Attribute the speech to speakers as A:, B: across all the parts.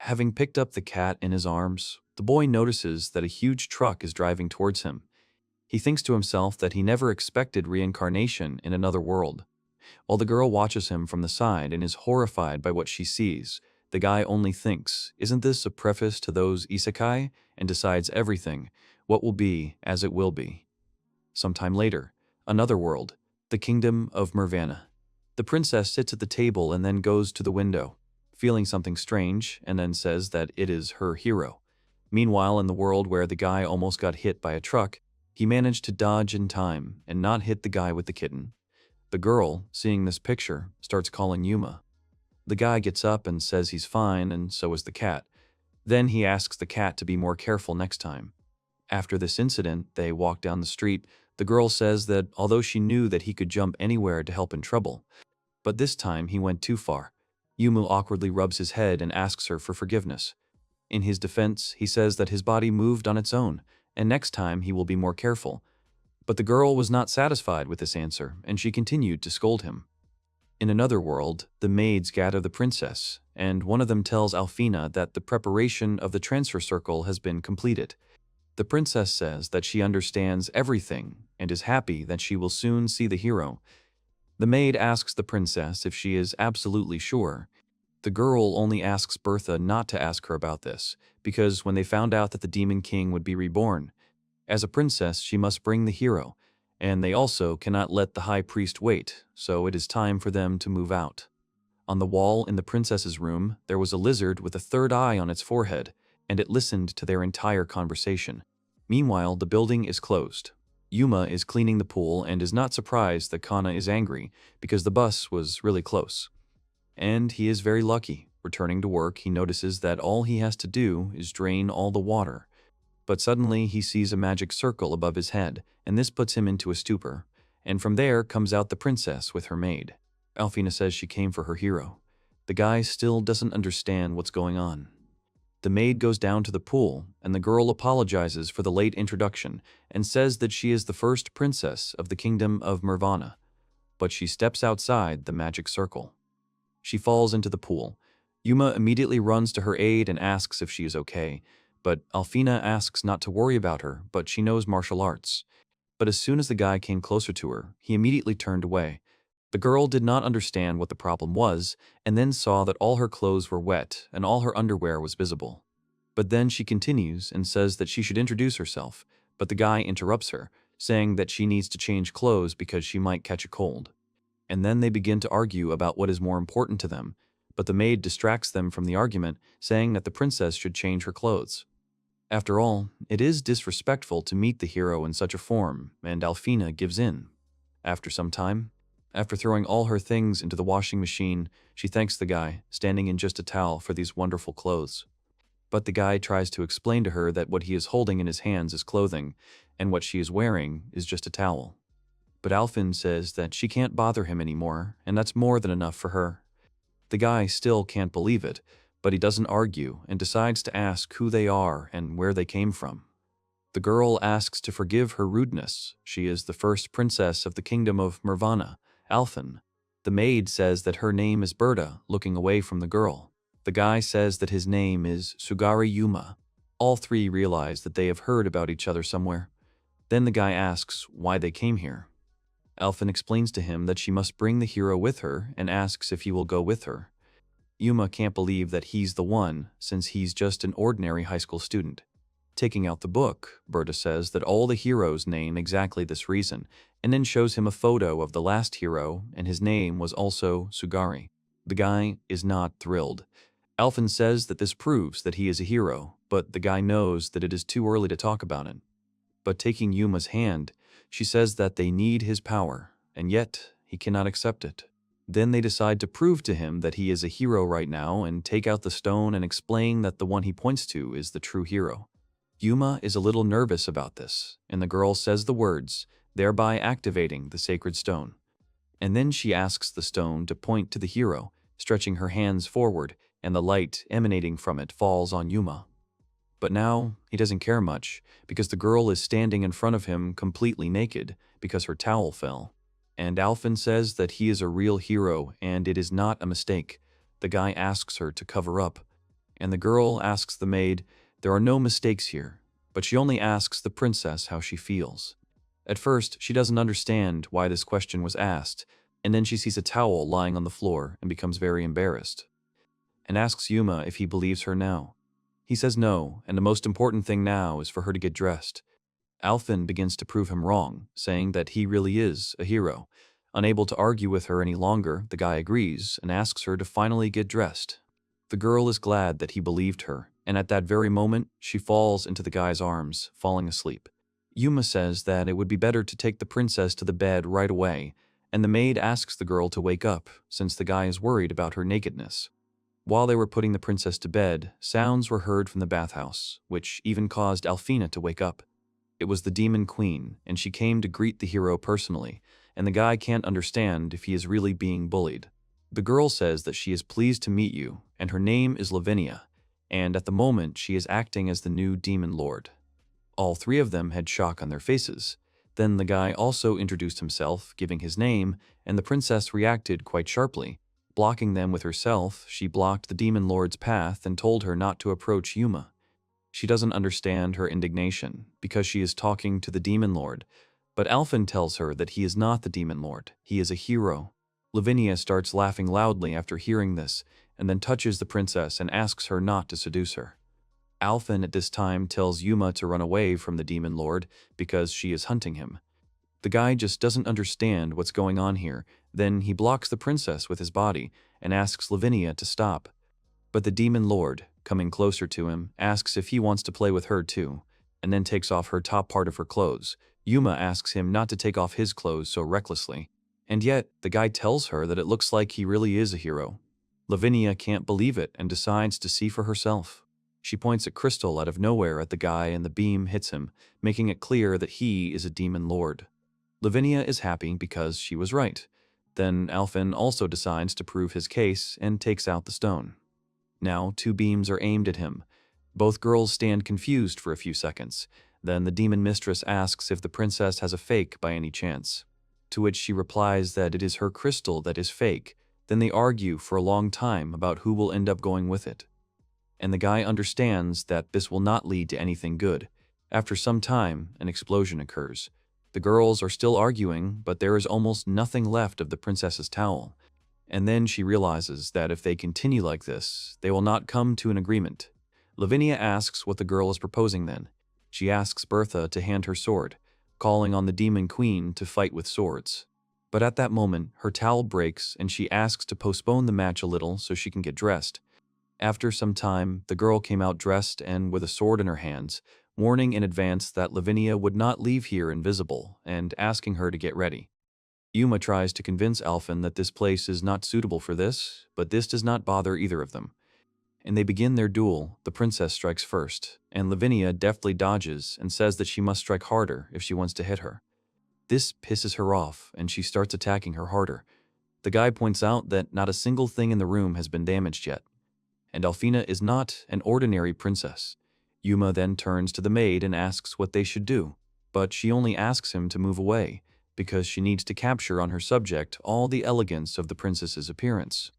A: Having picked up the cat in his arms, the boy notices that a huge truck is driving towards him. He thinks to himself that he never expected reincarnation in another world. While the girl watches him from the side and is horrified by what she sees, the guy only thinks, isn't this a preface to those Isekai? And decides everything, what will be as it will be. Sometime later, another world, the kingdom of Mervana. The princess sits at the table and then goes to the window, feeling something strange, and then says that it is her hero. Meanwhile, in the world where the guy almost got hit by a truck, he managed to dodge in time and not hit the guy with the kitten. The girl, seeing this picture, starts calling Yuma. The guy gets up and says he's fine, and so is the cat. Then he asks the cat to be more careful next time. After this incident, they walk down the street. The girl says that although she knew that he could jump anywhere to help in trouble, but this time he went too far. Yuma awkwardly rubs his head and asks her for forgiveness. In his defense, he says that his body moved on its own, and next time he will be more careful. But the girl was not satisfied with this answer, and she continued to scold him. In another world, the maids gather the princess, and one of them tells Alfina that the preparation of the transfer circle has been completed. The princess says that she understands everything and is happy that she will soon see the hero. The maid asks the princess if she is absolutely sure. The girl only asks Bertha not to ask her about this, because when they found out that the Demon King would be reborn, as a princess she must bring the hero, and they also cannot let the high priest wait, so it is time for them to move out. On the wall in the princess's room, there was a lizard with a third eye on its forehead, and it listened to their entire conversation. Meanwhile, the building is closed. Yuma is cleaning the pool and is not surprised that Kana is angry because the bus was really close. And he is very lucky. Returning to work, he notices that all he has to do is drain all the water. But suddenly he sees a magic circle above his head, and this puts him into a stupor. And from there comes out the princess with her maid. Alfina says she came for her hero. The guy still doesn't understand what's going on. The maid goes down to the pool, and the girl apologizes for the late introduction and says that she is the first princess of the kingdom of Mervana. But she steps outside the magic circle. She falls into the pool. Yuma immediately runs to her aid and asks if she is okay, but Alfina asks not to worry about her, but she knows martial arts. But as soon as the guy came closer to her, he immediately turned away. The girl did not understand what the problem was, and then saw that all her clothes were wet and all her underwear was visible. But then she continues and says that she should introduce herself, but the guy interrupts her, saying that she needs to change clothes because she might catch a cold. And then they begin to argue about what is more important to them, but the maid distracts them from the argument, saying that the princess should change her clothes. After all, it is disrespectful to meet the hero in such a form, and Alfina gives in. After some time, after throwing all her things into the washing machine, she thanks the guy, standing in just a towel, for these wonderful clothes. But the guy tries to explain to her that what he is holding in his hands is clothing, and what she is wearing is just a towel. But Alfin says that she can't bother him anymore, and that's more than enough for her. The guy still can't believe it, but he doesn't argue and decides to ask who they are and where they came from. The girl asks to forgive her rudeness. She is the first princess of the kingdom of Mervana, Alfin. The maid says that her name is Berta, looking away from the girl. The guy says that his name is Tsugari Yuma. All three realize that they have heard about each other somewhere. Then the guy asks why they came here. Alfin explains to him that she must bring the hero with her and asks if he will go with her. Yuma can't believe that he's the one, since he's just an ordinary high school student. Taking out the book, Berta says that all the heroes name exactly this reason, and then shows him a photo of the last hero, and his name was also Tsugari. The guy is not thrilled. Alfin says that this proves that he is a hero, but the guy knows that it is too early to talk about it. But taking Yuma's hand, she says that they need his power, and yet he cannot accept it. Then they decide to prove to him that he is a hero right now and take out the stone and explain that the one he points to is the true hero. Yuma is a little nervous about this, and the girl says the words, thereby activating the sacred stone. And then she asks the stone to point to the hero, stretching her hands forward, and the light emanating from it falls on Yuma. But now, he doesn't care much, because the girl is standing in front of him completely naked, because her towel fell. And Alfin says that he is a real hero, and it is not a mistake. The guy asks her to cover up. And the girl asks the maid, "There are no mistakes here," but she only asks the princess how she feels. At first, she doesn't understand why this question was asked, and then she sees a towel lying on the floor and becomes very embarrassed, and asks Yuma if he believes her now. He says no, and the most important thing now is for her to get dressed. Alphen begins to prove him wrong, saying that he really is a hero. Unable to argue with her any longer, the guy agrees and asks her to finally get dressed. The girl is glad that he believed her, and at that very moment, she falls into the guy's arms, falling asleep. Yuma says that it would be better to take the princess to the bed right away, and the maid asks the girl to wake up, since the guy is worried about her nakedness. While they were putting the princess to bed, sounds were heard from the bathhouse, which even caused Alfina to wake up. It was the demon queen, and she came to greet the hero personally, and the guy can't understand if he is really being bullied. The girl says that she is pleased to meet you, and her name is Lavinia, and at the moment she is acting as the new demon lord. All three of them had shock on their faces. Then the guy also introduced himself, giving his name, and the princess reacted quite sharply. Blocking them with herself, she blocked the demon lord's path and told her not to approach Yuma. She doesn't understand her indignation, because she is talking to the demon lord, but Alphen tells her that he is not the demon lord, he is a hero. Lavinia starts laughing loudly after hearing this, and then touches the princess and asks her not to seduce her. Alphen at this time tells Yuma to run away from the demon lord because she is hunting him. The guy just doesn't understand what's going on here. Then he blocks the princess with his body and asks Lavinia to stop. But the demon lord, coming closer to him, asks if he wants to play with her too, and then takes off her top part of her clothes. Yuma asks him not to take off his clothes so recklessly. And yet, the guy tells her that it looks like he really is a hero. Lavinia can't believe it and decides to see for herself. She points a crystal out of nowhere at the guy and the beam hits him, making it clear that he is a demon lord. Lavinia is happy because she was right. Then Alphen also decides to prove his case and takes out the stone. Now 2 beams are aimed at him. Both girls stand confused for a few seconds. Then the demon mistress asks if the princess has a fake by any chance, to which she replies that it is her crystal that is fake. Then they argue for a long time about who will end up going with it. And the guy understands that this will not lead to anything good. After some time, an explosion occurs. The girls are still arguing, but there is almost nothing left of the princess's towel. And then she realizes that if they continue like this, they will not come to an agreement. Lavinia asks what the girl is proposing then. She asks Bertha to hand her sword, calling on the demon queen to fight with swords. But at that moment, her towel breaks and she asks to postpone the match a little so she can get dressed. After some time, the girl came out dressed and with a sword in her hands, warning in advance that Lavinia would not leave here invisible and asking her to get ready. Yuma tries to convince Alphen that this place is not suitable for this, but this does not bother either of them. And they begin their duel. The princess strikes first, and Lavinia deftly dodges and says that she must strike harder if she wants to hit her. This pisses her off, and she starts attacking her harder. The guy points out that not a single thing in the room has been damaged yet, and Alfina is not an ordinary princess. Yuma then turns to the maid and asks what they should do, but she only asks him to move away, because she needs to capture on her subject all the elegance of the princess's appearance.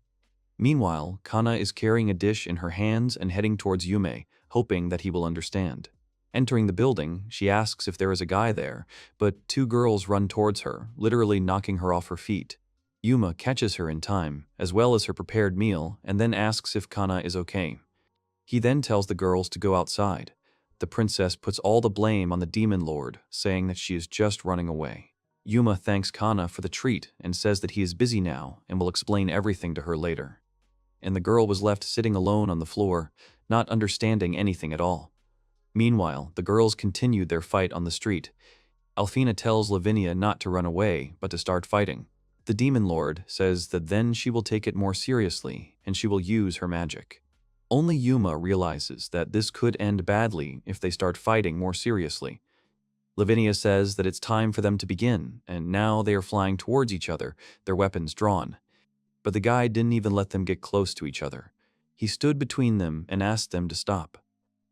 A: Meanwhile, Kana is carrying a dish in her hands and heading towards Yume, hoping that he will understand. Entering the building, she asks if there is a guy there, but 2 girls run towards her, literally knocking her off her feet. Yuma catches her in time, as well as her prepared meal, and then asks if Kana is okay. He then tells the girls to go outside. The princess puts all the blame on the demon lord, saying that she is just running away. Yuma thanks Kana for the treat and says that he is busy now and will explain everything to her later. And the girl was left sitting alone on the floor, not understanding anything at all. Meanwhile, the girls continued their fight on the street. Alfina tells Lavinia not to run away, but to start fighting. The demon lord says that then she will take it more seriously and she will use her magic. Only Yuma realizes that this could end badly if they start fighting more seriously. Lavinia says that it's time for them to begin, and now they are flying towards each other, their weapons drawn. But the guy didn't even let them get close to each other. He stood between them and asked them to stop.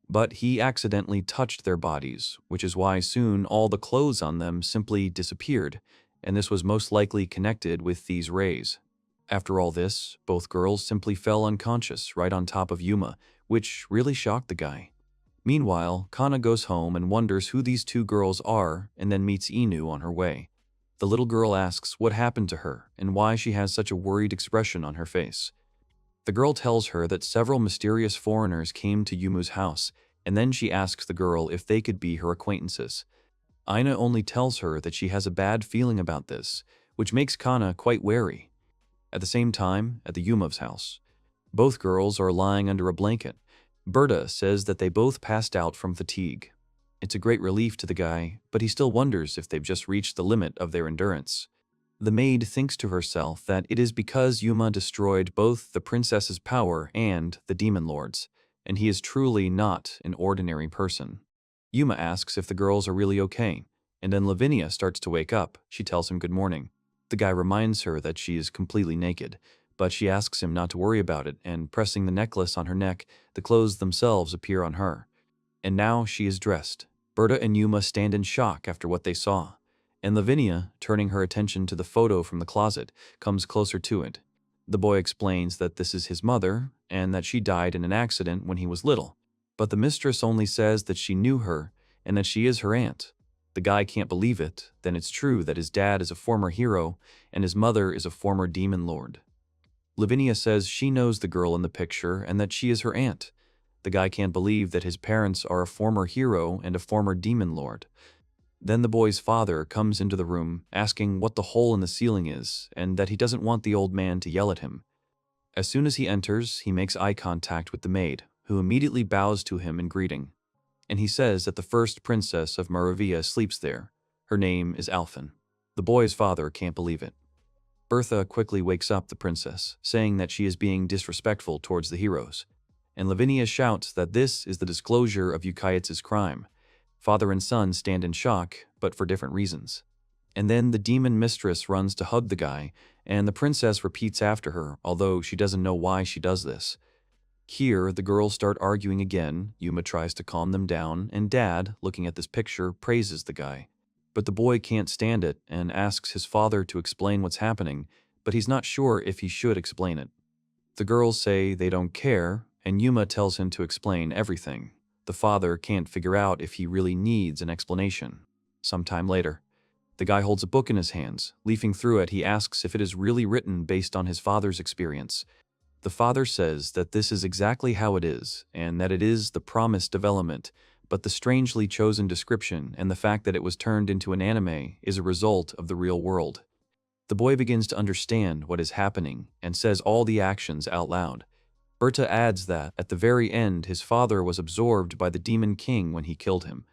A: But he accidentally touched their bodies, which is why soon all the clothes on them simply disappeared, and this was most likely connected with these rays. After all this, both girls simply fell unconscious right on top of Yuma, which really shocked the guy. Meanwhile, Kana goes home and wonders who these two girls are and then meets Inu on her way. The little girl asks what happened to her and why she has such a worried expression on her face. The girl tells her that several mysterious foreigners came to Yumu's house, and then she asks the girl if they could be her acquaintances. Ina only tells her that she has a bad feeling about this, which makes Kana quite wary. At the same time, at the Yuma's house, both girls are lying under a blanket. Berta says that they both passed out from fatigue. It's a great relief to the guy, but he still wonders if they've just reached the limit of their endurance. The maid thinks to herself that it is because Yuma destroyed both the princess's power and the demon lord's, and he is truly not an ordinary person. Yuma asks if the girls are really okay, and then Lavinia starts to wake up. She tells him good morning. The guy reminds her that she is completely naked, but she asks him not to worry about it, and pressing the necklace on her neck, the clothes themselves appear on her. And now she is dressed. Berta and Yuma stand in shock after what they saw, and Lavinia, turning her attention to the photo from the closet, comes closer to it. The boy explains that this is his mother, and that she died in an accident when he was little, but the mistress only says that she knew her, and that she is her aunt. The guy can't believe it. Then it's true that his dad is a former hero, and his mother is a former demon lord. Lavinia says she knows the girl in the picture and that she is her aunt. The guy can't believe that his parents are a former hero and a former demon lord. Then the boy's father comes into the room, asking what the hole in the ceiling is, and that he doesn't want the old man to yell at him. As soon as he enters, he makes eye contact with the maid, who immediately bows to him in greeting. And he says that the first princess of Moravia sleeps there. Her name is Alphen. The boy's father can't believe it. Bertha quickly wakes up the princess, saying that she is being disrespectful towards the heroes. And Lavinia shouts that this is the disclosure of Yukaitz's crime. Father and son stand in shock, but for different reasons. And then the demon mistress runs to hug the guy, and the princess repeats after her, although she doesn't know why she does this. Here, the girls start arguing again. Yuma tries to calm them down, and Dad, looking at this picture, praises the guy. But the boy can't stand it and asks his father to explain what's happening, but he's not sure if he should explain it. The girls say they don't care, and Yuma tells him to explain everything. The father can't figure out if he really needs an explanation. Sometime later, the guy holds a book in his hands. Leafing through it, he asks if it is really written based on his father's experience. The father says that this is exactly how it is, and that it is the promised development, but the strangely chosen description and the fact that it was turned into an anime is a result of the real world. The boy begins to understand what is happening and says all the actions out loud. Berta adds that, at the very end, his father was absorbed by the Demon King when he killed him.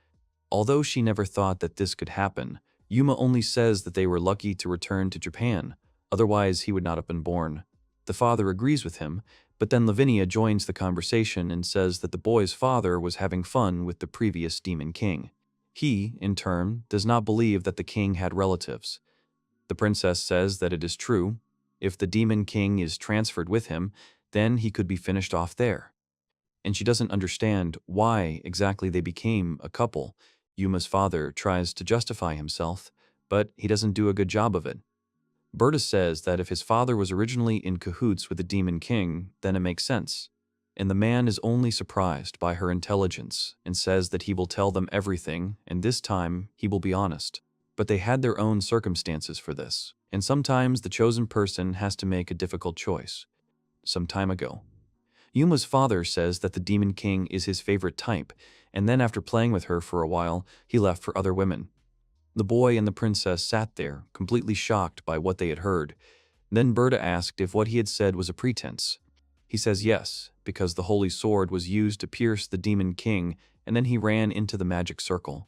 A: Although she never thought that this could happen, Yuma only says that they were lucky to return to Japan, otherwise he would not have been born. The father agrees with him, but then Lavinia joins the conversation and says that the boy's father was having fun with the previous Demon King. He, in turn, does not believe that the king had relatives. The princess says that it is true. If the Demon King is transferred with him, then he could be finished off there. And she doesn't understand why exactly they became a couple. Yuma's father tries to justify himself, but he doesn't do a good job of it. Berta says that if his father was originally in cahoots with the Demon King, then it makes sense. And the man is only surprised by her intelligence and says that he will tell them everything, and this time he will be honest. But they had their own circumstances for this, and sometimes the chosen person has to make a difficult choice. Some time ago, Yuma's father says that the Demon King is his favorite type, and then after playing with her for a while, he left for other women. The boy and the princess sat there, completely shocked by what they had heard. Then Berta asked if what he had said was a pretense. He says yes, because the holy sword was used to pierce the Demon King, and then he ran into the magic circle.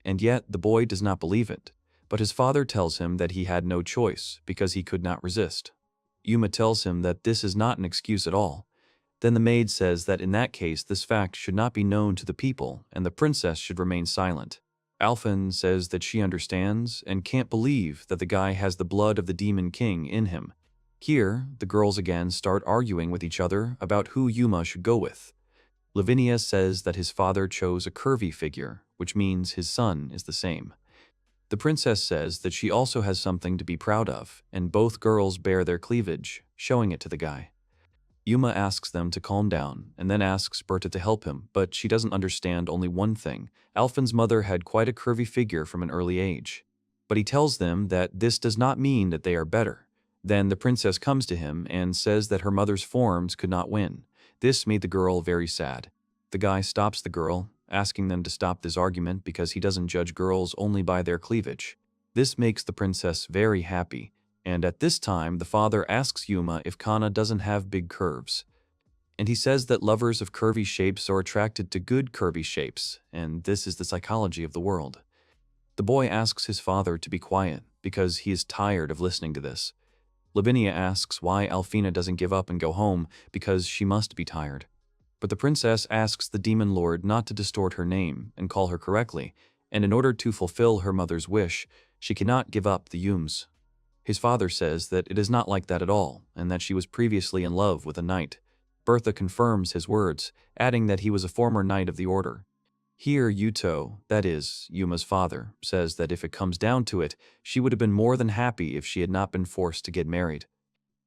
A: And yet the boy does not believe it, but his father tells him that he had no choice because he could not resist. Yuma tells him that this is not an excuse at all. Then the maid says that in that case this fact should not be known to the people, and the princess should remain silent. Alphen says that she understands and can't believe that the guy has the blood of the Demon King in him. Here, the girls again start arguing with each other about who Yuma should go with. Lavinia says that his father chose a curvy figure, which means his son is the same. The princess says that she also has something to be proud of, and both girls bare their cleavage, showing it to the guy. Yuma asks them to calm down and then asks Berta to help him, but she doesn't understand only one thing. Alphen's mother had quite a curvy figure from an early age. But he tells them that this does not mean that they are better. Then the princess comes to him and says that her mother's forms could not win. This made the girl very sad. The guy stops the girl, asking them to stop this argument because he doesn't judge girls only by their cleavage. This makes the princess very happy, and at this time the father asks Yuma if Kana doesn't have big curves. And he says that lovers of curvy shapes are attracted to good curvy shapes, and this is the psychology of the world. The boy asks his father to be quiet because he is tired of listening to this. Lavinia asks why Alfina doesn't give up and go home because she must be tired. But the princess asks the demon lord not to distort her name and call her correctly, and in order to fulfill her mother's wish, she cannot give up the Yums. His father says that it is not like that at all, and that she was previously in love with a knight. Bertha confirms his words, adding that he was a former knight of the order. Here Yuto, that is, Yuma's father, says that if it comes down to it, she would have been more than happy if she had not been forced to get married.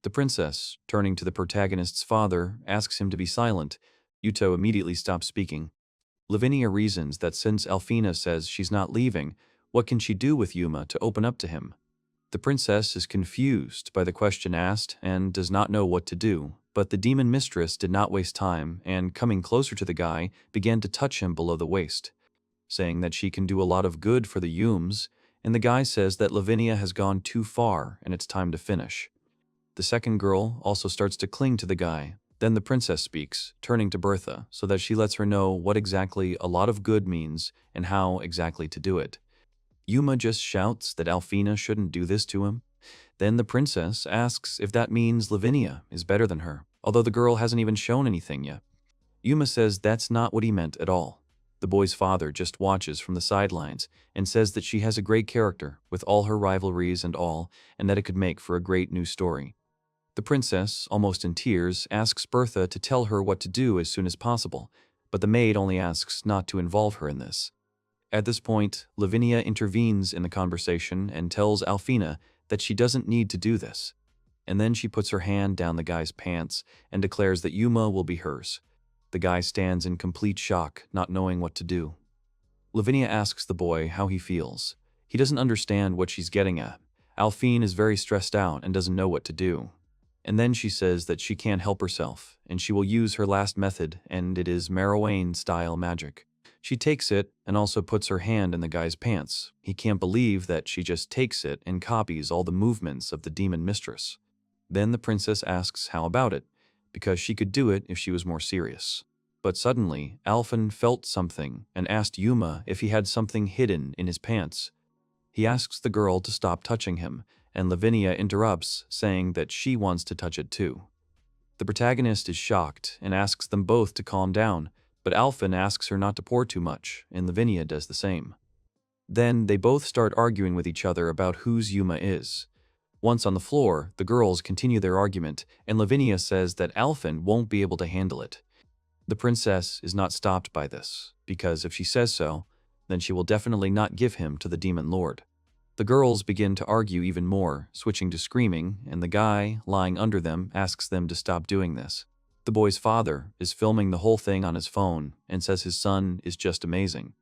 A: The princess, turning to the protagonist's father, asks him to be silent. Yuto immediately stops speaking. Lavinia reasons that since Alfina says she's not leaving, what can she do with Yuma to open up to him? The princess is confused by the question asked and does not know what to do, but the demon mistress did not waste time and, coming closer to the guy, began to touch him below the waist, saying that she can do a lot of good for the Yums, and the guy says that Lavinia has gone too far and it's time to finish. The second girl also starts to cling to the guy. Then the princess speaks, turning to Bertha, so that she lets her know what exactly a lot of good means and how exactly to do it. Yuma just shouts that Alfina shouldn't do this to him. Then the princess asks if that means Lavinia is better than her, although the girl hasn't even shown anything yet. Yuma says that's not what he meant at all. The boy's father just watches from the sidelines and says that she has a great character with all her rivalries and all, and that it could make for a great new story. The princess, almost in tears, asks Bertha to tell her what to do as soon as possible, but the maid only asks not to involve her in this. At this point, Lavinia intervenes in the conversation and tells Alfina that she doesn't need to do this. And then she puts her hand down the guy's pants and declares that Yuma will be hers. The guy stands in complete shock, not knowing what to do. Lavinia asks the boy how he feels. He doesn't understand what she's getting at. Alfine is very stressed out and doesn't know what to do. And then she says that she can't help herself, and she will use her last method, and it is Merowane-style magic. She takes it and also puts her hand in the guy's pants. He can't believe that she just takes it and copies all the movements of the demon mistress. Then the princess asks how about it, because she could do it if she was more serious. But suddenly, Alphen felt something and asked Yuma if he had something hidden in his pants. He asks the girl to stop touching him, and Lavinia interrupts, saying that she wants to touch it too. The protagonist is shocked and asks them both to calm down, but Alphen asks her not to pour too much, and Lavinia does the same. Then they both start arguing with each other about whose Yuma is. Once on the floor, the girls continue their argument, and Lavinia says that Alphen won't be able to handle it. The princess is not stopped by this, because if she says so, then she will definitely not give him to the demon lord. The girls begin to argue even more, switching to screaming, and the guy, lying under them, asks them to stop doing this. The boy's father is filming the whole thing on his phone and says his son is just amazing.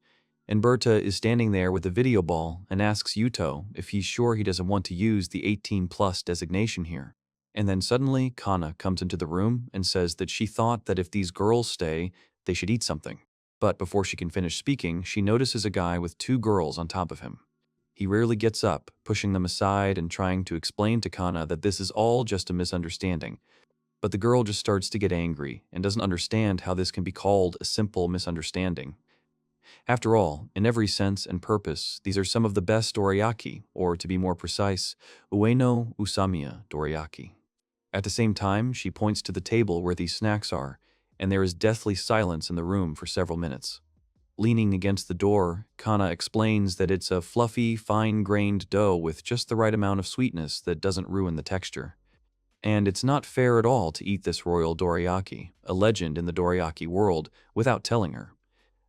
A: And Berta is standing there with a video ball and asks Yuto if he's sure he doesn't want to use the 18+ designation here. And then suddenly Kana comes into the room and says that she thought that if these girls stay, they should eat something. But before she can finish speaking, she notices a guy with 2 girls on top of him. He rarely gets up, pushing them aside and trying to explain to Kana that this is all just a misunderstanding. But the girl just starts to get angry and doesn't understand how this can be called a simple misunderstanding. After all, in every sense and purpose, these are some of the best dorayaki, or to be more precise, Ueno Usamiya dorayaki. At the same time, she points to the table where these snacks are, and there is deathly silence in the room for several minutes. Leaning against the door, Kana explains that it's a fluffy, fine-grained dough with just the right amount of sweetness that doesn't ruin the texture. And it's not fair at all to eat this royal dorayaki, a legend in the dorayaki world, without telling her.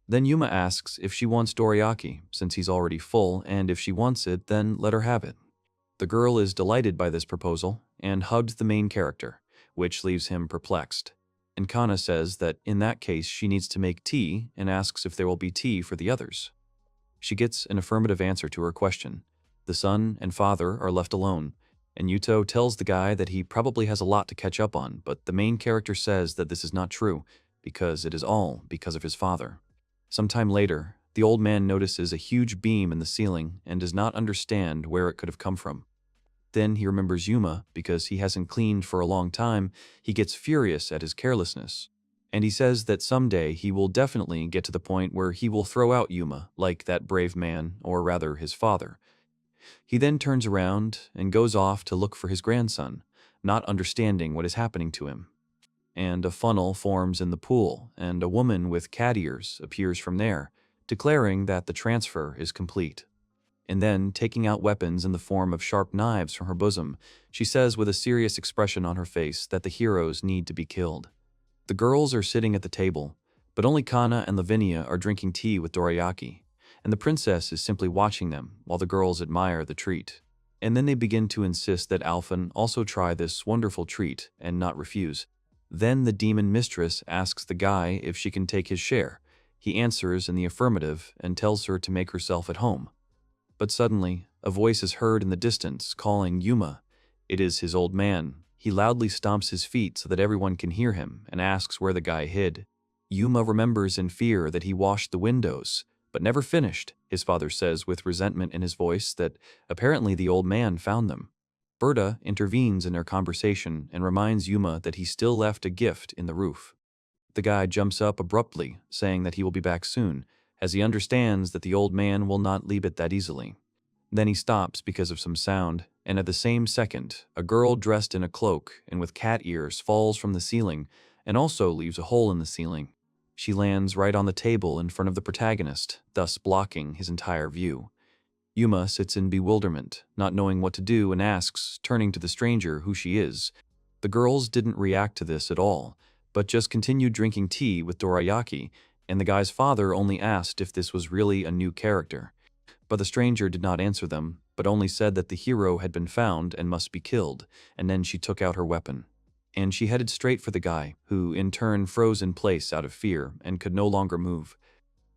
A: Then Yuma asks if she wants dorayaki, since he's already full, and if she wants it, then let her have it. The girl is delighted by this proposal and hugs the main character. which leaves him perplexed. And Kana says that in that case she needs to make tea and asks if there will be tea for the others. She gets an affirmative answer to her question. The son and father are left alone, and Yuto tells the guy that he probably has a lot to catch up on, but the main character says that this is not true, because it is all because of his father. Sometime later, the old man notices a huge beam in the ceiling and does not understand where it could have come from. Then he remembers Yuma because he hasn't cleaned for a long time. He gets furious at his carelessness. And he says that someday he will definitely get to the point where he will throw out Yuma, like that brave man, or rather his father. He then turns around and goes off to look for his grandson, not understanding what is happening to him. And a funnel forms in the pool, and a woman with cat ears appears from there, declaring that the transfer is complete. And then, taking out weapons in the form of sharp knives from her bosom, she says with a serious expression on her face that the heroes need to be killed. The girls are sitting at the table, but only Kana and Lavinia are drinking tea with dorayaki, and the princess is simply watching them while the girls admire the treat. And then they begin to insist that Alphen also try this wonderful treat and not refuse. Then the demon mistress asks the guy if she can take his share. He answers in the affirmative and tells her to make herself at home. But suddenly, a voice is heard in the distance calling Yuma. It is his old man. He loudly stomps his feet so that everyone can hear him and asks where the guy hid. Yuma remembers in fear that he washed the windows, but never finished. His father says with resentment in his voice that apparently the old man found them. Berta intervenes in their conversation and reminds Yuma that he still left a gift in the roof. The guy jumps up abruptly, saying that he will be back soon, as he understands that the old man will not leave it that easily. Then he stops because of some sound, and at the same second, a girl dressed in a cloak and with cat ears falls from the ceiling and also leaves a hole in the ceiling. She lands right on the table in front of the protagonist, thus blocking his entire view. Yuma sits in bewilderment, not knowing what to do, and asks, turning to the stranger, who she is. The girls didn't react to this at all, but just continued drinking tea with dorayaki, and the guy's father only asked if this was really a new character. But the stranger did not answer them, but only said that the hero had been found and must be killed, and then she took out her weapon. And she headed straight for the guy, who in turn froze in place out of fear and could no longer move.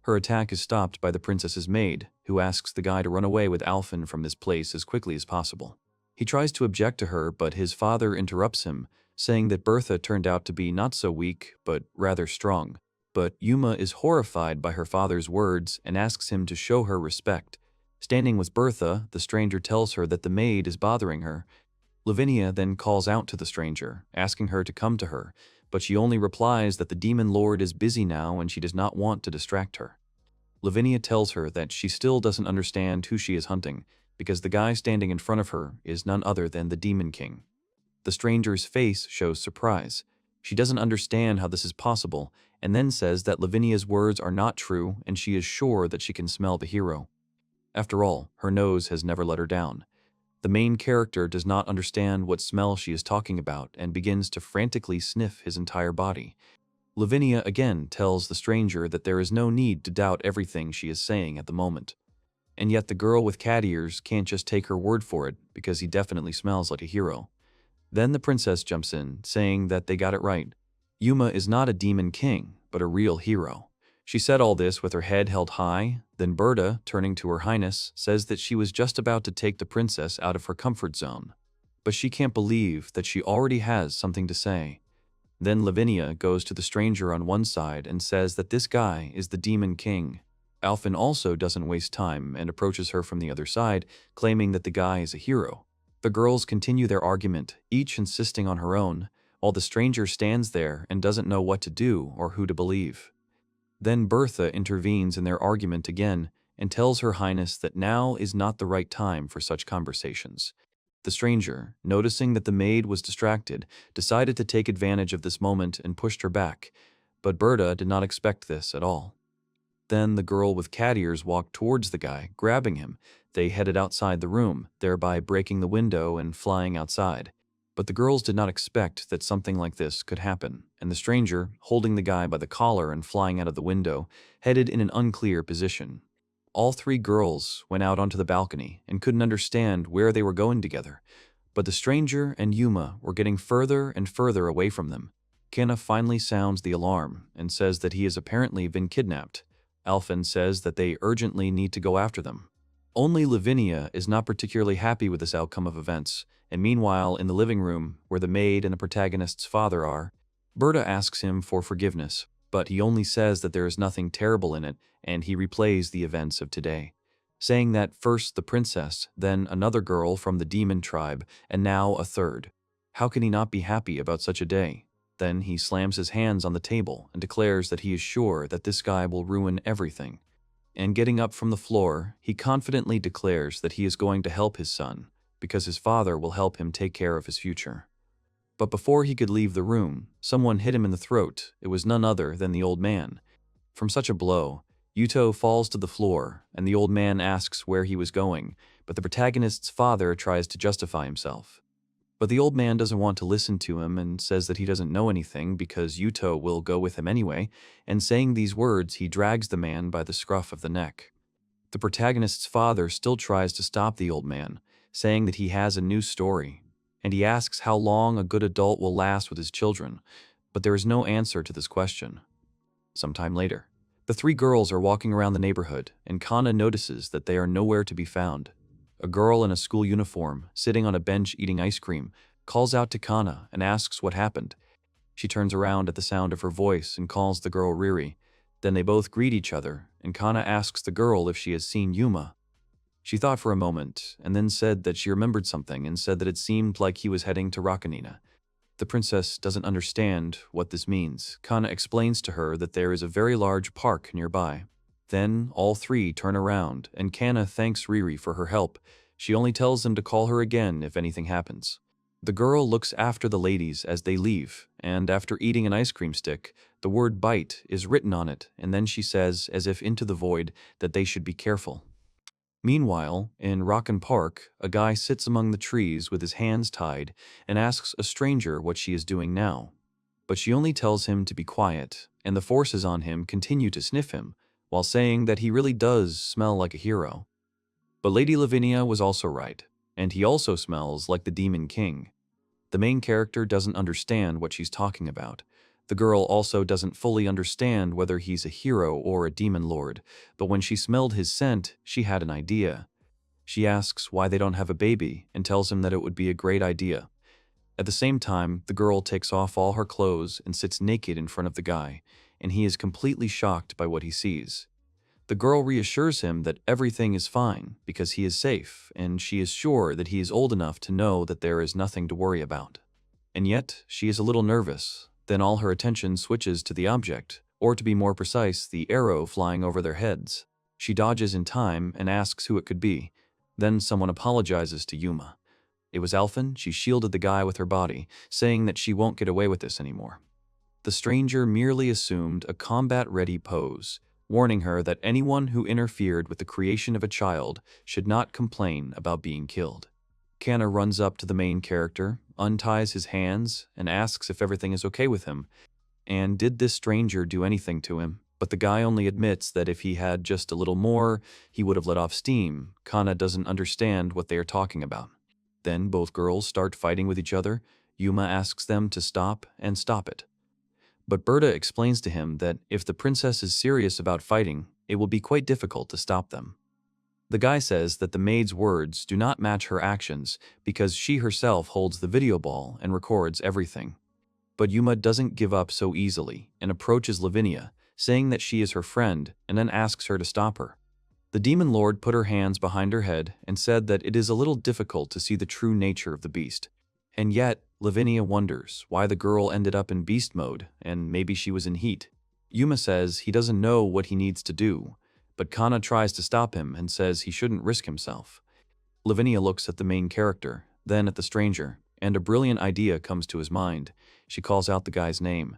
A: Her attack is stopped by the princess's maid, who asks the guy to run away with Alphen from this place as quickly as possible. He tries to object to her, but his father interrupts him, saying that Bertha turned out to be not so weak, but rather strong. But Yuma is horrified by her father's words and asks him to show her respect. Standing with Bertha, the stranger tells her that the maid is bothering her. Lavinia then calls out to the stranger, asking her to come to her, but she only replies that the demon lord is busy now and she does not want to distract her. Lavinia tells her that she still doesn't understand who she is hunting, because the guy standing in front of her is none other than the Demon King. The stranger's face shows surprise. She doesn't understand how this is possible, and then says that Lavinia's words are not true and she is sure that she can smell the hero. After all, her nose has never let her down. The main character does not understand what smell she is talking about and begins to frantically sniff his entire body. Lavinia again tells the stranger that there is no need to doubt everything she is saying at the moment. And yet the girl with cat ears can't just take her word for it, because he definitely smells like a hero. Then the princess jumps in, saying that they got it right. Yuma is not a demon king, but a real hero. She said all this with her head held high. Then Berta, turning to her highness, says that she was just about to take the princess out of her comfort zone. But she can't believe that she already has something to say. Then Lavinia goes to the stranger on one side and says that this guy is the Demon King. Alphen also doesn't waste time and approaches her from the other side, claiming that the guy is a hero. The girls continue their argument, each insisting on her own, while the stranger stands there and doesn't know what to do or who to believe. Then Bertha intervenes in their argument again and tells her highness that now is not the right time for such conversations. The stranger, noticing that the maid was distracted, decided to take advantage of this moment and pushed her back, but Berta did not expect this at all. Then the girl with cat ears walked towards the guy, grabbing him. They headed outside the room, thereby breaking the window and flying outside. But the girls did not expect that something like this could happen, and the stranger, holding the guy by the collar and flying out of the window, headed in an unclear position. All three girls went out onto the balcony and couldn't understand where they were going together, But the stranger and Yuma were getting further and further away from them. Kana finally sounds the alarm and says that he has apparently been kidnapped. Alphen says that they urgently need to go after them. Only Lavinia is not particularly happy with this outcome of events, and meanwhile, in the living room, where the maid and the protagonist's father are, Berta asks him for forgiveness, but he only says that there is nothing terrible in it, and he replays the events of today, saying that first the princess, then another girl from the demon tribe, and now a third. How can he not be happy about such a day? Then he slams his hands on the table and declares that he is sure that this guy will ruin everything. And getting up from the floor, he confidently declares that he is going to help his son, because his father will help him take care of his future. But before he could leave the room, someone hit him in the throat. It was none other than the old man. From such a blow, Yuto falls to the floor, and the old man asks where he was going, but the protagonist's father tries to justify himself. But the old man doesn't want to listen to him and says that he doesn't know anything because Yuto will go with him anyway, and saying these words, he drags the man by the scruff of the neck. The protagonist's father still tries to stop the old man, saying that he has a new story, and he asks how long a good adult will last with his children, but there is no answer to this question. Sometime later, the three girls are walking around the neighborhood, and Kana notices that they are nowhere to be found. A girl in a school uniform, sitting on a bench eating ice cream, calls out to Kana and asks what happened. She turns around at the sound of her voice and calls the girl Riri. Then they both greet each other, and Kana asks the girl if she has seen Yuma. She thought for a moment, and then said that she remembered something and said that it seemed like he was heading to Rakanina. The princess doesn't understand what this means. Kana explains to her that there is a very large park nearby. Then all three turn around, and Kana thanks Riri for her help. She only tells them to call her again if anything happens. The girl looks after the ladies as they leave, and after eating an ice cream stick, the word bite is written on it, and then she says, as if into the void, that they should be careful. Meanwhile, in Rockin' Park, a guy sits among the trees with his hands tied and asks a stranger what she is doing now. But she only tells him to be quiet, and the forces on him continue to sniff him, while saying that he really does smell like a hero. But Lady Lavinia was also right, and he also smells like the Demon King. The main character doesn't understand what she's talking about. The girl also doesn't fully understand whether he's a hero or a demon lord, but when she smelled his scent, she had an idea. She asks why they don't have a baby and tells him that it would be a great idea. At the same time, the girl takes off all her clothes and sits naked in front of the guy, and he is completely shocked by what he sees. The girl reassures him that everything is fine because he is safe, and she is sure that he is old enough to know that there is nothing to worry about. And yet, she is a little nervous. Then all her attention switches to the object, or to be more precise, the arrow flying over their heads. She dodges in time and asks who it could be. Then someone apologizes to Yuma. It was Alphen. She shielded the guy with her body, saying that she won't get away with this anymore. The stranger merely assumed a combat-ready pose, warning her that anyone who interfered with the creation of a child should not complain about being killed. Kana runs up to the main character, unties his hands, and asks if everything is okay with him, and did this stranger do anything to him? But the guy only admits that if he had just a little more, he would have let off steam. Kana doesn't understand what they are talking about. Then both girls start fighting with each other. Yuma asks them to stop and stop it. But Berta explains to him that if the princess is serious about fighting, it will be quite difficult to stop them. The guy says that the maid's words do not match her actions because she herself holds the video ball and records everything. But Yuma doesn't give up so easily and approaches Lavinia, saying that she is her friend, and then asks her to stop her. The demon lord put her hands behind her head and said that it is a little difficult to see the true nature of the beast. And yet, Lavinia wonders why the girl ended up in beast mode, and maybe she was in heat. Yuma says he doesn't know what he needs to do, but Kana tries to stop him and says he shouldn't risk himself. Lavinia looks at the main character, then at the stranger, and a brilliant idea comes to his mind. She calls out the guy's name,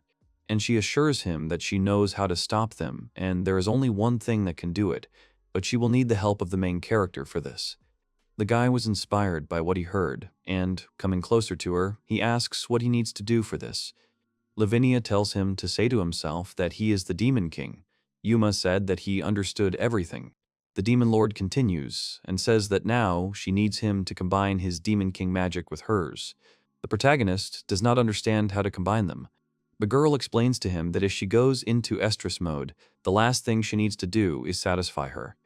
A: and she assures him that she knows how to stop them, and there is only one thing that can do it, but she will need the help of the main character for this. The guy was inspired by what he heard, and, coming closer to her, he asks what he needs to do for this. Lavinia tells him to say to himself that he is the Demon King. Yuma said that he understood everything. The Demon Lord continues and says that now she needs him to combine his Demon King magic with hers. The protagonist does not understand how to combine them. The girl explains to him that if she goes into estrus mode, the last thing she needs to do is satisfy her.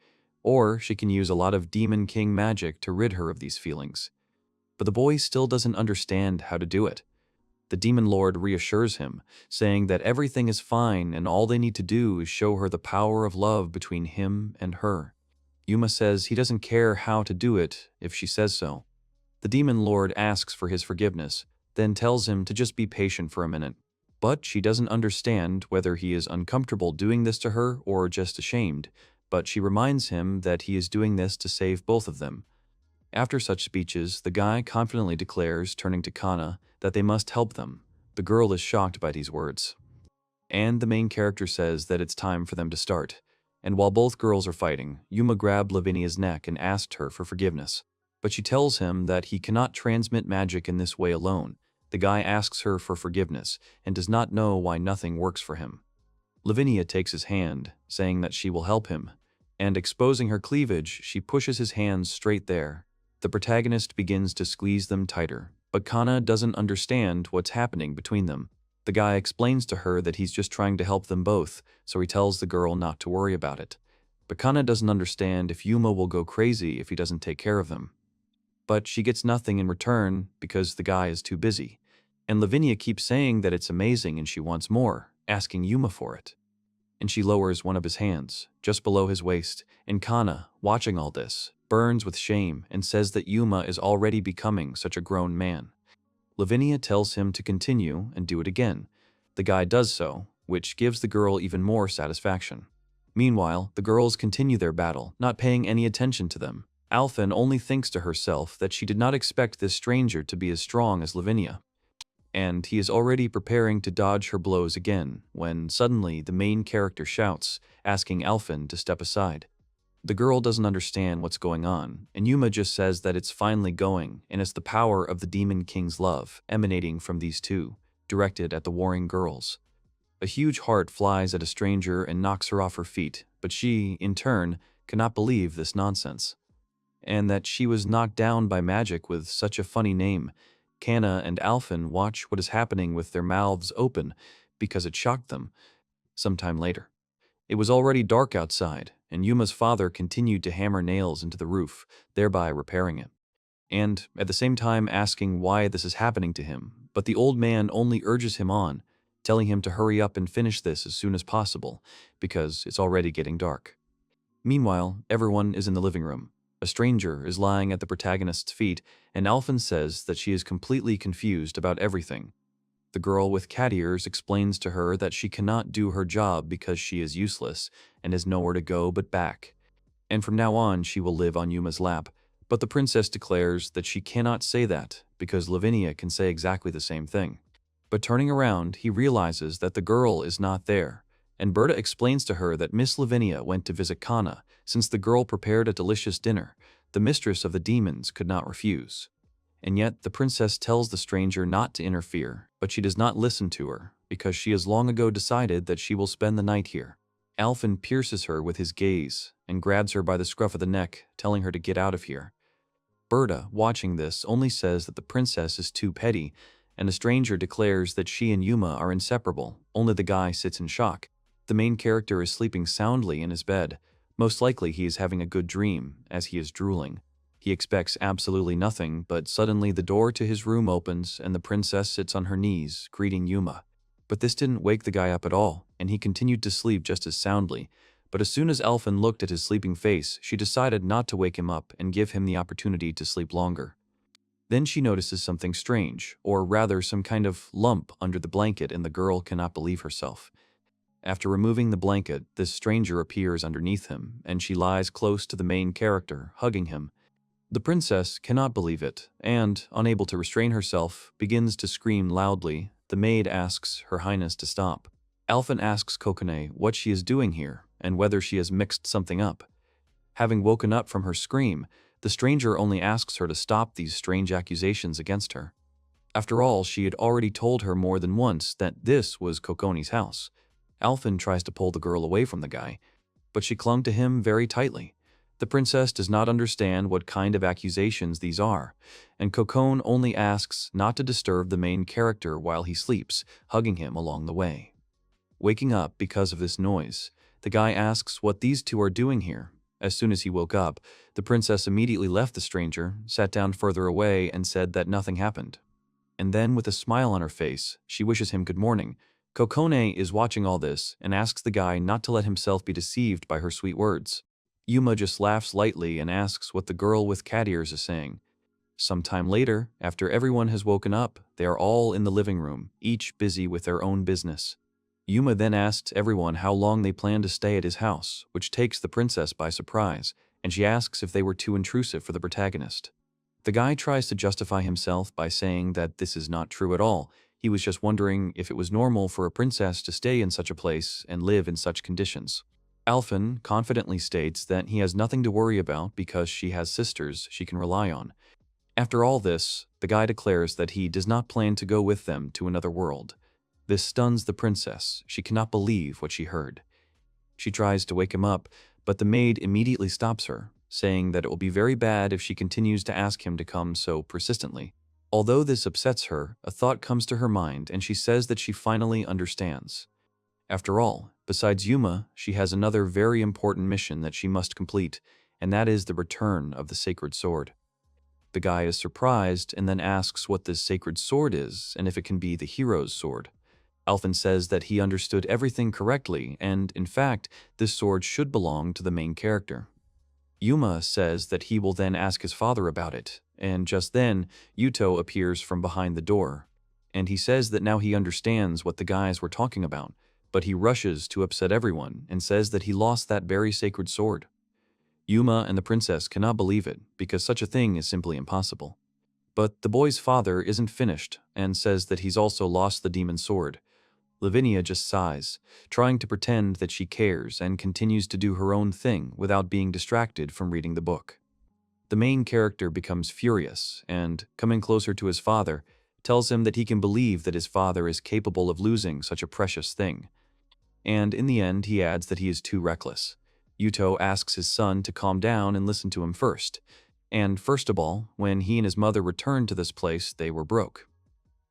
A: Or she can use a lot of Demon King magic to rid her of these feelings. But the boy still doesn't understand how to do it. The Demon Lord reassures him, saying that everything is fine and all they need to do is show her the power of love between him and her. Yuma says he doesn't care how to do it if she says so. The Demon Lord asks for his forgiveness, then tells him to just be patient for a minute. But she doesn't understand whether he is uncomfortable doing this to her or just ashamed, but she reminds him that he is doing this to save both of them. After such speeches, the guy confidently declares, turning to Kana, that they must help them. The girl is shocked by these words. And the main character says that it's time for them to start. And while both girls are fighting, Yuma grabbed Lavinia's neck and asked her for forgiveness. But she tells him that he cannot transmit magic in this way alone. The guy asks her for forgiveness and does not know why nothing works for him. Lavinia takes his hand, saying that she will help him. And exposing her cleavage, she pushes his hands straight there. The protagonist begins to squeeze them tighter, but Kana doesn't understand what's happening between them. The guy explains to her that he's just trying to help them both, so he tells the girl not to worry about it. But Kana doesn't understand if Yuma will go crazy if he doesn't take care of them. But she gets nothing in return because the guy is too busy. And Lavinia keeps saying that it's amazing and she wants more, asking Yuma for it. And she lowers one of his hands, just below his waist, and Kana, watching all this, burns with shame and says that Yuma is already becoming such a grown man. Lavinia tells him to continue and do it again. The guy does so, which gives the girl even more satisfaction. Meanwhile, the girls continue their battle, not paying any attention to them. Alphen only thinks to herself that she did not expect this stranger to be as strong as Lavinia. And he is already preparing to dodge her blows again, when suddenly the main character shouts, asking Alphen to step aside. The girl doesn't understand what's going on, and Yuma just says that it's finally going, and it's the power of the Demon King's love emanating from these two, directed at the warring girls. A huge heart flies at a stranger and knocks her off her feet, but she, in turn, cannot believe this nonsense. And that she was knocked down by magic with such a funny name. Kana and Alphen watch what is happening with their mouths open because it shocked them. Sometime later. It was already dark outside, and Yuma's father continued to hammer nails into the roof, thereby repairing it. And, at the same time asking why this is happening to him, but the old man only urges him on, telling him to hurry up and finish this as soon as possible, because it's already getting dark. Meanwhile, everyone is in the living room. A stranger is lying at the protagonist's feet, and Alphen says that she is completely confused about everything. The girl with cat ears explains to her that she cannot do her job because she is useless and has nowhere to go but back. And from now on, she will live on Yuma's lap. But the princess declares that she cannot say that because Lavinia can say exactly the same thing. But turning around, he realizes that the girl is not there. And Berta explains to her that Miss Lavinia went to visit Kana. Since the girl prepared a delicious dinner, the mistress of the demons could not refuse. And yet the princess tells the stranger not to interfere, but she does not listen to her, because she has long ago decided that she will spend the night here. Alphen pierces her with his gaze, and grabs her by the scruff of the neck, telling her to get out of here. Berta, watching this, only says that the princess is too petty, and the stranger declares that she and Yuma are inseparable. Only the guy sits in shock. The main character is sleeping soundly in his bed. Most likely he is having a good dream, as he is drooling. He expects absolutely nothing, but suddenly the door to his room opens and the princess sits on her knees, greeting Yuma. But this didn't wake the guy up at all, and he continued to sleep just as soundly. But as soon as Alphen looked at his sleeping face, she decided not to wake him up and give him the opportunity to sleep longer. Then she notices something strange, or rather some kind of lump under the blanket, and the girl cannot believe herself. After removing the blanket, this stranger appears underneath him, and she lies close to the main character, hugging him. The princess cannot believe it, and, unable to restrain herself, begins to scream loudly. The maid asks Her Highness to stop. Alphen asks Kokone what she is doing here, and whether she has mixed something up. Having woken up from her scream, the stranger only asks her to stop these strange accusations against her. After all, she had already told her more than once that this was Kokone's house. Alphen tries to pull the girl away from the guy, but she clung to him very tightly. The princess does not understand what kind of accusations these are, and Kokon only asks not to disturb the main character while he sleeps, hugging him along the way. Waking up because of this noise, the guy asks what these two are doing here. As soon as he woke up, the princess immediately left the stranger, sat down further away, and said that nothing happened. And then, with a smile on her face, she wishes him good morning. Kokone is watching all this and asks the guy not to let himself be deceived by her sweet words. Yuma just laughs lightly and asks what the girl with cat ears is saying. Some time later, after everyone has woken up, they are all in the living room, each busy with their own business. Yuma then asks everyone how long they plan to stay at his house, which takes the princess by surprise, and she asks if they were too intrusive for the protagonist. The guy tries to justify himself by saying that this is not true at all. He was just wondering if it was normal for a princess to stay in such a place and live in such conditions. Alphen confidently states that he has nothing to worry about because she has sisters she can rely on. After all this, the guy declares that he does not plan to go with them to another world. This stuns the princess. She cannot believe what she heard. She tries to wake him up, but the maid immediately stops her, saying that it will be very bad if she continues to ask him to come so persistently. Although this upsets her, a thought comes to her mind and she says that she finally understands. After all, besides Yuma, she has another very important mission that she must complete, and that is the return of the sacred sword. The guy is surprised and then asks what this sacred sword is and if it can be the hero's sword. Alphen says that he understood everything correctly and, in fact, this sword should belong to the main character. Yuma says that he will then ask his father about it, and just then, Yuto appears from behind the door, and he says that now he understands what the guys were talking about, but he rushes to upset everyone and says that he lost that very sacred sword. Yuma and the princess cannot believe it, because such a thing is simply impossible. But the boy's father isn't finished and says that he's also lost the demon sword. Lavinia just sighs, trying to pretend that she cares and continues to do her own thing without being distracted from reading the book. The main character becomes furious and, coming closer to his father, tells him that he can believe that his father is capable of losing such a precious thing. And in the end, he adds that he is too reckless. Yuto asks his son to calm down and listen to him first. And first of all, when he and his mother returned to this place, they were broke.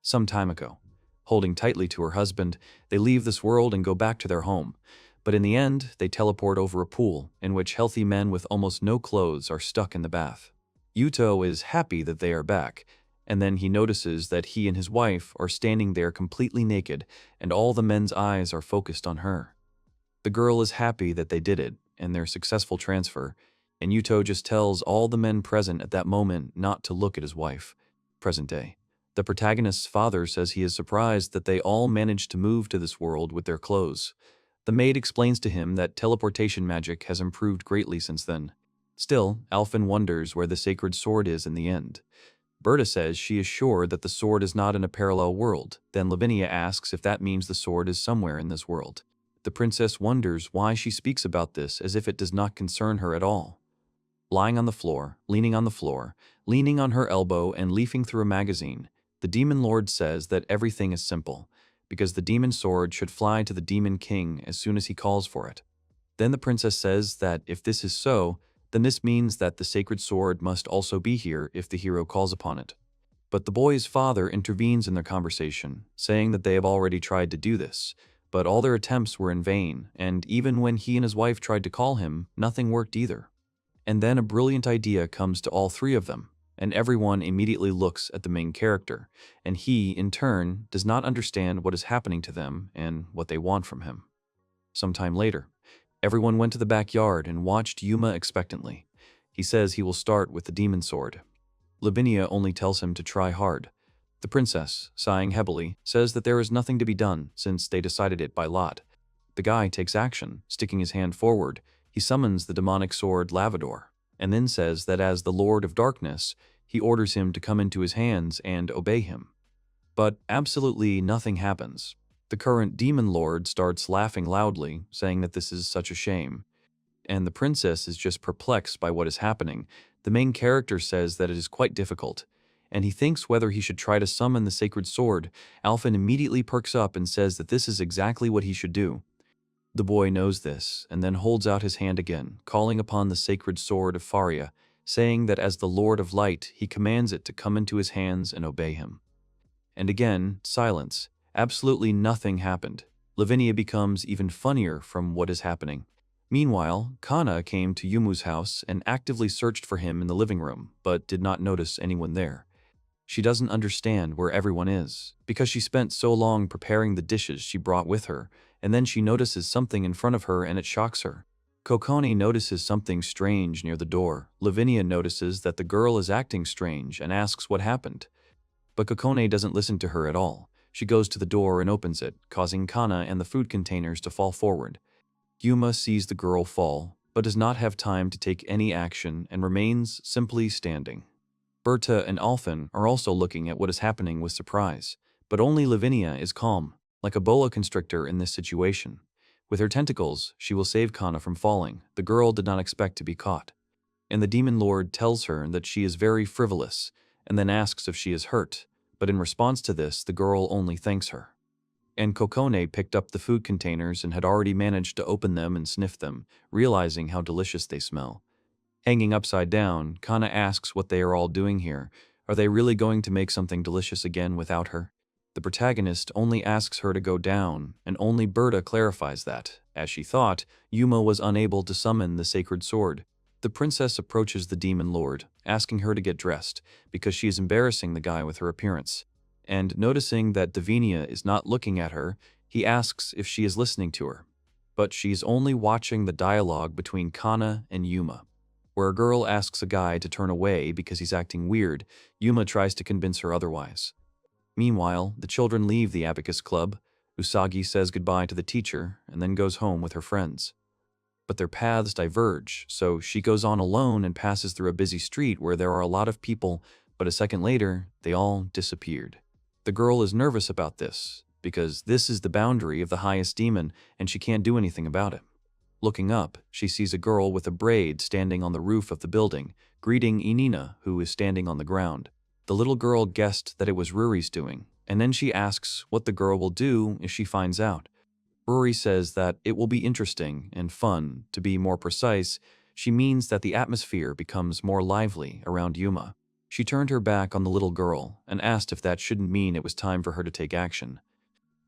A: Some time ago. Holding tightly to her husband, they leave this world and go back to their home. But in the end, they teleport over a pool in which healthy men with almost no clothes are stuck in the bath. Yuto is happy that they are back, and then he notices that he and his wife are standing there completely naked, and all the men's eyes are focused on her. The girl is happy that they did it, and their successful transfer, and Yuto just tells all the men present at that moment not to look at his wife. Present day. The protagonist's father says he is surprised that they all managed to move to this world with their clothes. The maid explains to him that teleportation magic has improved greatly since then. Still, Alphen wonders where the sacred sword is in the end. Berta says she is sure that the sword is not in a parallel world. Then Lavinia asks if that means the sword is somewhere in this world. The princess wonders why she speaks about this as if it does not concern her at all. Lying on the floor, leaning on her elbow and leafing through a magazine, the demon lord says that everything is simple, because the demon sword should fly to the demon king as soon as he calls for it. Then the princess says that if this is so, then this means that the sacred sword must also be here if the hero calls upon it. But the boy's father intervenes in their conversation, saying that they have already tried to do this, but all their attempts were in vain, and even when he and his wife tried to call him, nothing worked either. And then a brilliant idea comes to all three of them, and everyone immediately looks at the main character, and he, in turn, does not understand what is happening to them and what they want from him. Some time later, everyone went to the backyard and watched Yuma expectantly. He says he will start with the demon sword. Lavinia only tells him to try hard. The princess, sighing heavily, says that there is nothing to be done since they decided it by lot. The guy takes action, sticking his hand forward. He summons the demonic sword Lavador, and then says that as the Lord of Darkness, he orders him to come into his hands and obey him. But absolutely nothing happens. The current demon lord starts laughing loudly, saying that this is such a shame. And the princess is just perplexed by what is happening. The main character says that it is quite difficult, and he thinks whether he should try to summon the sacred sword. Alphen immediately perks up and says that this is exactly what he should do. The boy knows this and then holds out his hand again, calling upon the sacred sword of Faria, saying that as the Lord of Light, he commands it to come into his hands and obey him. And again, silence. Absolutely nothing happened. Lavinia becomes even funnier from what is happening. Meanwhile, Kana came to Yumu's house and actively searched for him in the living room, but did not notice anyone there. She doesn't understand where everyone is, because she spent so long preparing the dishes she brought with her, and then she notices something in front of her and it shocks her. Kokone notices something strange near the door. Lavinia notices that the girl is acting strange and asks what happened. But Kokone doesn't listen to her at all. She goes to the door and opens it, causing Kana and the food containers to fall forward. Yuma sees the girl fall, but does not have time to take any action and remains simply standing. Berta and Alphen are also looking at what is happening with surprise, but only Lavinia is calm, like a boa constrictor in this situation. With her tentacles, she will save Kana from falling. The girl did not expect to be caught. And the demon lord tells her that she is very frivolous, and then asks if she is hurt, but in response to this, the girl only thanks her. And Kokone picked up the food containers and had already managed to open them and sniff them, realizing how delicious they smell. Hanging upside down, Kana asks what they are all doing here. Are they really going to make something delicious again without her? The protagonist only asks her to go down, and only Berta clarifies that, as she thought, Yuma was unable to summon the sacred sword. The princess approaches the demon lord, asking her to get dressed, because she is embarrassing the guy with her appearance. And noticing that Davinia is not looking at her, he asks if she is listening to her. But she's only watching the dialogue between Kana and Yuma. Where a girl asks a guy to turn away because he's acting weird, Yuma tries to convince her otherwise. Meanwhile, the children leave the abacus club. Usagi says goodbye to the teacher and then goes home with her friends. But their paths diverge, so she goes on alone and passes through a busy street where there are a lot of people, but a second later, they all disappeared. The girl is nervous about this, because this is the boundary of the highest demon and she can't do anything about it. Looking up, she sees a girl with a braid standing on the roof of the building, greeting Inina, who is standing on the ground. The little girl guessed that it was Ruri's doing, and then she asks what the girl will do if she finds out. Ruri says that it will be interesting and fun. To be more precise, she means that the atmosphere becomes more lively around Yuma. She turned her back on the little girl and asked if that shouldn't mean it was time for her to take action.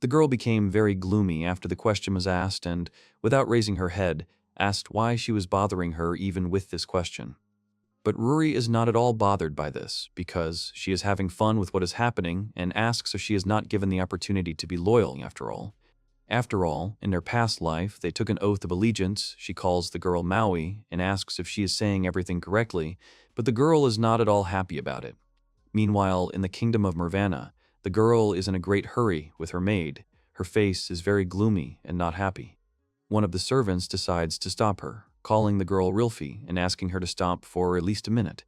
A: The girl became very gloomy after the question was asked and, without raising her head, asked why she was bothering her even with this question. But Ruri is not at all bothered by this, because she is having fun with what is happening and asks if she is not given the opportunity to be loyal after all. After all, in their past life, they took an oath of allegiance. She calls the girl Maui and asks if she is saying everything correctly, but the girl is not at all happy about it. Meanwhile, in the kingdom of Nirvana, the girl is in a great hurry with her maid. Her face is very gloomy and not happy. One of the servants decides to stop her, calling the girl Rilfi and asking her to stop for at least a minute.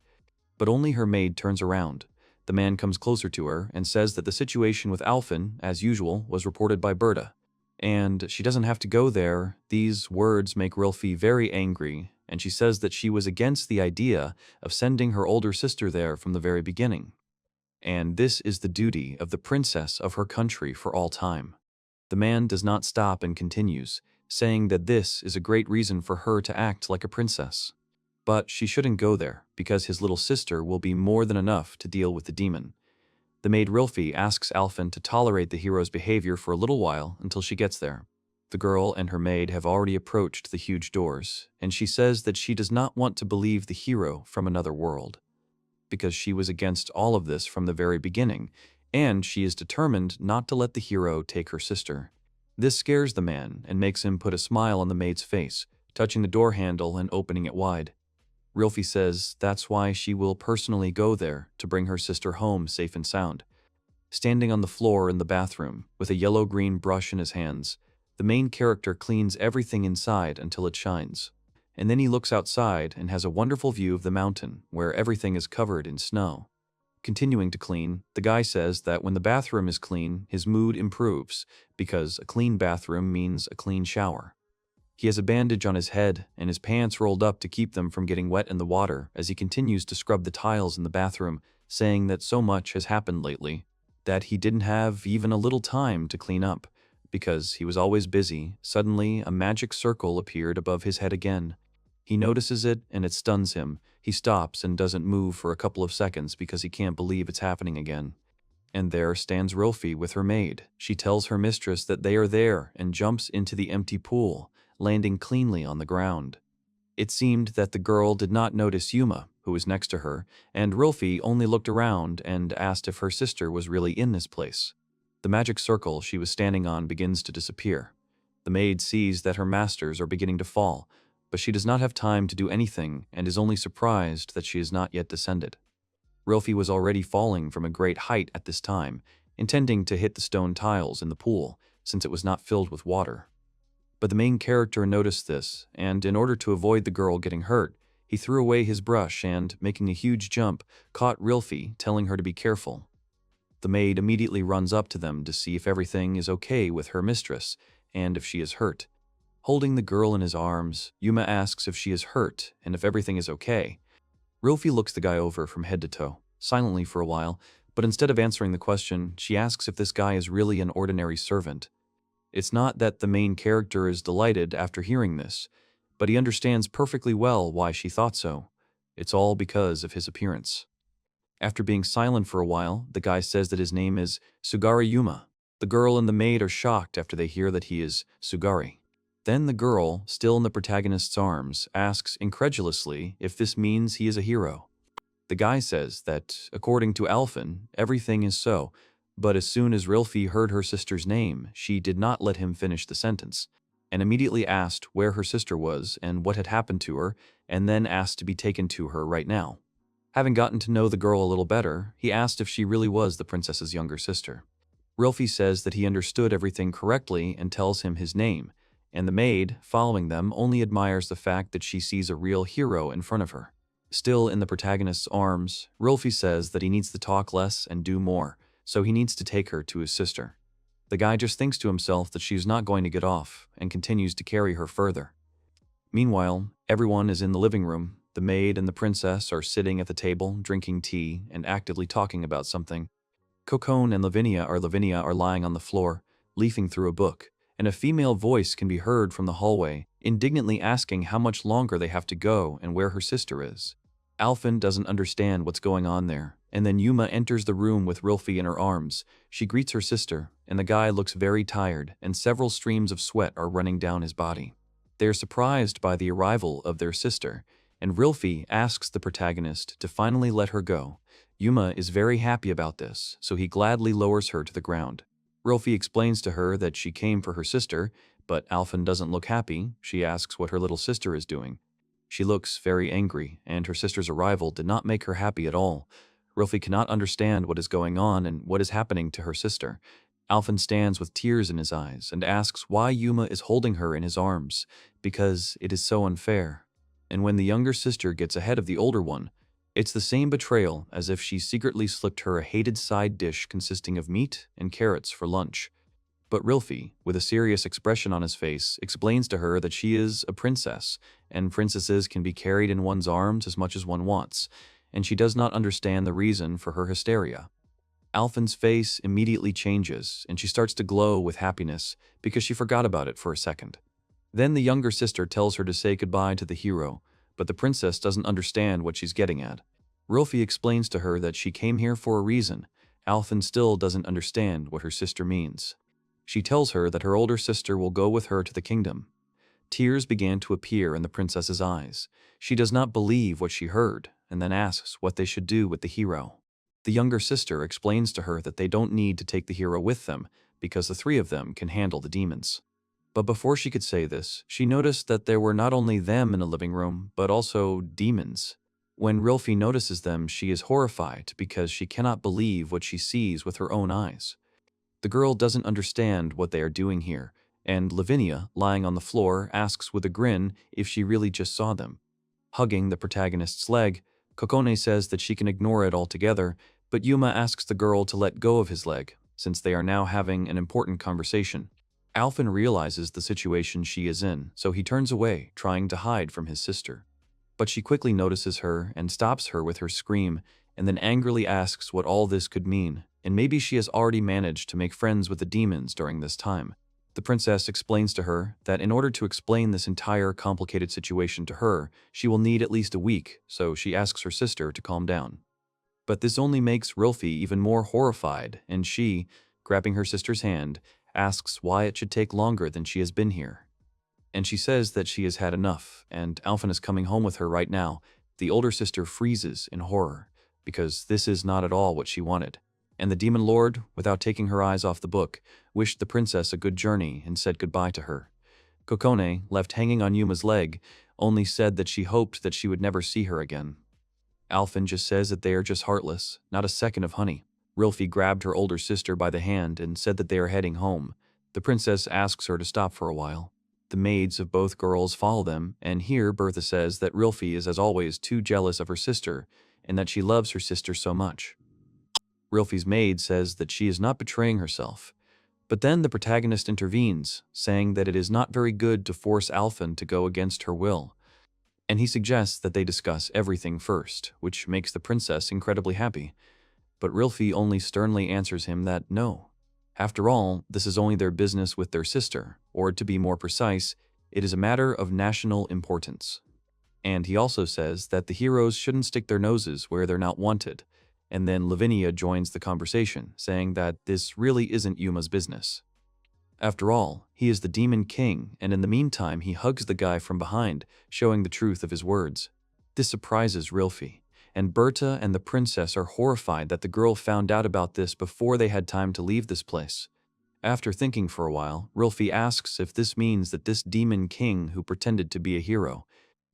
A: But only her maid turns around. The man comes closer to her and says that the situation with Alphen, as usual, was reported by Berta. And she doesn't have to go there. These words make Rilfi very angry, and she says that she was against the idea of sending her older sister there from the very beginning. And this is the duty of the princess of her country for all time. The man does not stop and continues, saying that this is a great reason for her to act like a princess. But she shouldn't go there, because his little sister will be more than enough to deal with the demon. The maid Rilfi asks Alphen to tolerate the hero's behavior for a little while until she gets there. The girl and her maid have already approached the huge doors, and she says that she does not want to believe the hero from another world, because she was against all of this from the very beginning, and she is determined not to let the hero take her sister. This scares the man and makes him put a smile on the maid's face, touching the door handle and opening it wide. Rilfi says that's why she will personally go there to bring her sister home safe and sound. Standing on the floor in the bathroom, with a yellow-green brush in his hands, the main character cleans everything inside until it shines. And then he looks outside and has a wonderful view of the mountain, where everything is covered in snow. Continuing to clean, the guy says that when the bathroom is clean, his mood improves, because a clean bathroom means a clean shower. He has a bandage on his head and his pants rolled up to keep them from getting wet in the water as he continues to scrub the tiles in the bathroom, saying that so much has happened lately that he didn't have even a little time to clean up. Because he was always busy, suddenly a magic circle appeared above his head again. He notices it and it stuns him. He stops and doesn't move for a couple of seconds because he can't believe it's happening again. And there stands Rilfi with her maid. She tells her mistress that they are there and jumps into the empty pool, landing cleanly on the ground. It seemed that the girl did not notice Yuma, who was next to her, and Rilfi only looked around and asked if her sister was really in this place. The magic circle she was standing on begins to disappear. The maid sees that her masters are beginning to fall, but she does not have time to do anything and is only surprised that she has not yet descended. Rilfi was already falling from a great height at this time, intending to hit the stone tiles in the pool, since it was not filled with water. But the main character noticed this, and in order to avoid the girl getting hurt, he threw away his brush and, making a huge jump, caught Rilfi, telling her to be careful. The maid immediately runs up to them to see if everything is okay with her mistress, and if she is hurt. Holding the girl in his arms, Yuma asks if she is hurt and if everything is okay. Rilfi looks the guy over from head to toe, silently for a while, but instead of answering the question, she asks if this guy is really an ordinary servant. It's not that the main character is delighted after hearing this, but he understands perfectly well why she thought so. It's all because of his appearance. After being silent for a while, the guy says that his name is Tsugari Yuma. The girl and the maid are shocked after they hear that he is Tsugari. Then the girl, still in the protagonist's arms, asks incredulously if this means he is a hero. The guy says that, according to Alphen, everything is so, but as soon as Rilfi heard her sister's name, she did not let him finish the sentence, and immediately asked where her sister was and what had happened to her, and then asked to be taken to her right now. Having gotten to know the girl a little better, he asked if she really was the princess's younger sister. Rilfi says that he understood everything correctly and tells him his name, and the maid, following them, only admires the fact that she sees a real hero in front of her. Still in the protagonist's arms, Rilfi says that he needs to talk less and do more, so he needs to take her to his sister. The guy just thinks to himself that she is not going to get off, and continues to carry her further. Meanwhile, everyone is in the living room. The maid and the princess are sitting at the table, drinking tea, and actively talking about something. Kokone and Lavinia are lying on the floor, leafing through a book, and a female voice can be heard from the hallway, indignantly asking how much longer they have to go and where her sister is. Alphen doesn't understand what's going on there, and then Yuma enters the room with Rilfi in her arms. She greets her sister, and the guy looks very tired, and several streams of sweat are running down his body. They are surprised by the arrival of their sister, and Rilfi asks the protagonist to finally let her go. Yuma is very happy about this, so he gladly lowers her to the ground. Rilfi explains to her that she came for her sister, but Alphen doesn't look happy. She asks what her little sister is doing. She looks very angry, and her sister's arrival did not make her happy at all. Rilfi cannot understand what is going on and what is happening to her sister. Alphen stands with tears in his eyes and asks why Yuma is holding her in his arms, because it is so unfair. And when the younger sister gets ahead of the older one, it's the same betrayal as if she secretly slipped her a hated side dish consisting of meat and carrots for lunch. But Rilfi, with a serious expression on his face, explains to her that she is a princess, and princesses can be carried in one's arms as much as one wants, and she does not understand the reason for her hysteria. Alphen's face immediately changes, and she starts to glow with happiness because she forgot about it for a second. Then the younger sister tells her to say goodbye to the hero, but the princess doesn't understand what she's getting at. Rilfi explains to her that she came here for a reason. Alphen still doesn't understand what her sister means. She tells her that her older sister will go with her to the kingdom. Tears began to appear in the princess's eyes. She does not believe what she heard, and then asks what they should do with the hero. The younger sister explains to her that they don't need to take the hero with them, because the three of them can handle the demons. But before she could say this, she noticed that there were not only them in the living room, but also demons. When Rilfi notices them, she is horrified because she cannot believe what she sees with her own eyes. The girl doesn't understand what they are doing here, and Lavinia, lying on the floor, asks with a grin if she really just saw them. Hugging the protagonist's leg, Kokone says that she can ignore it altogether, but Yuma asks the girl to let go of his leg, since they are now having an important conversation. Alphen realizes the situation she is in, so he turns away, trying to hide from his sister. But she quickly notices her and stops her with her scream, and then angrily asks what all this could mean, and maybe she has already managed to make friends with the demons during this time. The princess explains to her that in order to explain this entire complicated situation to her, she will need at least a week, so she asks her sister to calm down. But this only makes Rilfi even more horrified, and she, grabbing her sister's hand, asks why it should take longer than she has been here. And she says that she has had enough, and Alphen is coming home with her right now. The older sister freezes in horror, because this is not at all what she wanted. And the demon lord, without taking her eyes off the book, wished the princess a good journey and said goodbye to her. Kokone, left hanging on Yuma's leg, only said that she hoped that she would never see her again. Alphen just says that they are just heartless, not a second of honey. Rilfi grabbed her older sister by the hand and said that they are heading home. The princess asks her to stop for a while. The maids of both girls follow them, and here Bertha says that Rilfi is as always too jealous of her sister, and that she loves her sister so much. Rilfi's maid says that she is not betraying herself. But then the protagonist intervenes, saying that it is not very good to force Alphen to go against her will. And he suggests that they discuss everything first, which makes the princess incredibly happy. But Rilfi only sternly answers him that no. After all, this is only their business with their sister, or to be more precise, it is a matter of national importance. And he also says that the heroes shouldn't stick their noses where they're not wanted. And then Lavinia joins the conversation, saying that this really isn't Yuma's business. After all, he is the Demon King, and in the meantime he hugs the guy from behind, showing the truth of his words. This surprises Rilfi, and Berta and the princess are horrified that the girl found out about this before they had time to leave this place. After thinking for a while, Rilfi asks if this means that this Demon King who pretended to be a hero,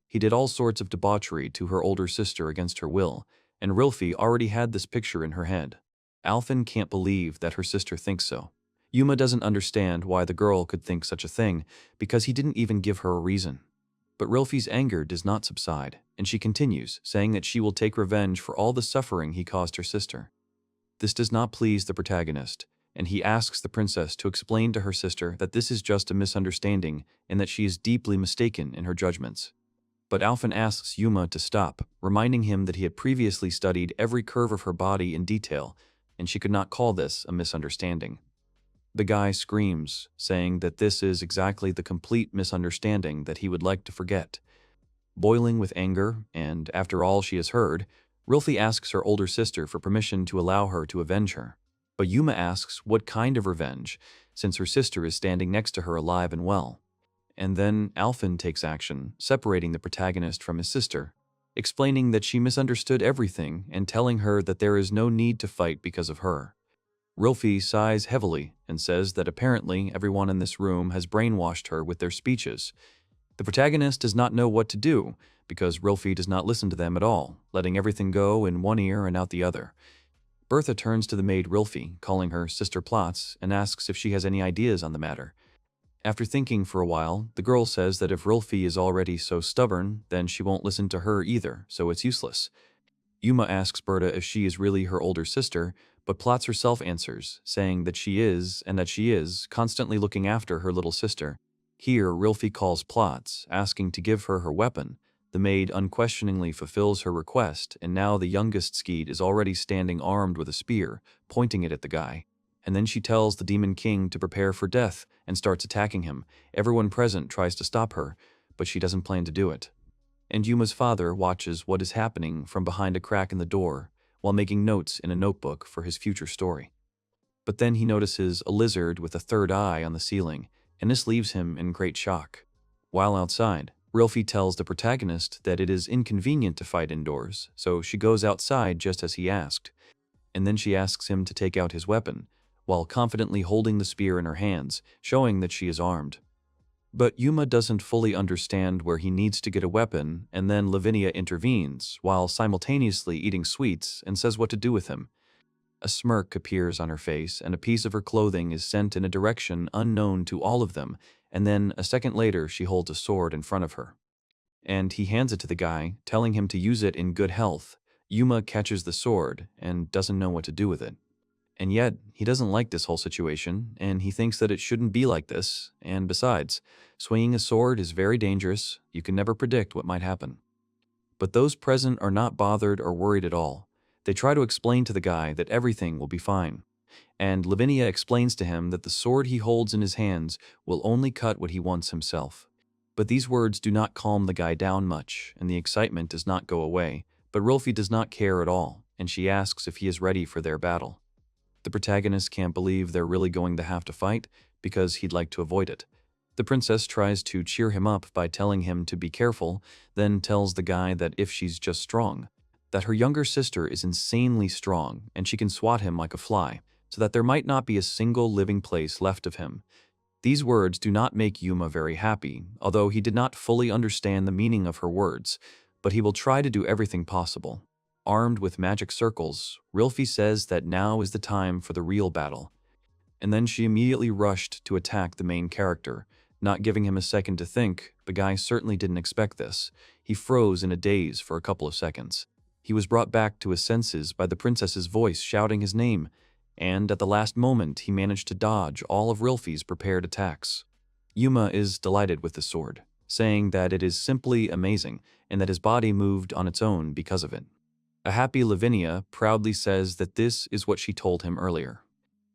A: he did all sorts of debauchery to her older sister against her will, and Rilfi already had this picture in her head. Alphen can't believe that her sister thinks so. Yuma doesn't understand why the girl could think such a thing, because he didn't even give her a reason. But Rilfi's anger does not subside, and she continues, saying that she will take revenge for all the suffering he caused her sister. This does not please the protagonist, and he asks the princess to explain to her sister that this is just a misunderstanding and that she is deeply mistaken in her judgments. But Alphen asks Yuma to stop, reminding him that he had previously studied every curve of her body in detail, and she could not call this a misunderstanding. The guy screams, saying that this is exactly the complete misunderstanding that he would like to forget. Boiling with anger, and after all she has heard, Rilfi asks her older sister for permission to allow her to avenge her. But Yuma asks what kind of revenge, since her sister is standing next to her alive and well. And then Alphen takes action, separating the protagonist from his sister, explaining that she misunderstood everything and telling her that there is no need to fight because of her. Rilfi sighs heavily and says that apparently everyone in this room has brainwashed her with their speeches. The protagonist does not know what to do because Rilfi does not listen to them at all, letting everything go in one ear and out the other. Bertha turns to the maid Rilfi, calling her Sister Plotz, and asks if she has any ideas on the matter. After thinking for a while, the girl says that if Rilfi is already so stubborn, then she won't listen to her either, so it's useless. Yuma asks Berta if she is really her older sister, but Plotz herself answers, saying that she is, and that she is, constantly looking after her little sister. Here, Rilfi calls Plotz, asking to give her her weapon. The maid unquestioningly fulfills her request, and now the youngest Skeet is already standing armed with a spear, pointing it at the guy. And then she tells the Demon King to prepare for death and starts attacking him. Everyone present tries to stop her, but she doesn't plan to do it. And Yuma's father watches what is happening from behind a crack in the door, while making notes in a notebook for his future story. But then he notices a lizard with a third eye on the ceiling, and this leaves him in great shock. While outside, Rilfi tells the protagonist that it is inconvenient to fight indoors, so she goes outside just as he asked. And then she asks him to take out his weapon, while confidently holding the spear in her hands, showing that she is armed. But Yuma doesn't fully understand where he needs to get a weapon, and then Lavinia intervenes, while simultaneously eating sweets, and says what to do with him. A smirk appears on her face, and a piece of her clothing is sent in a direction unknown to all of them, and then a second later she holds a sword in front of her. And he hands it to the guy, telling him to use it in good health. Yuma catches the sword, and doesn't know what to do with it. And yet, he doesn't like this whole situation, and he thinks that it shouldn't be like this, and besides, swinging a sword is very dangerous, you can never predict what might happen. But those present are not bothered or worried at all. They try to explain to the guy that everything will be fine. And Lavinia explains to him that the sword he holds in his hands will only cut what he wants himself. But these words do not calm the guy down much, and the excitement does not go away. But Rolfi does not care at all, and she asks if he is ready for their battle. The protagonist can't believe they're really going to have to fight, because he'd like to avoid it. The princess tries to cheer him up by telling him to be careful, then tells the guy that if she's just strong, that her younger sister is insanely strong and she can swat him like a fly, so that there might not be a single living place left of him. These words do not make Yuma very happy, although he did not fully understand the meaning of her words, but he will try to do everything possible. Armed with magic circles, Rilfi says that now is the time for the real battle. And then she immediately rushed to attack the main character. Not giving him a second to think, the guy certainly didn't expect this. He froze in a daze for a couple of seconds. He was brought back to his senses by the princess's voice shouting his name, and at the last moment he managed to dodge all of Rilfi's prepared attacks. Yuma is delighted with the sword, saying that it is simply amazing and that his body moved on its own because of it. A happy Lavinia proudly says that this is what she told him earlier.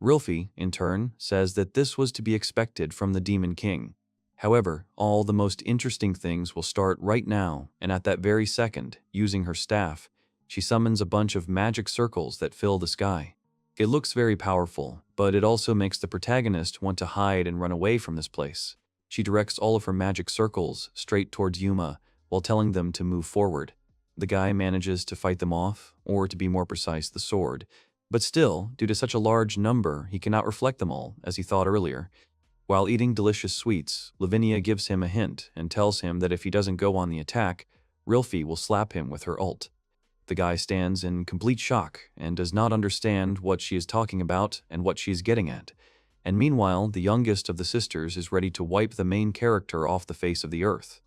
A: Rilfi, in turn, says that this was to be expected from the Demon King. However, all the most interesting things will start right now, and at that very second, using her staff, she summons a bunch of magic circles that fill the sky. It looks very powerful, but it also makes the protagonist want to hide and run away from this place. She directs all of her magic circles straight towards Yuma, while telling them to move forward. The guy manages to fight them off, or to be more precise, the sword. But still, due to such a large number, he cannot reflect them all, as he thought earlier. While eating delicious sweets, Lavinia gives him a hint and tells him that if he doesn't go on the attack, Rilfi will slap him with her ult. The guy stands in complete shock and does not understand what she is talking about and what she is getting at. And meanwhile, the youngest of the sisters is ready to wipe the main character off the face of the earth.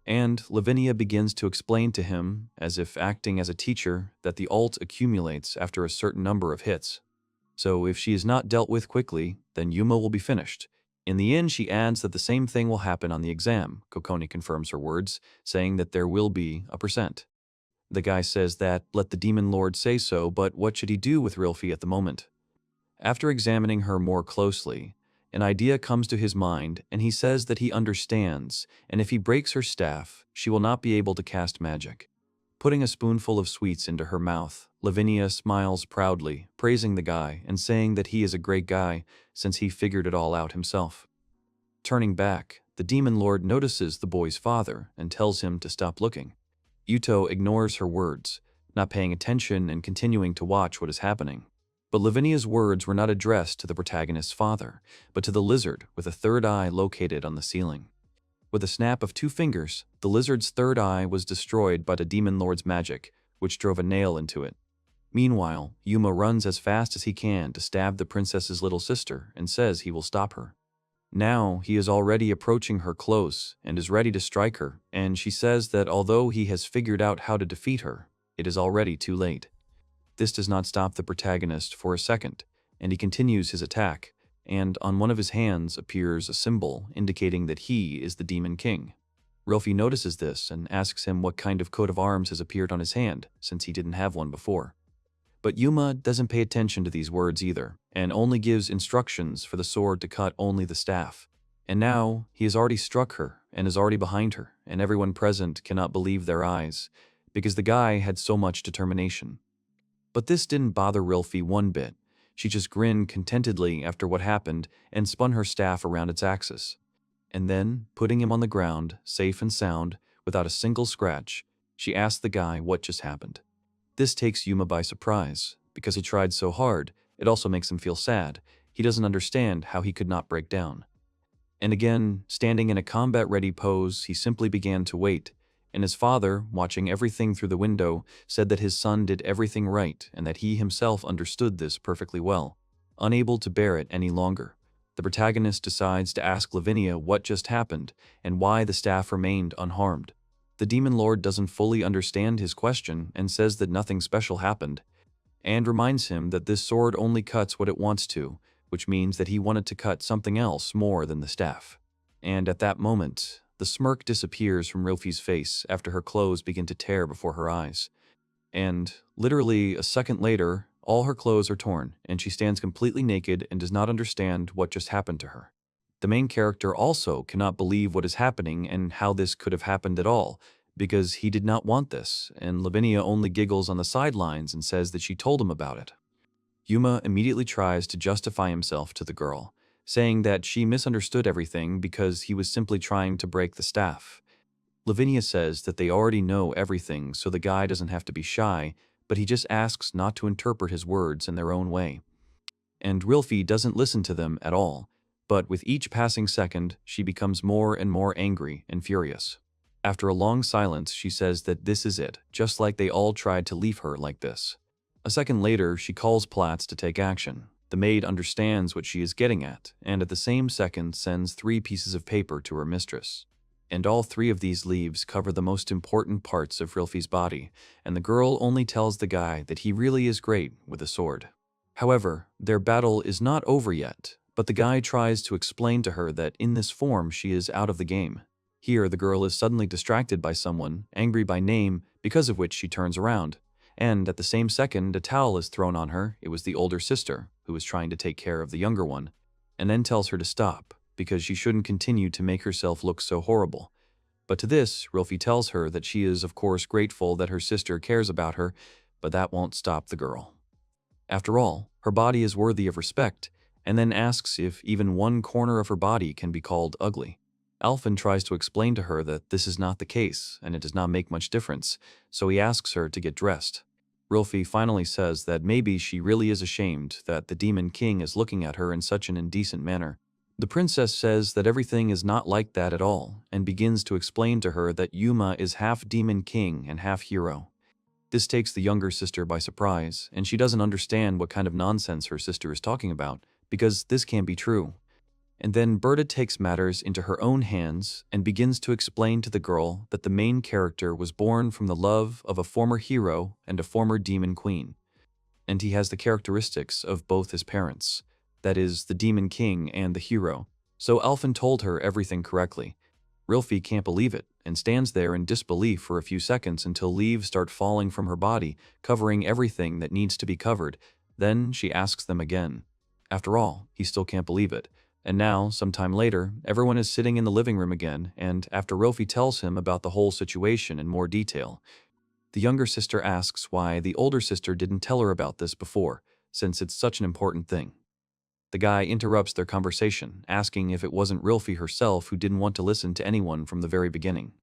A: And Lavinia begins to explain to him, as if acting as a teacher, that the ult accumulates after a certain number of hits. So if she is not dealt with quickly, then Yuma will be finished. In the end, she adds that the same thing will happen on the exam. Kokoni confirms her words, saying that there will be a percent. The guy says that, let the demon lord say so, but what should he do with Rilfi at the moment? After examining her more closely, an idea comes to his mind, and he says that he understands, and if he breaks her staff, she will not be able to cast magic. Putting a spoonful of sweets into her mouth, Lavinia smiles proudly, praising the guy and saying that he is a great guy since he figured it all out himself. Turning back, the demon lord notices the boy's father and tells him to stop looking. Yuto ignores her words, not paying attention and continuing to watch what is happening. But Lavinia's words were not addressed to the protagonist's father, but to the lizard with a third eye located on the ceiling. With a snap of 2 fingers, the lizard's third eye was destroyed by the demon lord's magic, which drove a nail into it. Meanwhile, Yuma runs as fast as he can to stab the princess's little sister and says he will stop her. Now he is already approaching her close and is ready to strike her, and she says that although he has figured out how to defeat her, it is already too late. This does not stop the protagonist for a second, and he continues his attack, and on one of his hands appears a symbol indicating that he is the Demon King. Rilfi notices this and asks him what kind of coat of arms has appeared on his hand, since he didn't have one before. But Yuma doesn't pay attention to these words either, and only gives instructions for the sword to cut only the staff. And now, he has already struck her, and is already behind her, and everyone present cannot believe their eyes, because the guy had so much determination. But this didn't bother Rilfi one bit. She just grinned contentedly after what happened and spun her staff around its axis. And then, putting him on the ground, safe and sound, without a single scratch, she asked the guy what just happened. This takes Yuma by surprise. Because he tried so hard, it also makes him feel sad. He doesn't understand how he could not break down. And again, standing in a combat-ready pose, he simply began to wait. And his father, watching everything through the window, said that his son did everything right and that he himself understood this perfectly well. Unable to bear it any longer, the protagonist decides to ask Lavinia what just happened and why the staff remained unharmed. The demon lord doesn't fully understand his question and says that nothing special happened, and reminds him that this sword only cuts what it wants to, which means that he wanted to cut something else more than the staff. And at that moment, the smirk disappears from Rilfi's face after her clothes begin to tear before her eyes. And, literally a second later, All her clothes are torn, and she stands completely naked and does not understand what just happened to her. The main character also cannot believe what is happening and how this could have happened at all, because he did not want this, and Lavinia only giggles on the sidelines and says that she told him about it. Yuma immediately tries to justify himself to the girl, saying that she misunderstood everything because he was simply trying to break the staff. Lavinia says that they already know everything, so the guy doesn't have to be shy, but he just asks not to interpret his words in their own way. And Rilfi doesn't listen to them at all, but with each passing second, she becomes more and more angry and furious. After a long silence, she says that this is it, just like they all tried to leave her like this. A second later, she calls Platz to take action. The maid understands what she is getting at, and at the same second sends 3 pieces of paper to her mistress. And all 3 of these leaves cover the most important parts of Rilfi's body, and the girl only tells the guy that he really is great with a sword. However, their battle is not over yet, but the guy tries to explain to her that in this form she is out of the game. Here, the girl is suddenly distracted by someone, angry by name, because of which she turns around. And at the same second, a towel is thrown on her. It was the older sister, who was trying to take care of the younger one, and then tells her to stop, because she shouldn't continue to make herself look so horrible. But to this, Rilfi tells her that she is of course grateful that her sister cares about her, but that won't stop the girl. After all, her body is worthy of respect, and then asks if even one corner of her body can be called ugly. Alphen tries to explain to her that this is not the case, and it does not make much difference, so he asks her to get dressed. Rilfi finally says that maybe she really is ashamed that the Demon King is looking at her in such an indecent manner. The princess says that everything is not like that at all, and begins to explain to her that Yuma is half Demon King and half hero. This takes the younger sister by surprise, and she doesn't understand what kind of nonsense her sister is talking about, because this can't be true. And then Berta takes matters into her own hands and begins to explain to the girl that the main character was born from the love of a former hero and a former demon queen. And he has the characteristics of both his parents, that is, the demon king and the hero. So Alphen told her everything correctly. Rilfi can't believe it and stands there in disbelief for a few seconds until leaves start falling from her body, covering everything that needs to be covered. Then she asks them again. After all, he still can't believe it. And now, sometime later, everyone is sitting in the living room again, and after Rilfi tells him about the whole situation in more detail, the younger sister asks why the older sister didn't tell her about this before, since it's such an important thing. The guy interrupts their conversation, asking if it wasn't Rilfi herself who didn't want to listen to anyone from the very beginning.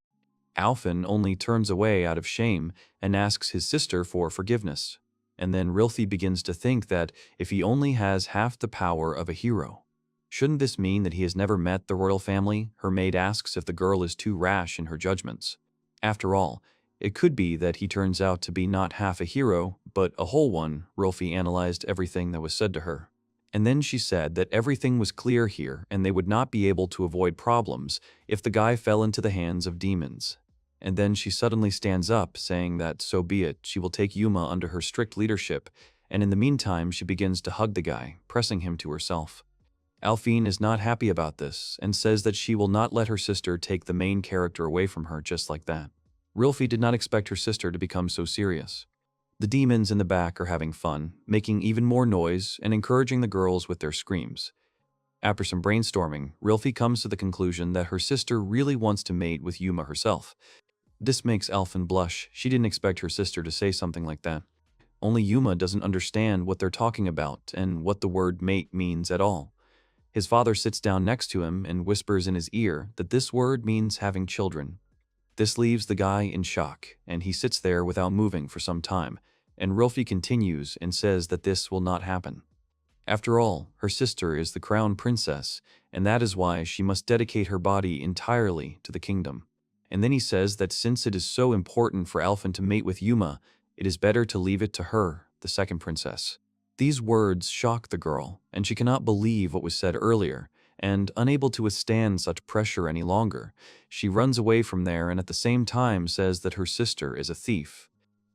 A: Alphen only turns away out of shame and asks his sister for forgiveness. And then Rilfi begins to think that if he only has half the power of a hero, shouldn't this mean that he has never met the royal family? Her maid asks if the girl is too rash in her judgments. After all, it could be that he turns out to be not half a hero, but a whole one. Rilfi analyzed everything that was said to her. And then she said that everything was clear here and they would not be able to avoid problems if the guy fell into the hands of demons. And then she suddenly stands up, saying that so be it, she will take Yuma under her strict leadership, and in the meantime she begins to hug the guy, pressing him to herself. Alphen is not happy about this and says that she will not let her sister take the main character away from her just like that. Rilfi did not expect her sister to become so serious. The demons in the back are having fun, making even more noise and encouraging the girls with their screams. After some brainstorming, Rilfi comes to the conclusion that her sister really wants to mate with Yuma herself. This makes Alphen blush. She didn't expect her sister to say something like that. Only Yuma doesn't understand what they're talking about and what the word mate means at all. His father sits down next to him and whispers in his ear that this word means having children. This leaves the guy in shock, and he sits there without moving for some time, and Rilfi continues and says that this will not happen. After all, her sister is the crown princess, and that is why she must dedicate her body entirely to the kingdom. And then he says that since it is so important for Alphen to mate with Yuma, it is better to leave it to her, the second princess. These words shock the girl, and she cannot believe what was said earlier, and unable to withstand such pressure any longer, she runs away from there and at the same time says that her sister is a thief.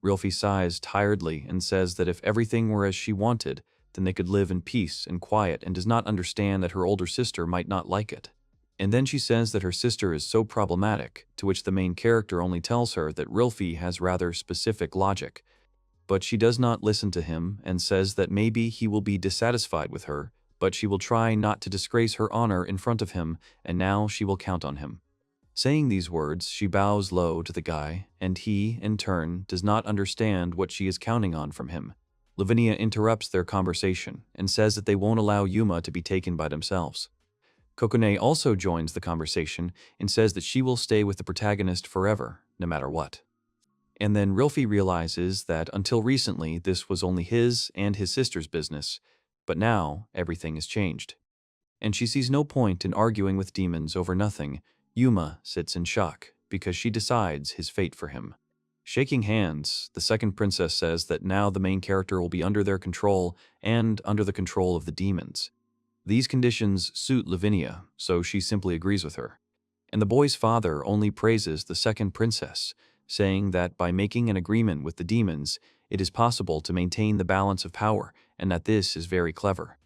A: Rilfi sighs tiredly and says that if everything were as she wanted, then they could live in peace and quiet, and does not understand that her older sister might not like it. And then she says that her sister is so problematic, to which the main character only tells her that Rilfi has rather specific logic. But she does not listen to him and says that maybe he will be dissatisfied with her, but she will try not to disgrace her honor in front of him, and now she will count on him. Saying these words, she bows low to the guy, and he, in turn, does not understand what she is counting on from him. Lavinia interrupts their conversation and says that they won't allow Yuma to be taken by themselves. Kokone also joins the conversation and says that she will stay with the protagonist forever, no matter what. And then Rilfi realizes that until recently this was only his and his sister's business, but now everything has changed. And she sees no point in arguing with demons over nothing. Yuma sits in shock because she decides his fate for him. Shaking hands, the second princess says that now the main character will be under their control and under the control of the demons. These conditions suit Lavinia, so she simply agrees with her. And the boy's father only praises the second princess, saying that by making an agreement with the demons, it is possible to maintain the balance of power and that this is very clever.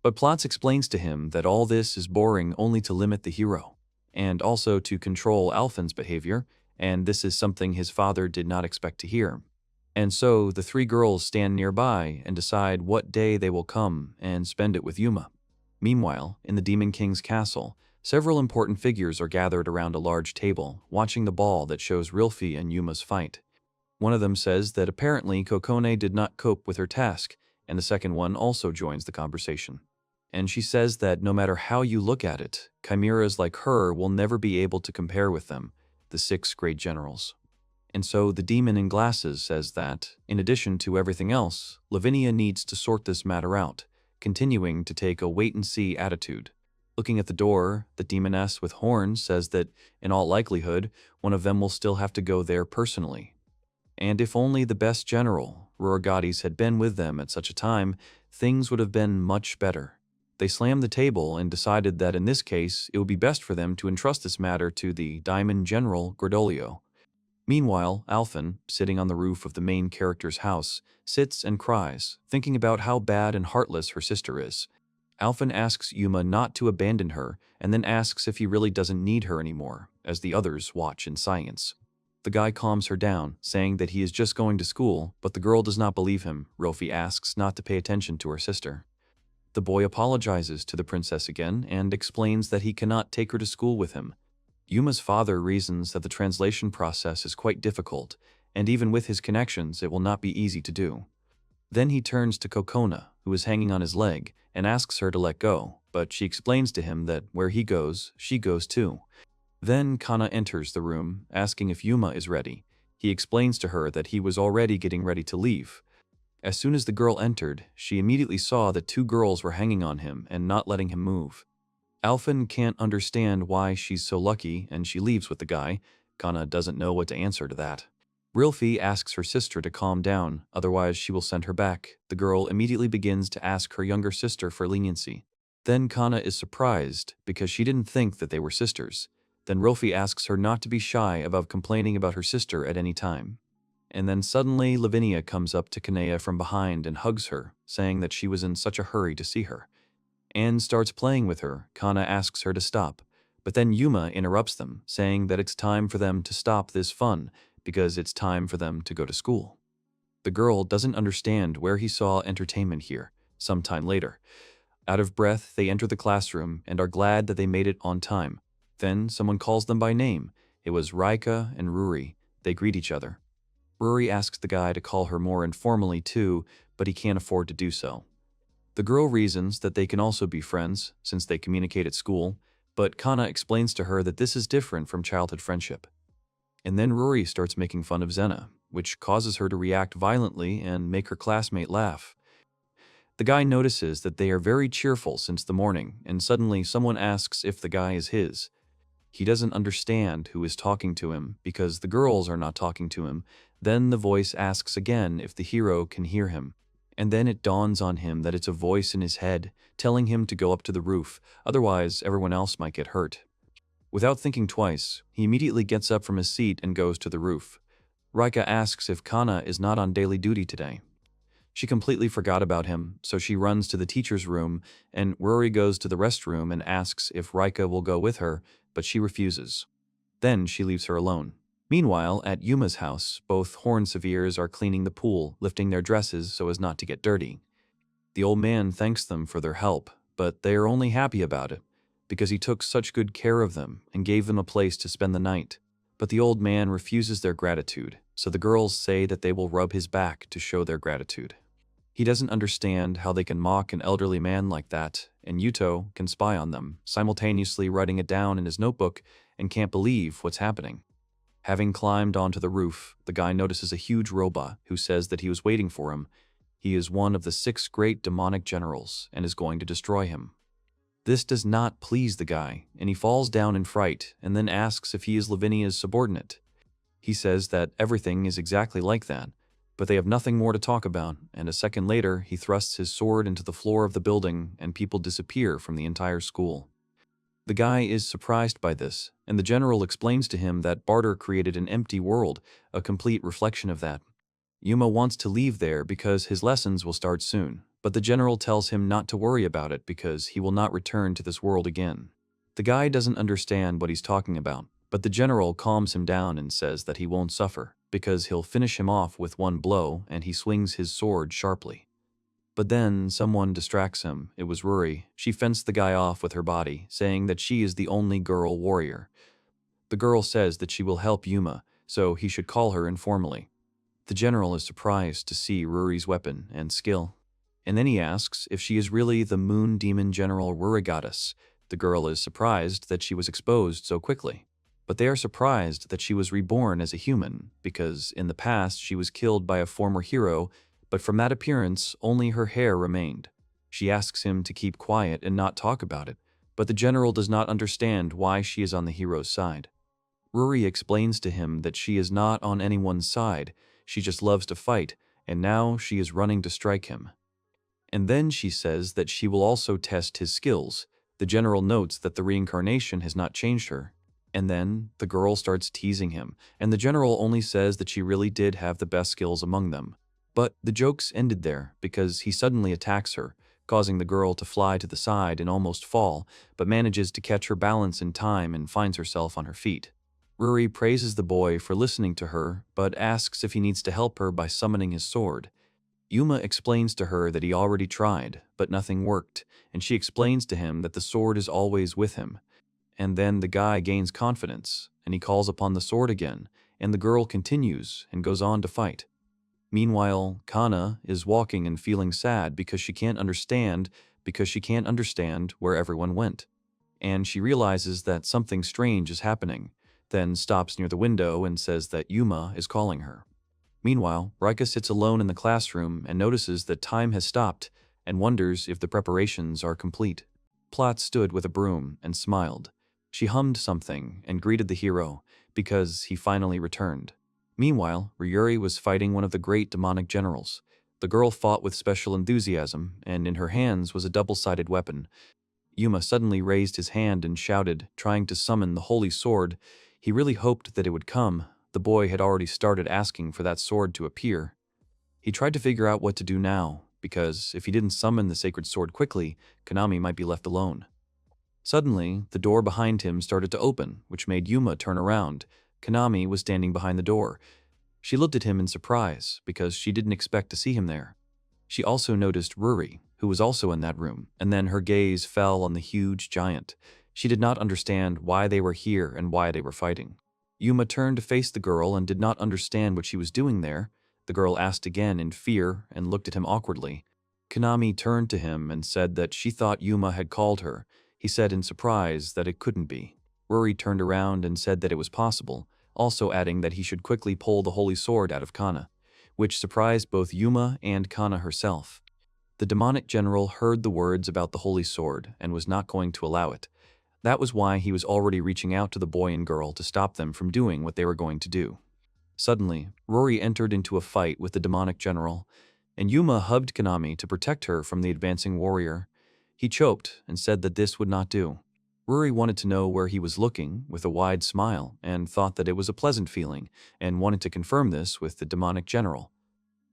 A: But Plotz explains to him that all this is boring only to limit the hero, and also to control Alphen's behavior, and this is something his father did not expect to hear. And so the three girls stand nearby and decide what day they will come and spend it with Yuma. Meanwhile, in the Demon King's castle, several important figures are gathered around a large table, watching the ball that shows Rilfi and Yuma's fight. One of them says that apparently Kokone did not cope with her task, and the second one also joins the conversation. And she says that no matter how you look at it, chimeras like her will never be able to compare with them, the 6 great generals. And so the demon in glasses says that, in addition to everything else, Lavinia needs to sort this matter out, continuing to take a wait-and-see attitude. Looking at the door, the demoness with horns says that, in all likelihood, one of them will still have to go there personally. And if only the best general, Rorogades, had been with them at such a time, things would have been much better. They slammed the table and decided that in this case, it would be best for them to entrust this matter to the Diamond General Gordolio. Meanwhile, Alphen, sitting on the roof of the main character's house, sits and cries, thinking about how bad and heartless her sister is. Alphen asks Yuma not to abandon her, and then asks if he really doesn't need her anymore, as the others watch in silence. The guy calms her down, saying that he is just going to school, but the girl does not believe him. Rilfi asks not to pay attention to her sister. The boy apologizes to the princess again and explains that he cannot take her to school with him. Yuma's father reasons that the translation process is quite difficult, and even with his connections, it will not be easy to do. Then he turns to Kokona, who is hanging on his leg, and asks her to let go, but she explains to him that where he goes, she goes too. Then Kana enters the room, asking if Yuma is ready. He explains to her that he was already getting ready to leave. As soon as the girl entered, she immediately saw that 2 girls were hanging on him and not letting him move. Alphen can't understand why she's so lucky, and she leaves with the guy. Kana doesn't know what to answer to that. Rilfi asks her sister to calm down, otherwise she will send her back. The girl immediately begins to ask her younger sister for leniency. Then Kana is surprised because she didn't think that they were sisters. Then Rilfi asks her not to be shy about complaining about her sister at any time. And then suddenly Lavinia comes up to Kanea from behind and hugs her, saying that she was in such a hurry to see her. Anne starts playing with her. Kana asks her to stop, but then Yuma interrupts them, saying that it's time for them to stop this fun because it's time for them to go to school. The girl doesn't understand where he saw entertainment here. Sometime later, out of breath, they enter the classroom and are glad that they made it on time. Then someone calls them by name. It was Raika and Ruri. They greet each other. Ruri asks the guy to call her more informally too, but he can't afford to do so. The girl reasons that they can also be friends, since they communicate at school, but Kana explains to her that this is different from childhood friendship. And then Ruri starts making fun of Zena, which causes her to react violently and make her classmate laugh. The guy notices that they are very cheerful since the morning, and suddenly someone asks if the guy is his. He doesn't understand who is talking to him because the girls are not talking to him. Then the voice asks again if the hero can hear him. And then it dawns on him that it's a voice in his head telling him to go up to the roof, otherwise everyone else might get hurt. Without thinking twice, he immediately gets up from his seat and goes to the roof. Raika asks if Kana is not on daily duty today. She completely forgot about him, so she runs to the teacher's room, and Ruri goes to the restroom and asks if Raika will go with her, but she refuses. Then she leaves her alone. Meanwhile, at Yuma's house, both Horn Severes are cleaning the pool, lifting their dresses so as not to get dirty. The old man thanks them for their help, but they are only happy about it because he took such good care of them and gave them a place to spend the night. But the old man refuses their gratitude, so the girls say that they will rub his back to show their gratitude. He doesn't understand how they can mock an elderly man like that, and Yuto can spy on them, simultaneously writing it down in his notebook and can't believe what's happening. Having climbed onto the roof, the guy notices a huge robot who says that he was waiting for him. He is one of the 6 great demonic generals and is going to destroy him. This does not please the guy, and he falls down in fright and then asks if he is Lavinia's subordinate. He says that everything is exactly like that, but they have nothing more to talk about, and a second later he thrusts his sword into the floor of the building and people disappear from the entire school. The guy is surprised by this, and the general explains to him that barter created an empty world, a complete reflection of that. Yuma wants to leave there because his lessons will start soon, but the general tells him not to worry about it because he will not return to this world again. The guy doesn't understand what he's talking about, but the general calms him down and says that he won't suffer because he'll finish him off with one blow, and he swings his sword sharply. But then someone distracts him. It was Ruri. She fenced the guy off with her body, saying that she is the only girl warrior. The girl says that she will help Yuma, so he should call her informally. The general is surprised to see Ruri's weapon and skill, and then he asks if she is really the moon demon general Ruri goddess. The girl is surprised that she was exposed so quickly, but they are surprised that she was reborn as a human, because in the past she was killed by a former hero, but from that appearance only her hair remained. She asks him to keep quiet and not talk about it, but the general does not understand why she is on the hero's side. Ruri explains to him that she is not on anyone's side. She just loves to fight, and now she is running to strike him. And then she says that she will also test his skills. The general notes that the reincarnation has not changed her. And then the girl starts teasing him, and the general only says that she really did have the best skills among them. But the jokes ended there because he suddenly attacks her, causing the girl to fly to the side and almost fall, but manages to catch her balance in time and finds herself on her feet. Ruri praises the boy for listening to her, but asks if he needs to help her by summoning his sword. Yuma explains to her that he already tried, but nothing worked, and she explains to him that the sword is always with him. And then the guy gains confidence, and he calls upon the sword again, and the girl continues and goes on to fight. Meanwhile, Kana is walking and feeling sad because she can't understand where everyone went. And she realizes that something strange is happening, then stops near the window and says that Yuma is calling her. Meanwhile, Rika sits alone in the classroom and notices that time has stopped and wonders if the preparations are complete. Plot stood with a broom and smiled. She hummed something and greeted the hero because he finally returned. Meanwhile, Ryuri was fighting one of the great demonic generals. The girl fought with special enthusiasm, and in her hands was a double-sided weapon. Yuma suddenly raised his hand and shouted, trying to summon the holy sword. He really hoped that it would come. The boy had already started asking for that sword to appear. He tried to figure out what to do now, because if he didn't summon the sacred sword quickly, Konami might be left alone. Suddenly, the door behind him started to open, which made Yuma turn around. Konami was standing behind the door. She looked at him in surprise, because she didn't expect to see him there. She also noticed Ruri, who was also in that room, and then her gaze fell on the huge giant. She did not understand why they were here and why they were fighting. Yuma turned to face the girl and did not understand what she was doing there. The girl asked again in fear and looked at him awkwardly. Konami turned to him and said that she thought Yuma had called her. He said in surprise that it couldn't be. Ruri turned around and said that it was possible, also adding that he should quickly pull the holy sword out of Kana, which surprised both Yuma and Kana herself. The demonic general heard the words about the holy sword and was not going to allow it. That was why he was already reaching out to the boy and girl to stop them from doing what they were going to do. Suddenly, Ruri entered into a fight with the demonic general, and Yuma hugged Konami to protect her from the advancing warrior. He choked and said that this would not do. Ruri wanted to know where he was looking with a wide smile and thought that it was a pleasant feeling and wanted to confirm this with the demonic general.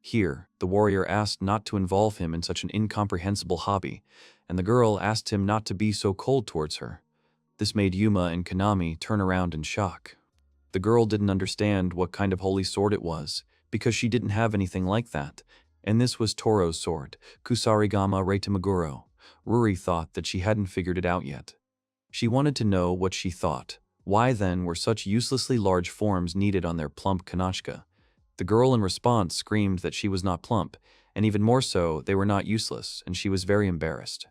A: Here, the warrior asked not to involve him in such an incomprehensible hobby, and the girl asked him not to be so cold towards her. This made Yuma and Konami turn around in shock. The girl didn't understand what kind of holy sword it was, because she didn't have anything like that, and this was Toro's sword, Kusarigama Reitamaguro. Ruri thought that she hadn't figured it out yet. She wanted to know what she thought. Why then were such uselessly large forms needed on their plump Kanachka? The girl in response screamed that she was not plump, and even more so, they were not useless, and she was very embarrassed.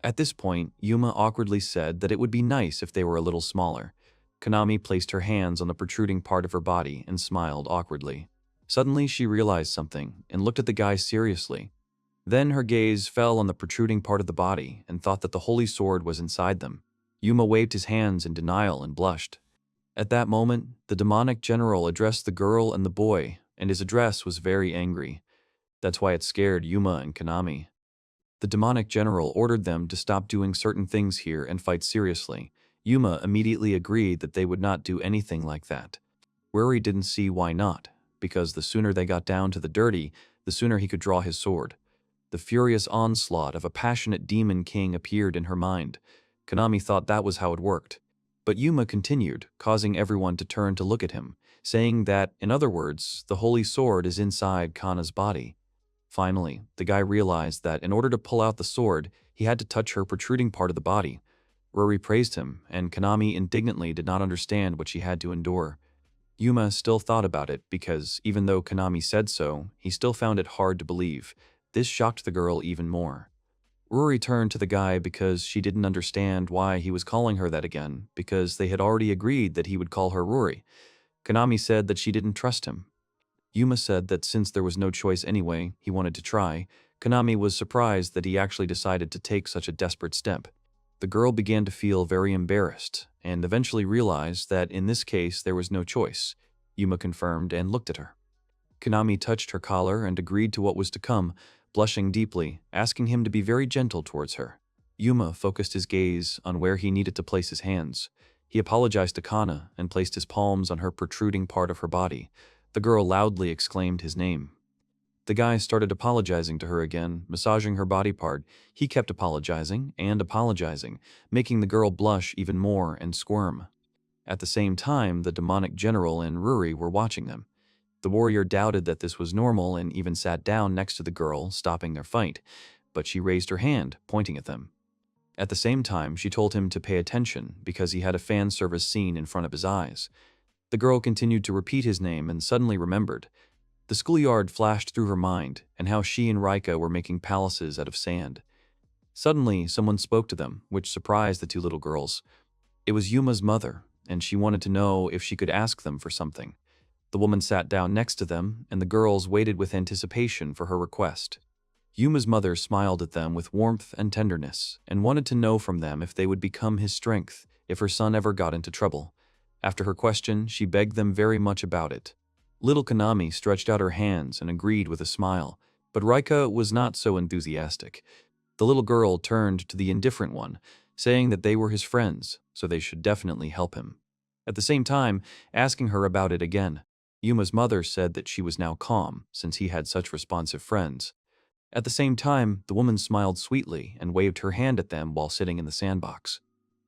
A: At this point, Yuma awkwardly said that it would be nice if they were a little smaller. Kanami placed her hands on the protruding part of her body and smiled awkwardly. Suddenly, she realized something and looked at the guy seriously. Then her gaze fell on the protruding part of the body and thought that the holy sword was inside them. Yuma waved his hands in denial and blushed. At that moment, the demonic general addressed the girl and the boy, and his address was very angry. That's why it scared Yuma and Kanami. The demonic general ordered them to stop doing certain things here and fight seriously. Yuma immediately agreed that they would not do anything like that. Ruri didn't see why not, because the sooner they got down to the dirty, the sooner he could draw his sword. The furious onslaught of a passionate demon king appeared in her mind. Kanami thought that was how it worked. But Yuma continued, causing everyone to turn to look at him, saying that, in other words, the holy sword is inside Kana's body. Finally, the guy realized that in order to pull out the sword, he had to touch her protruding part of the body. Ruri praised him, and Kanami indignantly did not understand what she had to endure. Yuma still thought about it because, even though Kanami said so, he still found it hard to believe. This shocked the girl even more. Ruri turned to the guy because she didn't understand why he was calling her that again, because they had already agreed that he would call her Ruri. Kanami said that she didn't trust him. Yuma said that since there was no choice anyway, he wanted to try. Kanami was surprised that he actually decided to take such a desperate step. The girl began to feel very embarrassed, and eventually realized that in this case there was no choice. Yuma confirmed and looked at her. Kanami touched her collar and agreed to what was to come, blushing deeply, asking him to be very gentle towards her. Yuma focused his gaze on where he needed to place his hands. He apologized to Kana and placed his palms on her protruding part of her body. The girl loudly exclaimed his name. The guy started apologizing to her again, massaging her body part. He kept apologizing and apologizing, making the girl blush even more and squirm. At the same time, the demonic general and Ruri were watching them. The warrior doubted that this was normal and even sat down next to the girl, stopping their fight, but she raised her hand, pointing at them. At the same time, she told him to pay attention because he had a fan service scene in front of his eyes. The girl continued to repeat his name and suddenly remembered. The schoolyard flashed through her mind and how she and Rika were making palaces out of sand. Suddenly, someone spoke to them, which surprised the two little girls. It was Yuma's mother, and she wanted to know if she could ask them for something. The woman sat down next to them, and the girls waited with anticipation for her request. Yuma's mother smiled at them with warmth and tenderness, and wanted to know from them if they would become his strength if her son ever got into trouble. After her question, she begged them very much about it. Little Kanami stretched out her hands and agreed with a smile, but Rika was not so enthusiastic. The little girl turned to the indifferent one, saying that they were his friends, so they should definitely help him. At the same time, asking her about it again. Yuma's mother said that she was now calm, since he had such responsive friends. At the same time, the woman smiled sweetly and waved her hand at them while sitting in the sandbox.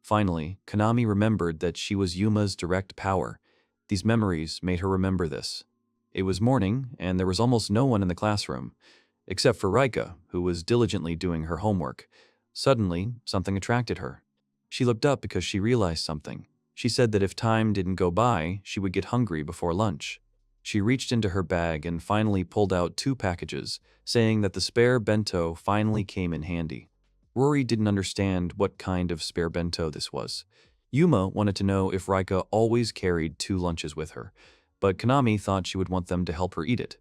A: Finally, Kanami remembered that she was Yuma's direct power. These memories made her remember this. It was morning, and there was almost no one in the classroom, except for Rika, who was diligently doing her homework. Suddenly, something attracted her. She looked up because she realized something. She said that if time didn't go by, she would get hungry before lunch. She reached into her bag and finally pulled out 2 packages, saying that the spare bento finally came in handy. Ruri didn't understand what kind of spare bento this was. Yuma wanted to know if Rika always carried 2 lunches with her, but Kanami thought she would want them to help her eat it.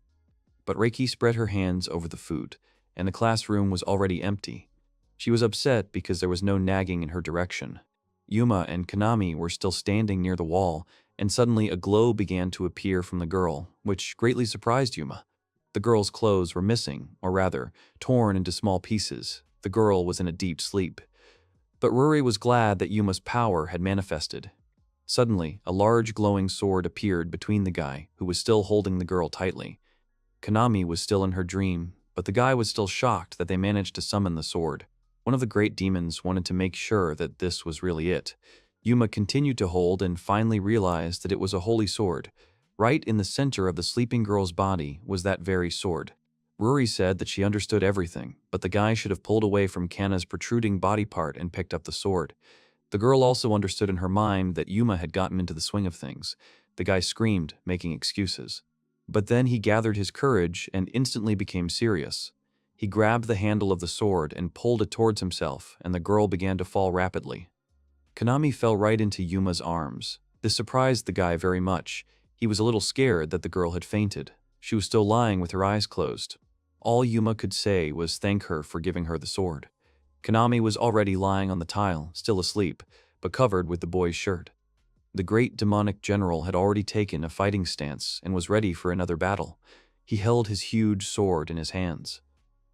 A: But Reiki spread her hands over the food, and the classroom was already empty. She was upset because there was no nagging in her direction. Yuma and Kanami were still standing near the wall, and suddenly a glow began to appear from the girl, which greatly surprised Yuma. The girl's clothes were missing, or rather, torn into small pieces. The girl was in a deep sleep. But Ruri was glad that Yuma's power had manifested. Suddenly, a large glowing sword appeared between the guy, who was still holding the girl tightly. Kanami was still in her dream, but the guy was still shocked that they managed to summon the sword. One of the great demons wanted to make sure that this was really it. Yuma continued to hold and finally realized that it was a holy sword. Right in the center of the sleeping girl's body was that very sword. Ruri said that she understood everything, but the guy should have pulled away from Kanna's protruding body part and picked up the sword. The girl also understood in her mind that Yuma had gotten into the swing of things. The guy screamed, making excuses. But then he gathered his courage and instantly became serious. He grabbed the handle of the sword and pulled it towards himself, and the girl began to fall rapidly. Konami fell right into Yuma's arms. This surprised the guy very much. He was a little scared that the girl had fainted. She was still lying with her eyes closed. All Yuma could say was thank her for giving her the sword. Konami was already lying on the tile, still asleep, but covered with the boy's shirt. The great demonic general had already taken a fighting stance and was ready for another battle. He held his huge sword in his hands.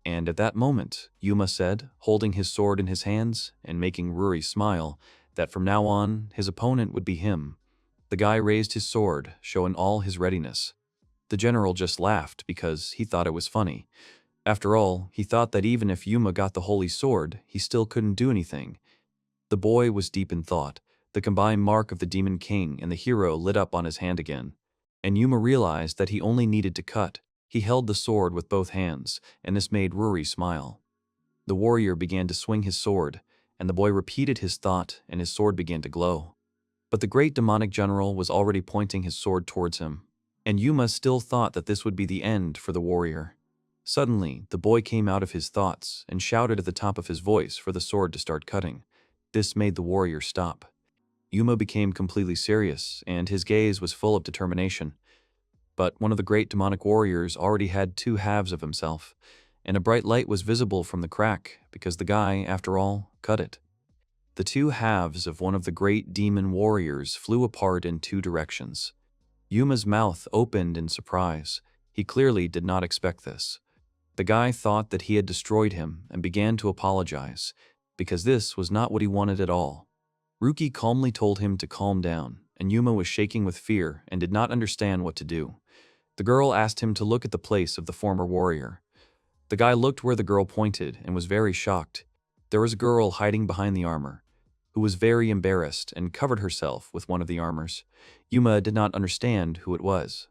A: And at that moment, Yuma said, holding his sword in his hands and making Ruri smile, that from now on, his opponent would be him. The guy raised his sword, showing all his readiness. The general just laughed because he thought it was funny. After all, he thought that even if Yuma got the holy sword, he still couldn't do anything. The boy was deep in thought. The combined mark of the Demon King and the hero lit up on his hand again. And Yuma realized that he only needed to cut. He held the sword with both hands, and this made Ruri smile. The warrior began to swing his sword, and the boy repeated his thought, and his sword began to glow. But the great demonic general was already pointing his sword towards him, and Yuma still thought that this would be the end for the warrior. Suddenly, the boy came out of his thoughts and shouted at the top of his voice for the sword to start cutting. This made the warrior stop. Yuma became completely serious, and his gaze was full of determination. But one of the great demonic warriors already had two halves of himself, and a bright light was visible from the crack because the guy, after all, cut it. The two halves of one of the great demon warriors flew apart in two directions. Yuma's mouth opened in surprise. He clearly did not expect this. The guy thought that he had destroyed him and began to apologize, because this was not what he wanted at all. Ruki calmly told him to calm down, and Yuma was shaking with fear and did not understand what to do. The girl asked him to look at the place of the former warrior. The guy looked where the girl pointed and was very shocked. There was a girl hiding behind the armor, who was very embarrassed and covered herself with one of the armors. Yuma did not understand who it was.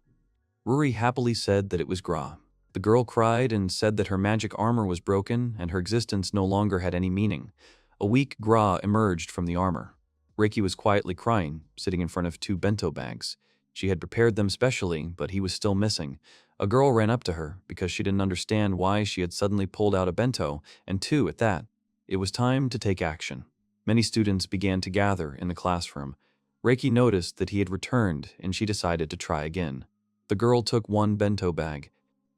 A: Ruri happily said that it was Gra. The girl cried and said that her magic armor was broken and her existence no longer had any meaning. A weak Gra emerged from the armor. Reiki was quietly crying, sitting in front of two bento bags. She had prepared them specially, but he was still missing. A girl ran up to her because she didn't understand why she had suddenly pulled out a bento, and two at that. It was time to take action. Many students began to gather in the classroom. Reiki noticed that he had returned, and she decided to try again. The girl took one bento bag.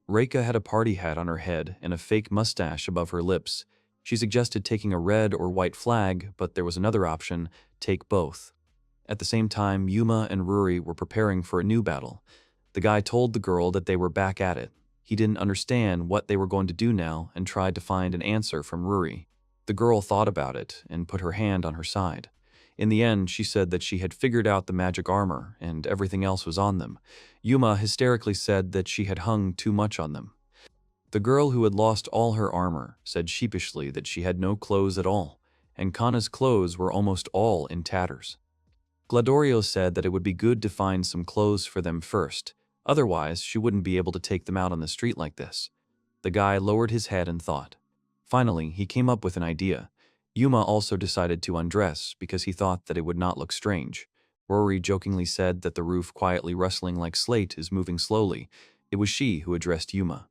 A: Reika had a party hat on her head and a fake mustache above her lips. She suggested taking a red or white flag, but there was another option: take both. At the same time, Yuma and Ruri were preparing for a new battle. The guy told the girl that they were back at it. He didn't understand what they were going to do now and tried to find an answer from Ruri. The girl thought about it and put her hand on her side. In the end, she said that she had figured out the magic armor and everything else was on them. Yuma hysterically said that she had hung too much on them. The girl who had lost all her armor said sheepishly that she had no clothes at all, and Kanna's clothes were almost all in tatters. Gladorio said that it would be good to find some clothes for them first, otherwise she wouldn't be able to take them out on the street like this. The guy lowered his head and thought. Finally, he came up with an idea. Yuma also decided to undress because he thought that it would not look strange. Rory jokingly said that the roof quietly rustling like slate is moving slowly. It was she who addressed Yuma.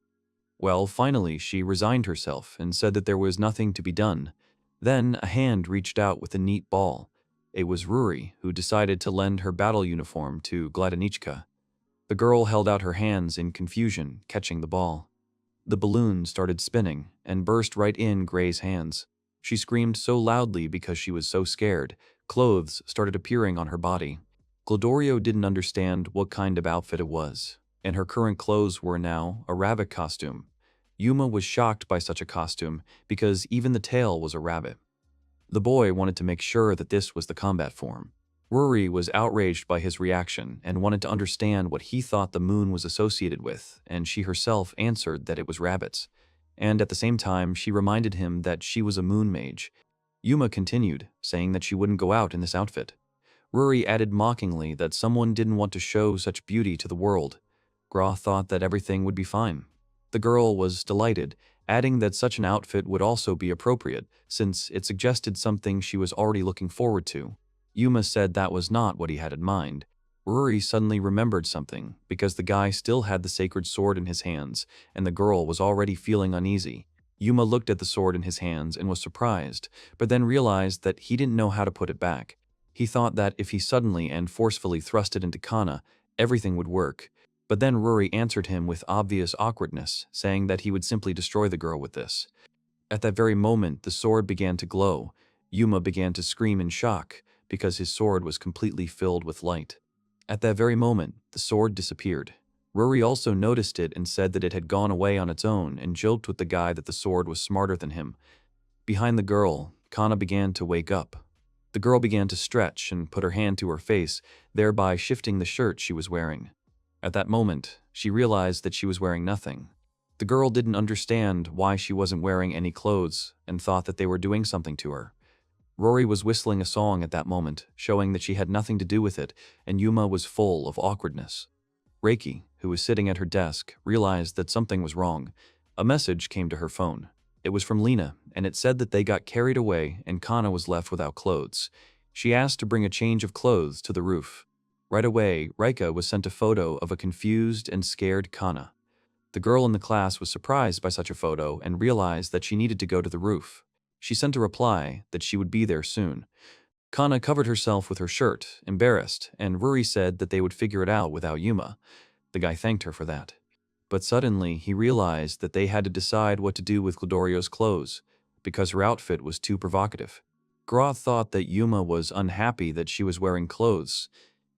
A: Well, finally, she resigned herself and said that there was nothing to be done. Then a hand reached out with a neat ball. It was Ruri, who decided to lend her battle uniform to Gladanichka. The girl held out her hands in confusion, catching the ball. The balloon started spinning and burst right in Gray's hands. She screamed so loudly because she was so scared. Clothes started appearing on her body. Gladorio didn't understand what kind of outfit it was, and her current clothes were now a rabbit costume. Yuma was shocked by such a costume because even the tail was a rabbit. The boy wanted to make sure that this was the combat form. Ruri was outraged by his reaction and wanted to understand what he thought the moon was associated with, and she herself answered that it was rabbits. And at the same time, she reminded him that she was a moon mage. Yuma continued, saying that she wouldn't go out in this outfit. Ruri added mockingly that someone didn't want to show such beauty to the world. Gra thought that everything would be fine. The girl was delighted, adding that such an outfit would also be appropriate, since it suggested something she was already looking forward to. Yuma said that was not what he had in mind. Ruri suddenly remembered something, because the guy still had the sacred sword in his hands, and the girl was already feeling uneasy. Yuma looked at the sword in his hands and was surprised, but then realized that he didn't know how to put it back. He thought that if he suddenly and forcefully thrust it into Kana, everything would work. But then Ruri answered him with obvious awkwardness, saying that he would simply destroy the girl with this. At that very moment, the sword began to glow. Yuma began to scream in shock, because his sword was completely filled with light. At that very moment, the sword disappeared. Ruri also noticed it and said that it had gone away on its own and joked with the guy that the sword was smarter than him. Behind the girl, Kana began to wake up. The girl began to stretch and put her hand to her face, thereby shifting the shirt she was wearing. At that moment, she realized that she was wearing nothing. The girl didn't understand why she wasn't wearing any clothes and thought that they were doing something to her. Rory was whistling a song at that moment, showing that she had nothing to do with it, and Yuma was full of awkwardness. Reiki, who was sitting at her desk, realized that something was wrong. A message came to her phone. It was from Lena, and it said that they got carried away and Kana was left without clothes. She asked to bring a change of clothes to the roof. Right away, Rika was sent a photo of a confused and scared Kana. The girl in the class was surprised by such a photo and realized that she needed to go to the roof. She sent a reply that she would be there soon. Kana covered herself with her shirt, embarrassed, and Ruri said that they would figure it out without Yuma. The guy thanked her for that. But suddenly, he realized that they had to decide what to do with Glorio's clothes, because her outfit was too provocative. Gra thought that Yuma was unhappy that she was wearing clothes,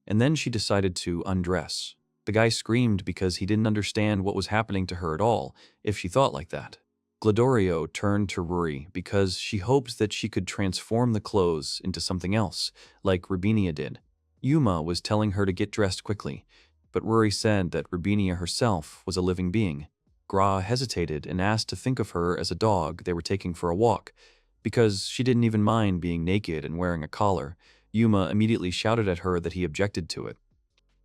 A: and then she decided to undress. The guy screamed because he didn't understand what was happening to her at all, if she thought like that. Glodorio turned to Ruri because she hoped that she could transform the clothes into something else, like Rubinia did. Yuma was telling her to get dressed quickly, but Ruri said that Rubinia herself was a living being. Gra hesitated and asked to think of her as a dog they were taking for a walk, because she didn't even mind being naked and wearing a collar. Yuma immediately shouted at her that he objected to it.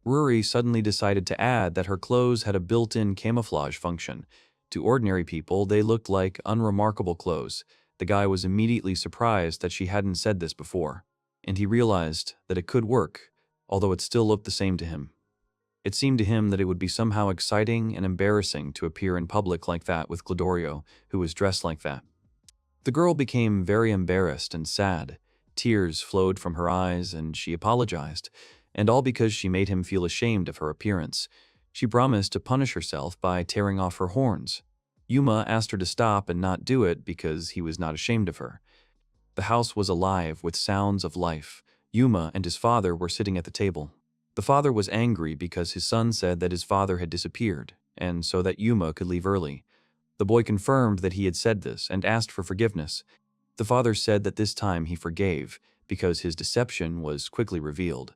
A: Ruri suddenly decided to add that her clothes had a built-in camouflage function. To ordinary people, they looked like unremarkable clothes. The guy was immediately surprised that she hadn't said this before, and he realized that it could work, although it still looked the same to him. It seemed to him that it would be somehow exciting and embarrassing to appear in public like that with Glodorio, who was dressed like that. The girl became very embarrassed and sad. Tears flowed from her eyes and she apologized, and all because she made him feel ashamed of her appearance. She promised to punish herself by tearing off her horns. Yuma asked her to stop and not do it because he was not ashamed of her. The house was alive with sounds of life. Yuma and his father were sitting at the table. The father was angry because his son said that his father had disappeared, and so that Yuma could leave early. The boy confirmed that he had said this and asked for forgiveness. The father said that this time he forgave, because his deception was quickly revealed.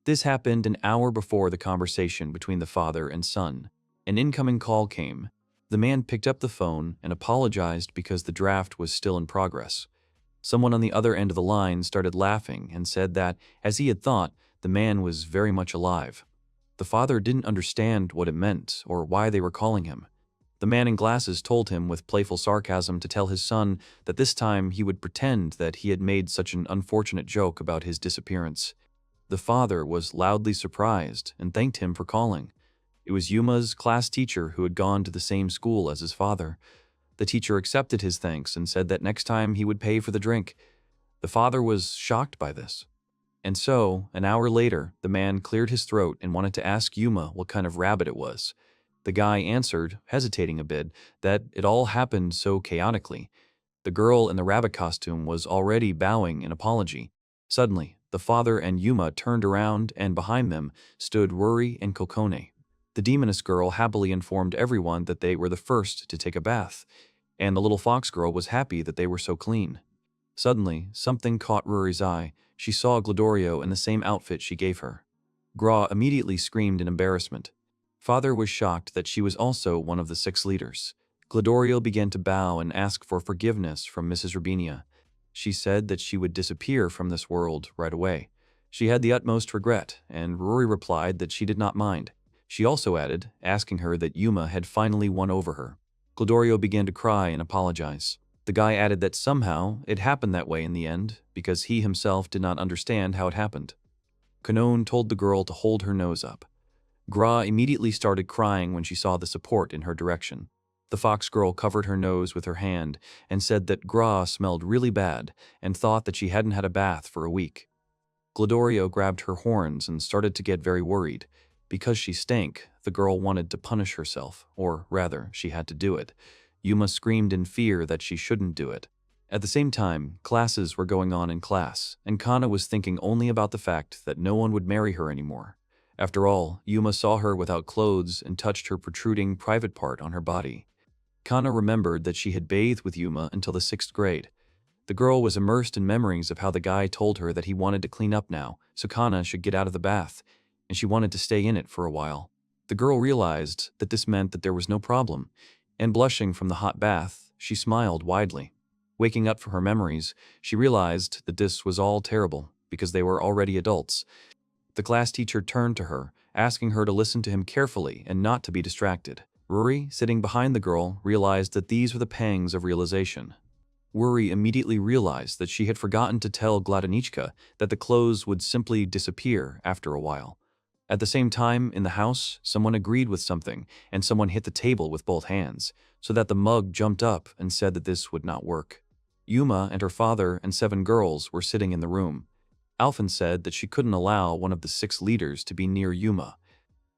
A: This happened an hour before the conversation between the father and son. An incoming call came. The man picked up the phone and apologized because the draft was still in progress. Someone on the other end of the line started laughing and said that, as he had thought, the man was very much alive. The father didn't understand what it meant or why they were calling him. The man in glasses told him with playful sarcasm to tell his son that this time he would pretend that he had made such an unfortunate joke about his disappearance. The father was loudly surprised and thanked him for calling. It was Yuma's class teacher who had gone to the same school as his father. The teacher accepted his thanks and said that next time he would pay for the drink. The father was shocked by this. And so, an hour later, the man cleared his throat and wanted to ask Yuma what kind of rabbit it was. The guy answered, hesitating a bit, that it all happened so chaotically. The girl in the rabbit costume was already bowing in apology. Suddenly, the father and Yuma turned around and behind them stood Ruri and Kokone. The demoness girl happily informed everyone that they were the first to take a bath, and the little fox girl was happy that they were so clean. Suddenly, something caught Ruri's eye. She saw Glodorio in the same outfit she gave her. Gra immediately screamed in embarrassment. Father was shocked that she was also one of the 6 leaders. Glodorio began to bow and ask for forgiveness from Mrs. Rubinia. She said that she would disappear from this world right away. She had the utmost regret, and Rory replied that she did not mind. She also added, asking her that Yuma had finally won over her. Glodorio began to cry and apologize. The guy added that somehow it happened that way in the end, because he himself did not understand how it happened. Kanone told the girl to hold her nose up. Gra immediately started crying when she saw the support in her direction. The fox girl covered her nose with her hand and said that Gra smelled really bad and thought that she hadn't had a bath for a week. Glodorio grabbed her horns and started to get very worried. Because she stank, the girl wanted to punish herself, or rather, she had to do it. Yuma screamed in fear that she shouldn't do it. At the same time, classes were going on in class, and Kana was thinking only about the fact that no one would marry her anymore. After all, Yuma saw her without clothes and touched her protruding private part on her body. Kana remembered that she had bathed with Yuma until the 6th grade. The girl was immersed in memories of how the guy told her that he wanted to clean up now, so Kana should get out of the bath, and she wanted to stay in it for a while. The girl realized that this meant that there was no problem, and blushing from the hot bath, she smiled widely. Waking up from her memories, she realized that this was all terrible, because they were already adults. The class teacher turned to her, asking her to listen to him carefully and not to be distracted. Rory, sitting behind the girl, realized that these were the pangs of realization. Rory immediately realized that she had forgotten to tell Gladanichka that the clothes would simply disappear after a while. At the same time, in the house, someone agreed with something, and someone hit the table with both hands, so that the mug jumped up and said that this would not work. Yuma and her father and 7 girls were sitting in the room. Alphen said that she couldn't allow one of the 6 leaders to be near Yuma.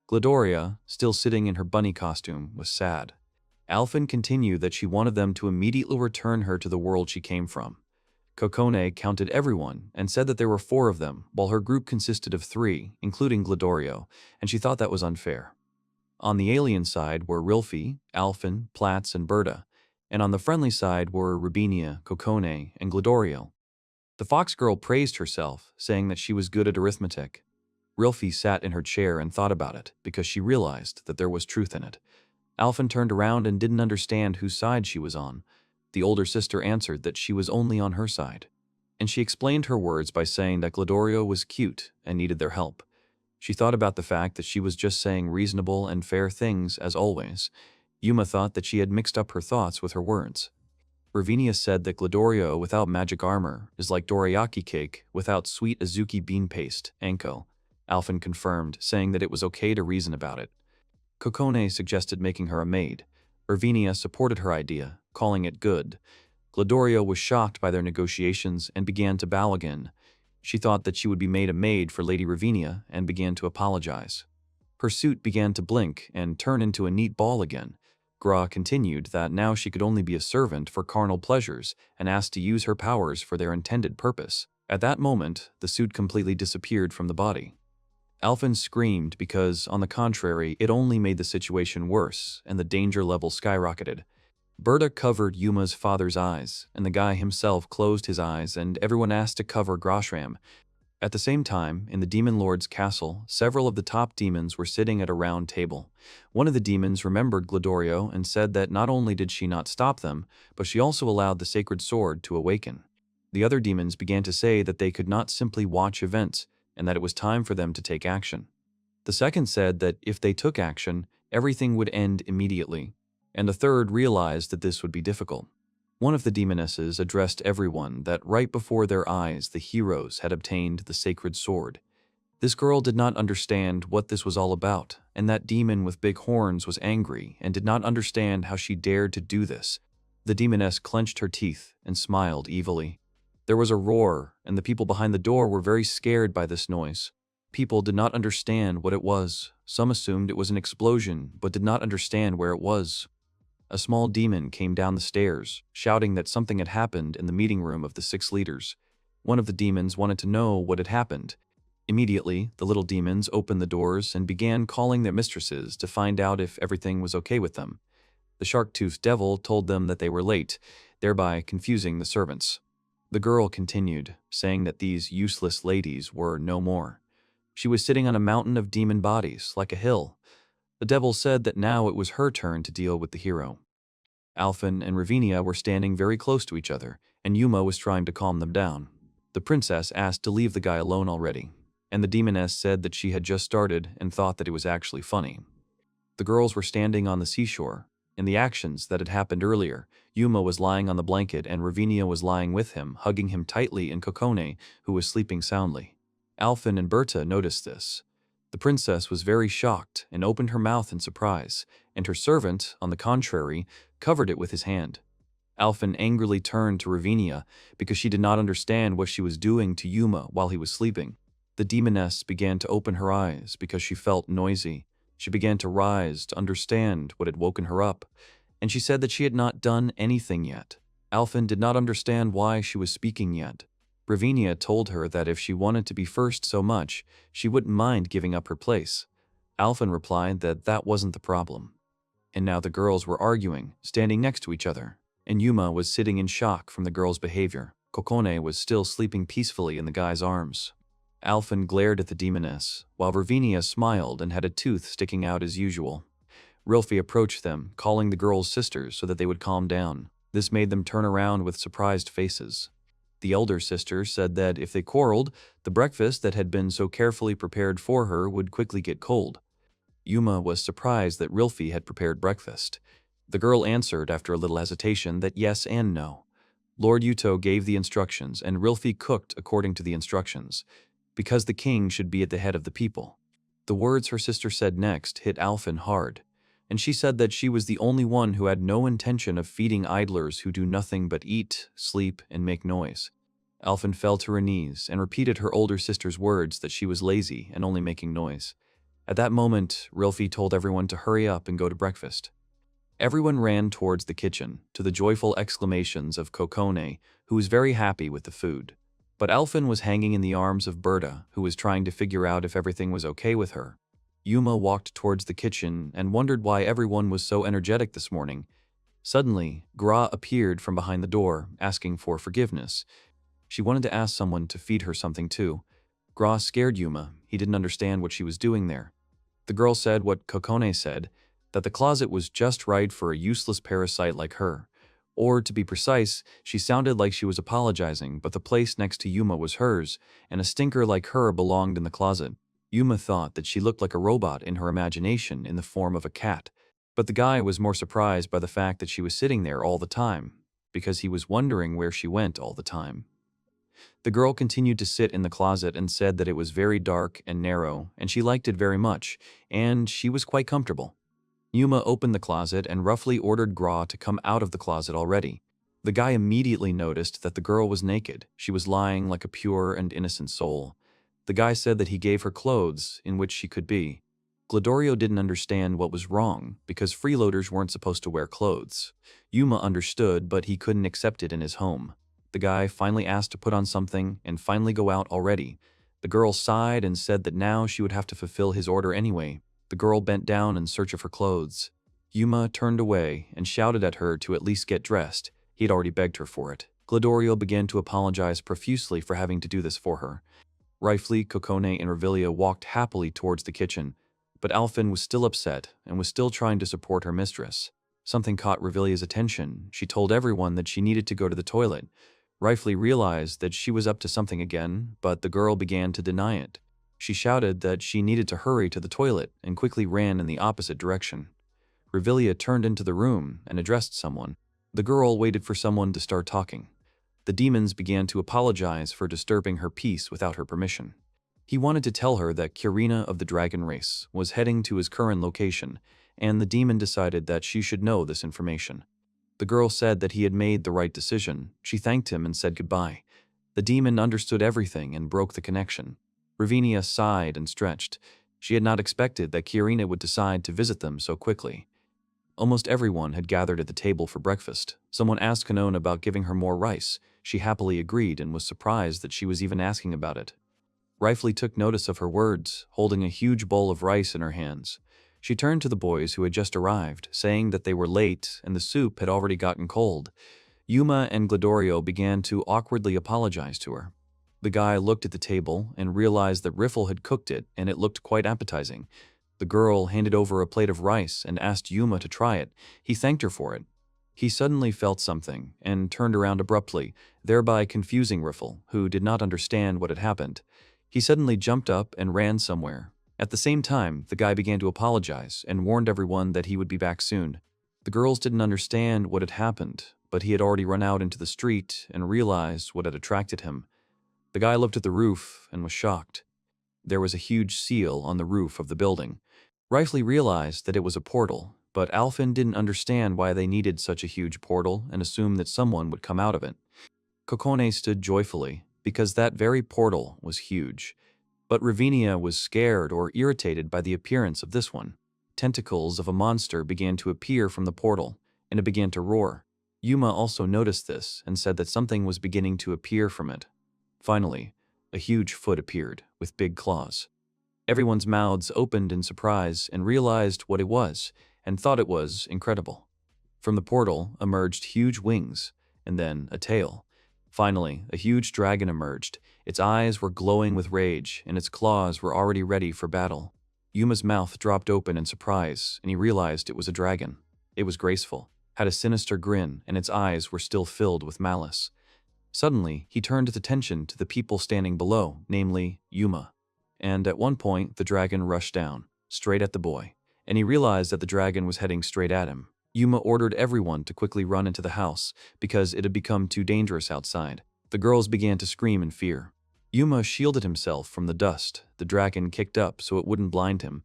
A: Glodoria, still sitting in her bunny costume, was sad. Alphen continued that she wanted them to immediately return her to the world she came from. Kokone counted everyone and said that there were 4 of them, while her group consisted of 3, including Glodorio, and she thought that was unfair. On the alien side were Rilfi, Alphen, Platz, and Berta, and on the friendly side were Rubinia, Kokone, and Glodorio. The fox girl praised herself, saying that she was good at arithmetic. Rilfi sat in her chair and thought about it, because she realized that there was truth in it. Alphen turned around and didn't understand whose side she was on. The older sister answered that she was only on her side, and she explained her words by saying that Glodorio was cute and needed their help. She thought about the fact that she was just saying reasonable and fair things as always. Yuma thought that she had mixed up her thoughts with her words. Ravinia said that Glodorio without magic armor is like dorayaki cake without sweet azuki bean paste, Anko. Alphen confirmed, saying that it was okay to reason about it. Kokone suggested making her a maid. Ravinia supported her idea, calling it good. Glodorio was shocked by their negotiations and began to bow again. She thought that she would be made a maid for Lady Ravinia and began to apologize. Her suit began to blink and turn into a neat ball again. Gra continued that now she could only be a servant for carnal pleasures and asked to use her powers for their intended purpose. At that moment, the suit completely disappeared from the body. Alphen screamed because, on the contrary, it only made the situation worse and the danger level skyrocketed. Berta covered Yuma's father's eyes, and the guy himself closed his eyes, and everyone asked to cover Groshram. At the same time, in the Demon Lord's castle, several of the top demons were sitting at a round table. One of the demons remembered Glodorio and said that not only did she not stop them, but she also allowed the sacred sword to awaken. The other demons began to say that they could not simply watch events, and that it was time for them to take action. The second said that if they took action, everything would end immediately, and the third realized that this would be difficult. One of the demonesses addressed everyone that right before their eyes the heroes had obtained the sacred sword. This girl did not understand what this was all about, and that demon with big horns was angry and did not understand how she dared to do this. The demoness clenched her teeth and smiled evilly. There was a roar, and the people behind the door were very scared by this noise. People did not understand what it was. Some assumed it was an explosion, but did not understand where it was. A small demon came down the stairs, shouting that something had happened in the meeting room of the 6 leaders. One of the demons wanted to know what had happened. Immediately, the little demons opened the doors and began calling their mistresses to find out if everything was okay with them. The shark-toothed devil told them that they were late, thereby confusing the servants. The girl continued, saying that these useless ladies were no more. She was sitting on a mountain of demon bodies, like a hill. The devil said that now it was her turn to deal with the hero. Alphen and Ravinia were standing very close to each other, and Yuma was trying to calm them down. The princess asked to leave the guy alone already, and the demoness said that she had just started and thought that it was actually funny. The girls were standing on the seashore. In the actions that had happened earlier, Yuma was lying on the blanket and Ravinia was lying with him, hugging him tightly, and Kokone, who was sleeping soundly. Alphen and Berta noticed this. The princess was very shocked and opened her mouth in surprise, and her servant, on the contrary, covered it with his hand. Alphen angrily turned to Ravinia because she did not understand what she was doing to Yuma while he was sleeping. The demoness began to open her eyes because she felt noisy. She began to rise to understand what had woken her up, and she said that she had not done anything yet. Alphen did not understand why she was speaking yet. Ravinia told her that if she wanted to be first so much, she wouldn't mind giving up her place. Alphen replied that that wasn't the problem. And now the girls were arguing, standing next to each other, and Yuma was sitting in shock from the girl's behavior. Kokone was still sleeping peacefully in the guy's arms. Alphen glared at the demoness, while Ravinia smiled and had a tooth sticking out as usual. Rilfi approached them, calling the girls sisters so that they would calm down. This made them turn around with surprised faces. The elder sister said that if they quarreled, the breakfast that had been so carefully prepared for her would quickly get cold. Yuma was surprised that Rilfi had prepared breakfast. The girl answered after a little hesitation that yes and no. Lord Yuto gave the instructions, and Rilfi cooked according to the instructions, because the king should be at the head of the people. The words her sister said next hit Alphen hard, and she said that she was the only one who had no intention of feeding idlers who do nothing but eat, sleep, and make noise. Alphen fell to her knees and repeated her older sister's words that she was lazy and only making noise. At that moment, Rilfi told everyone to hurry up and go to breakfast. Everyone ran towards the kitchen, to the joyful exclamations of Kokone, who was very happy with the food. But Alphen was hanging in the arms of Berta, who was trying to figure out if everything was okay with her. Yuma walked towards the kitchen and wondered why everyone was so energetic this morning. Suddenly, Gra appeared from behind the door, asking for forgiveness. She wanted to ask someone to feed her something too. Gra scared Yuma. He didn't understand what she was doing there. The girl said what Kokone said, that the closet was just right for a useless parasite like her. Or, to be precise, she sounded like she was apologizing, but the place next to Yuma was hers, and a stinker like her belonged in the closet. Yuma thought that she looked like a robot in her imagination in the form of a cat, but the guy was more surprised by the fact that she was sitting there all the time, because he was wondering where she went all the time. The girl continued to sit in the closet and said that it was very dark and narrow, and she liked it very much, and she was quite comfortable. Yuma opened the closet and roughly ordered Gra to come out of the closet already. The guy immediately noticed that the girl was naked. She was lying like a pure and innocent soul. The guy said that he gave her clothes in which she could be. Glodorio didn't understand what was wrong, because freeloaders weren't supposed to wear clothes. Yuma understood, but he couldn't accept it in his home. The guy finally asked to put on something and finally go out already. The girl sighed and said that now she would have to fulfill his order anyway. The girl bent down in search of her clothes. Yuma turned away and shouted at her to at least get dressed. He had already begged her for it. Glodorio began to apologize profusely for having to do this for her. Rifley, Kokone, and Revelia walked happily towards the kitchen, but Alphen was still upset and was still trying to support her mistress. Something caught Revelia's attention. She told everyone that she needed to go to the toilet. Rifley realized that she was up to something again, but the girl began to deny it. She shouted that she needed to hurry to the toilet and quickly ran in the opposite direction. Revelia turned into the room and addressed someone. The girl waited for someone to start talking. The demons began to apologize for disturbing her peace without her permission. He wanted to tell her that Kirina of the dragon race was heading to his current location, and the demon decided that she should know this information. The girl said that he had made the right decision. She thanked him and said goodbye. The demon understood everything and broke the connection. Ravinia sighed and stretched. She had not expected that Kirina would decide to visit them so quickly. Almost everyone had gathered at the table for breakfast. Someone asked Kanon about giving her more rice. She happily agreed and was surprised that she was even asking about it. Rifley took notice of her words, holding a huge bowl of rice in her hands. She turned to the boys who had just arrived, saying that they were late and the soup had already gotten cold. Yuma and Glodorio began to awkwardly apologize to her. The guy looked at the table and realized that Riffle had cooked it and it looked quite appetizing. The girl handed over a plate of rice and asked Yuma to try it. He thanked her for it. He suddenly felt something and turned around abruptly, thereby confusing Riffle, who did not understand what had happened. He suddenly jumped up and ran somewhere. At the same time, the guy began to apologize and warned everyone that he would be back soon. The girls didn't understand what had happened, but he had already run out into the street and realized what had attracted him. The guy looked at the roof and was shocked. There was a huge seal on the roof of the building. Rifley realized that it was a portal, but Alphen didn't understand why they needed such a huge portal and assumed that someone would come out of it. Kokone stood joyfully, because that very portal was huge. But Ravinia was scared or irritated by the appearance of this one. Tentacles of a monster began to appear from the portal, and it began to roar. Yuma also noticed this and said that something was beginning to appear from it. Finally, a huge foot appeared, with big claws. Everyone's mouths opened in surprise and realized what it was, and thought it was incredible. From the portal emerged huge wings, and then a tail. Finally, a huge dragon emerged. Its eyes were glowing with rage, and its claws were already ready for battle. Yuma's mouth dropped open in surprise, and he realized it was a dragon. It was graceful, had a sinister grin, and its eyes were still filled with malice. Suddenly, he turned his attention to the people standing below, namely, Yuma. And at one point, the dragon rushed down, straight at the boy, and he realized that the dragon was heading straight at him. Yuma ordered everyone to quickly run into the house, because it had become too dangerous outside. The girls began to scream in fear. Yuma shielded himself from the dust the dragon kicked up so it wouldn't blind him.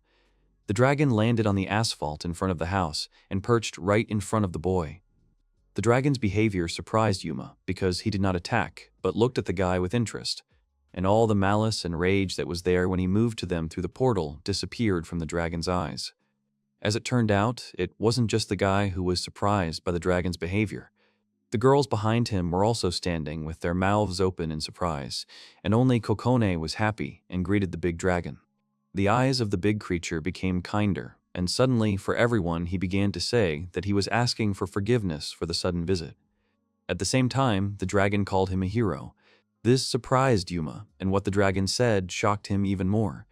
A: The dragon landed on the asphalt in front of the house and perched right in front of the boy. The dragon's behavior surprised Yuma because he did not attack, but looked at the guy with interest. And all the malice and rage that was there when he moved to them through the portal disappeared from the dragon's eyes. As it turned out, it wasn't just the guy who was surprised by the dragon's behavior. The girls behind him were also standing with their mouths open in surprise, and only Kokone was happy and greeted the big dragon. The eyes of the big creature became kinder, and suddenly, for everyone, he began to say that he was asking for forgiveness for the sudden visit. At the same time, the dragon called him a hero. This surprised Yuma, and what the dragon said shocked him even more.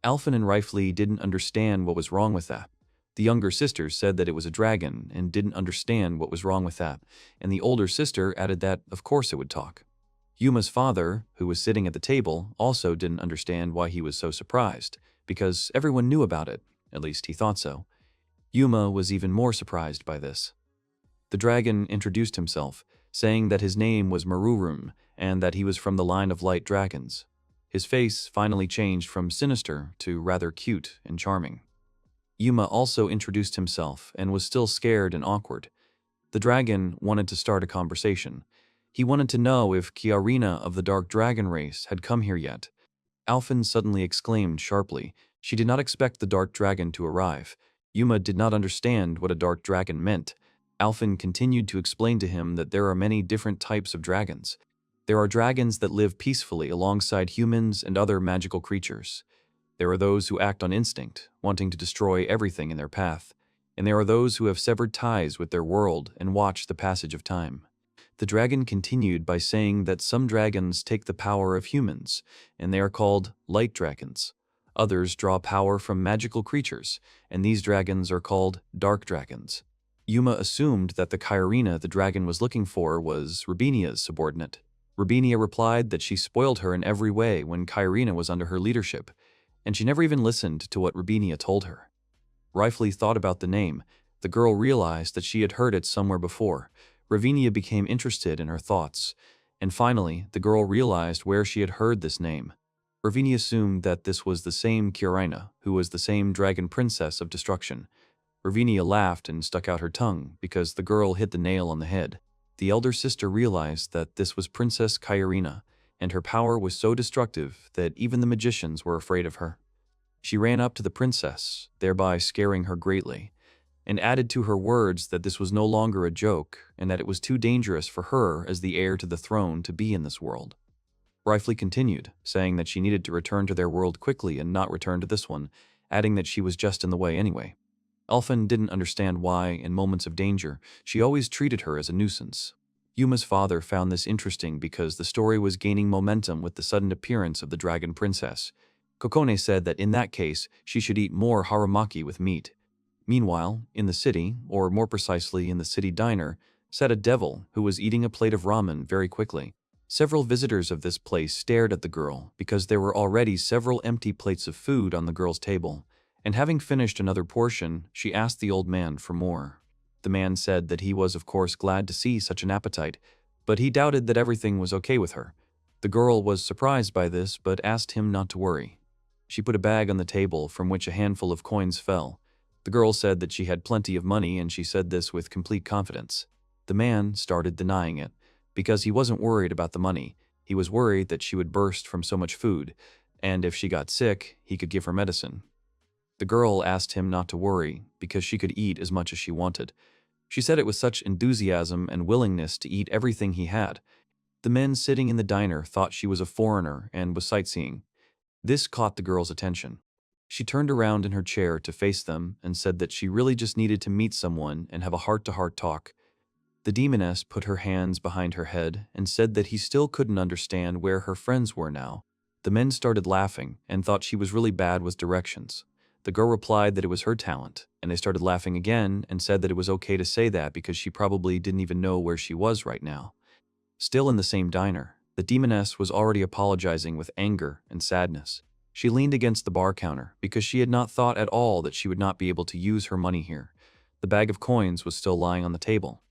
A: Alphen and Rifley didn't understand what was wrong with that. The younger sister said that it was a dragon and didn't understand what was wrong with that, and the older sister added that, of course, it would talk. Yuma's father, who was sitting at the table, also didn't understand why he was so surprised, because everyone knew about it, at least he thought so. Yuma was even more surprised by this. The dragon introduced himself, saying that his name was Marurum and that he was from the line of light dragons. His face finally changed from sinister to rather cute and charming. Yuma also introduced himself and was still scared and awkward. The dragon wanted to start a conversation. He wanted to know if Kiarina of the Dark Dragon race had come here yet. Alphen suddenly exclaimed sharply. She did not expect the Dark Dragon to arrive. Yuma did not understand what a Dark Dragon meant. Alphen continued to explain to him that there are many different types of dragons. There are dragons that live peacefully alongside humans and other magical creatures. There are those who act on instinct, wanting to destroy everything in their path. And there are those who have severed ties with their world and watch the passage of time. The dragon continued by saying that some dragons take the power of humans, and they are called light dragons. Others draw power from magical creatures, and these dragons are called dark dragons. Yuma assumed that the Kairina the dragon was looking for was Rabinia's subordinate. Rabinia replied that she spoiled her in every way when Kairina was under her leadership, and she never even listened to what Rabinia told her. Rifley thought about the name. The girl realized that she had heard it somewhere before. Ravinia became interested in her thoughts, and finally, the girl realized where she had heard this name. Ravinia assumed that this was the same Kiarina, who was the same dragon princess of destruction. Ravinia laughed and stuck out her tongue because the girl hit the nail on the head. The elder sister realized that this was Princess Kairina, and her power was so destructive that even the magicians were afraid of her. She ran up to the princess, thereby scaring her greatly, and added to her words that this was no longer a joke and that it was too dangerous for her as the heir to the throne to be in this world. Rifley continued, saying that she needed to return to their world quickly and not return to this one, adding that she was just in the way anyway. Alphen didn't understand why, in moments of danger, she always treated her as a nuisance. Yuma's father found this interesting because the story was gaining momentum with the sudden appearance of the dragon princess. Kokone said that in that case, she should eat more haramaki with meat. Meanwhile, in the city, or more precisely in the city diner, sat a devil who was eating a plate of ramen very quickly. Several visitors of this place stared at the girl because there were already several empty plates of food on the girl's table, and having finished another portion, she asked the old man for more. The man said that he was of course glad to see such an appetite, but he doubted that everything was okay with her. The girl was surprised by this but asked him not to worry. She put a bag on the table from which a handful of coins fell. The girl said that she had plenty of money and she said this with complete confidence. The man started denying it, because he wasn't worried about the money. He was worried that she would burst from so much food, and if she got sick, he could give her medicine. The girl asked him not to worry because she could eat as much as she wanted. She said it with such enthusiasm and willingness to eat everything he had. The men sitting in the diner thought she was a foreigner and was sightseeing. This caught the girl's attention. She turned around in her chair to face them and said that she really just needed to meet someone and have a heart-to-heart talk. The demoness put her hands behind her head and said that he still couldn't understand where her friends were now. The men started laughing and thought she was really bad with directions. The girl replied that it was her talent, and they started laughing again and said that it was okay to say that because she probably didn't even know where she was right now. Still in the same diner, the demoness was already apologizing with anger and sadness. She leaned against the bar counter because she had not thought at all that she would not be able to use her money here. The bag of coins was still lying on the table.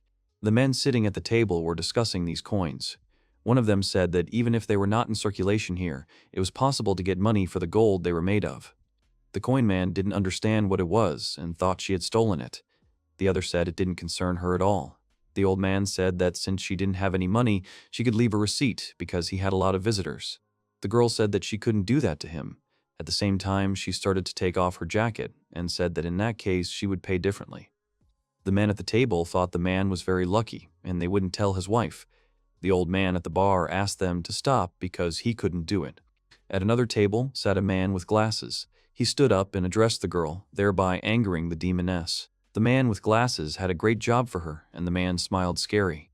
A: The men sitting at the table were discussing these coins. One of them said that even if they were not in circulation here, it was possible to get money for the gold they were made of. The coin man didn't understand what it was and thought she had stolen it. The other said it didn't concern her at all. The old man said that since she didn't have any money, she could leave a receipt because he had a lot of visitors. The girl said that she couldn't do that to him. At the same time, she started to take off her jacket and said that in that case she would pay differently. The men at the table thought the man was very lucky and they wouldn't tell his wife. The old man at the bar asked them to stop because he couldn't do it. At another table sat a man with glasses. He stood up and addressed the girl, thereby angering the demoness. The man with glasses had a great job for her, and the man smiled scary.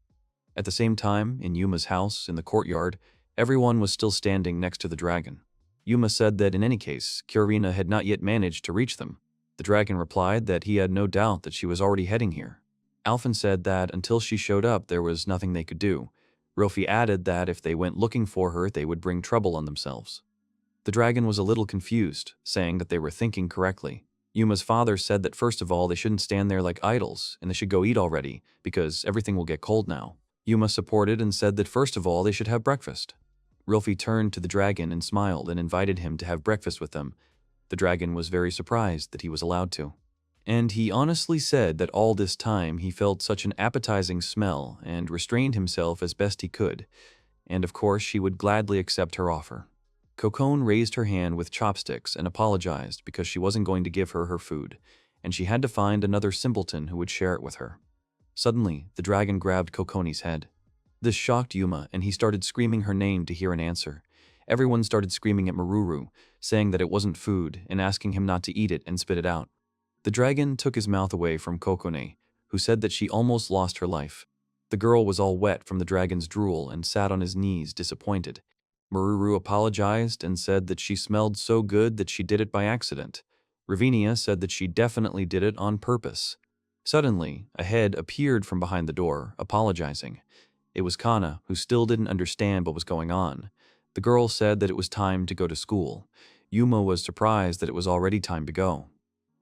A: At the same time, in Yuma's house, in the courtyard, everyone was still standing next to the dragon. Yuma said that in any case, Kyorina had not yet managed to reach them. The dragon replied that he had no doubt that she was already heading here. Alphen said that until she showed up, there was nothing they could do. Rofi added that if they went looking for her, they would bring trouble on themselves. The dragon was a little confused, saying that they were thinking correctly. Yuma's father said that first of all they shouldn't stand there like idols, and they should go eat already, because everything will get cold now. Yuma supported and said that first of all they should have breakfast. Rilfi turned to the dragon and smiled and invited him to have breakfast with them. The dragon was very surprised that he was allowed to. And he honestly said that all this time he felt such an appetizing smell and restrained himself as best he could, and of course she would gladly accept her offer. Kokone raised her hand with chopsticks and apologized because she wasn't going to give her her food, and she had to find another simpleton who would share it with her. Suddenly, the dragon grabbed Kokone's head. This shocked Yuma, and he started screaming her name to hear an answer. Everyone started screaming at Maruru, saying that it wasn't food and asking him not to eat it and spit it out. The dragon took his mouth away from Kokone, who said that she almost lost her life. The girl was all wet from the dragon's drool and sat on his knees disappointed. Maruru apologized and said that she smelled so good that she did it by accident. Ravinia said that she definitely did it on purpose. Suddenly, a head appeared from behind the door, apologizing. It was Kana, who still didn't understand what was going on. The girl said that it was time to go to school. Yuma was surprised that it was already time to go.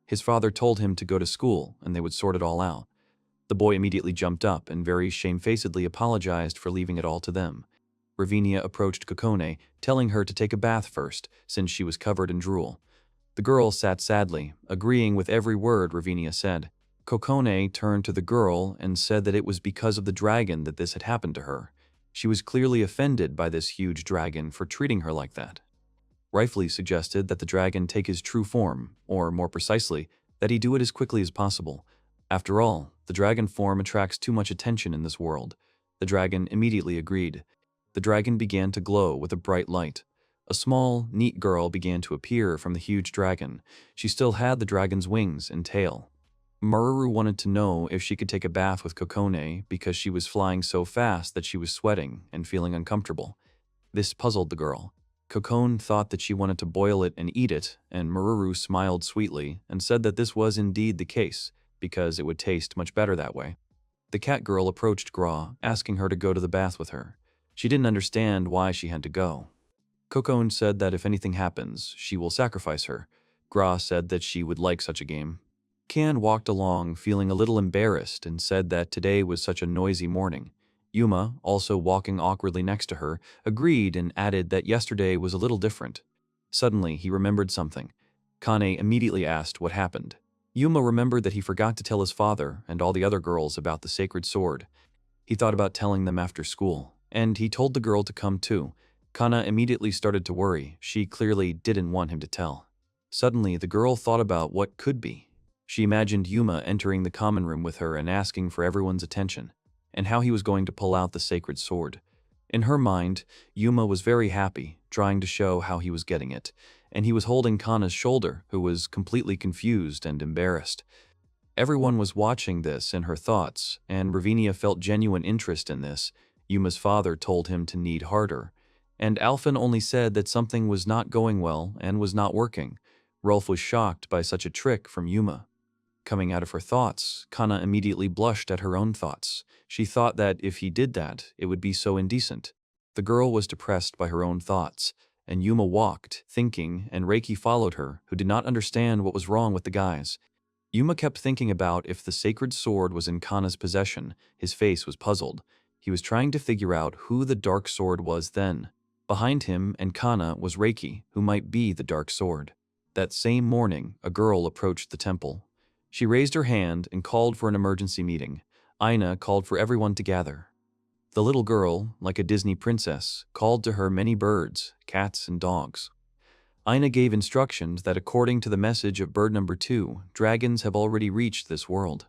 A: His father told him to go to school and they would sort it all out. The boy immediately jumped up and very shamefacedly apologized for leaving it all to them. Ravinia approached Kokone, telling her to take a bath first, since she was covered in drool. The girl sat sadly, agreeing with every word Ravinia said. Kokone turned to the girl and said that it was because of the dragon that this had happened to her. She was clearly offended by this huge dragon for treating her like that. Rightfully suggested that the dragon take his true form, or more precisely, that he do it as quickly as possible. After all, the dragon form attracts too much attention in this world. The dragon immediately agreed. The dragon began to glow with a bright light. A small, neat girl began to appear from the huge dragon. She still had the dragon's wings and tail. Maruru wanted to know if she could take a bath with Kokone because she was flying so fast that she was sweating and feeling uncomfortable. This puzzled the girl. Kokone thought that she wanted to boil it and eat it, and Maruru smiled sweetly and said that this was indeed the case, because it would taste much better that way. The cat girl approached Gra, asking her to go to the bath with her. She didn't understand why she had to go. Kokone said that if anything happens, she will sacrifice her. Gra said that she would like such a game. Kan walked along, feeling a little embarrassed, and said that today was such a noisy morning. Yuma, also walking awkwardly next to her, agreed and added that yesterday was a little different. Suddenly, he remembered something. Kane immediately asked what happened. Yuma remembered that he forgot to tell his father and all the other girls about the sacred sword. He thought about telling them after school, and he told the girl to come too. Kana immediately started to worry. She clearly didn't want him to tell. Suddenly, the girl thought about what could be. She imagined Yuma entering the common room with her and asking for everyone's attention, and how he was going to pull out the sacred sword. In her mind, Yuma was very happy, trying to show how he was getting it, and he was holding Kana's shoulder, who was completely confused and embarrassed. Everyone was watching this in her thoughts, and Ravinia felt genuine interest in this. Yuma's father told him to knead harder, and Alphen only said that something was not going well and was not working. Rolf was shocked by such a trick from Yuma. Coming out of her thoughts, Kana immediately blushed at her own thoughts. She thought that if he did that, it would be so indecent. The girl was depressed by her own thoughts, and Yuma walked, thinking, and Reiki followed her, who did not understand what was wrong with the guys. Yuma kept thinking about if the sacred sword was in Kana's possession. His face was puzzled. He was trying to figure out who the dark sword was then. Behind him and Kana was Reiki, who might be the dark sword. That same morning, a girl approached the temple. She raised her hand and called for an emergency meeting. Aina called for everyone to gather. The little girl, like a Disney princess, called to her many birds, cats, and dogs. Aina gave instructions that according to the message of bird number 2, dragons have already reached this world.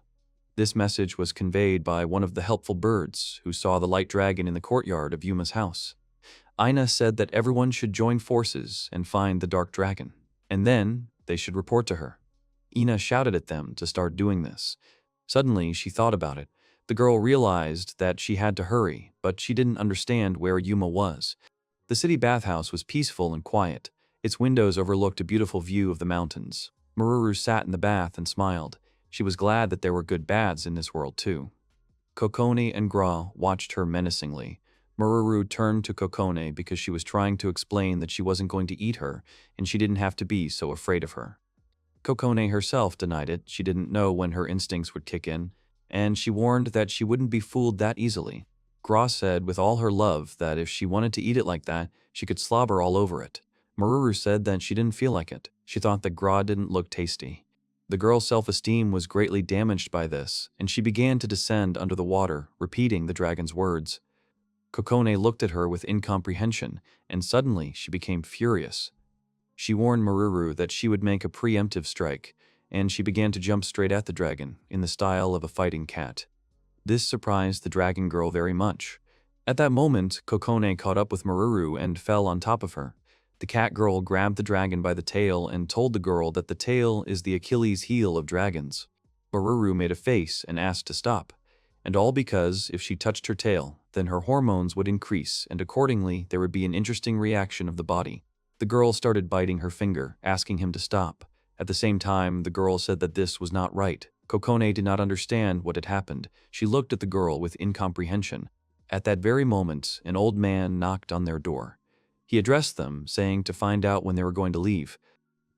A: This message was conveyed by one of the helpful birds who saw the light dragon in the courtyard of Yuma's house. Aina said that everyone should join forces and find the dark dragon, and then they should report to her. Ina shouted at them to start doing this. Suddenly, she thought about it. The girl realized that she had to hurry, but she didn't understand where Yuma was. The city bathhouse was peaceful and quiet. Its windows overlooked a beautiful view of the mountains. Maruru sat in the bath and smiled. She was glad that there were good baths in this world too. Kokone and Gra watched her menacingly. Maruru turned to Kokone because she was trying to explain that she wasn't going to eat her, and she didn't have to be so afraid of her. Kokone herself denied it. She didn't know when her instincts would kick in, and she warned that she wouldn't be fooled that easily. Gra said with all her love that if she wanted to eat it like that, she could slobber all over it. Maruru said that she didn't feel like it. She thought that Gra didn't look tasty. The girl's self-esteem was greatly damaged by this, and she began to descend under the water, repeating the dragon's words. Kokone looked at her with incomprehension, and suddenly she became furious. She warned Maruru that she would make a preemptive strike, and she began to jump straight at the dragon, in the style of a fighting cat. This surprised the dragon girl very much. At that moment, Kokone caught up with Maruru and fell on top of her. The cat girl grabbed the dragon by the tail and told the girl that the tail is the Achilles heel of dragons. Maruru made a face and asked to stop, and all because if she touched her tail, then her hormones would increase and accordingly there would be an interesting reaction of the body. The girl started biting her finger, asking him to stop. At the same time, the girl said that this was not right. Kokone did not understand what had happened. She looked at the girl with incomprehension. At that very moment, an old man knocked on their door. He addressed them, saying to find out when they were going to leave.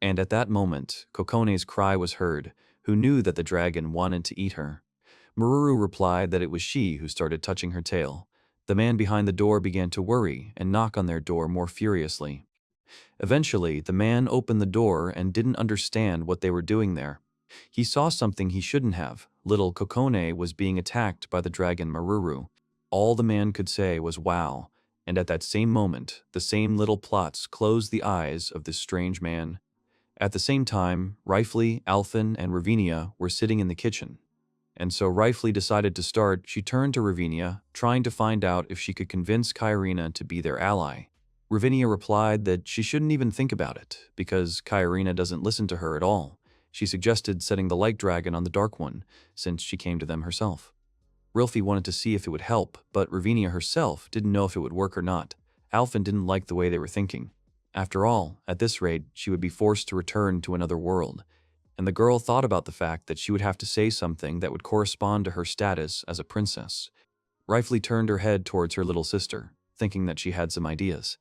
A: And at that moment, Kokone's cry was heard, who knew that the dragon wanted to eat her. Maruru replied that it was she who started touching her tail. The man behind the door began to worry and knock on their door more furiously. Eventually, the man opened the door and didn't understand what they were doing there. He saw something he shouldn't have. Little Kokone was being attacked by the dragon Maruru. All the man could say was wow. And at that same moment, the same little plots closed the eyes of this strange man. At the same time, Rifley, Alphen, and Ravinia were sitting in the kitchen. And so Rifley decided to start. She turned to Ravinia, trying to find out if she could convince Kairina to be their ally. Ravinia replied that she shouldn't even think about it, because Kairina doesn't listen to her at all. She suggested setting the light dragon on the dark one, since she came to them herself. Rilfie wanted to see if it would help, but Ravinia herself didn't know if it would work or not. Alphen didn't like the way they were thinking. After all, at this rate, she would be forced to return to another world, and the girl thought about the fact that she would have to say something that would correspond to her status as a princess. Rifley turned her head towards her little sister, thinking that she had some ideas.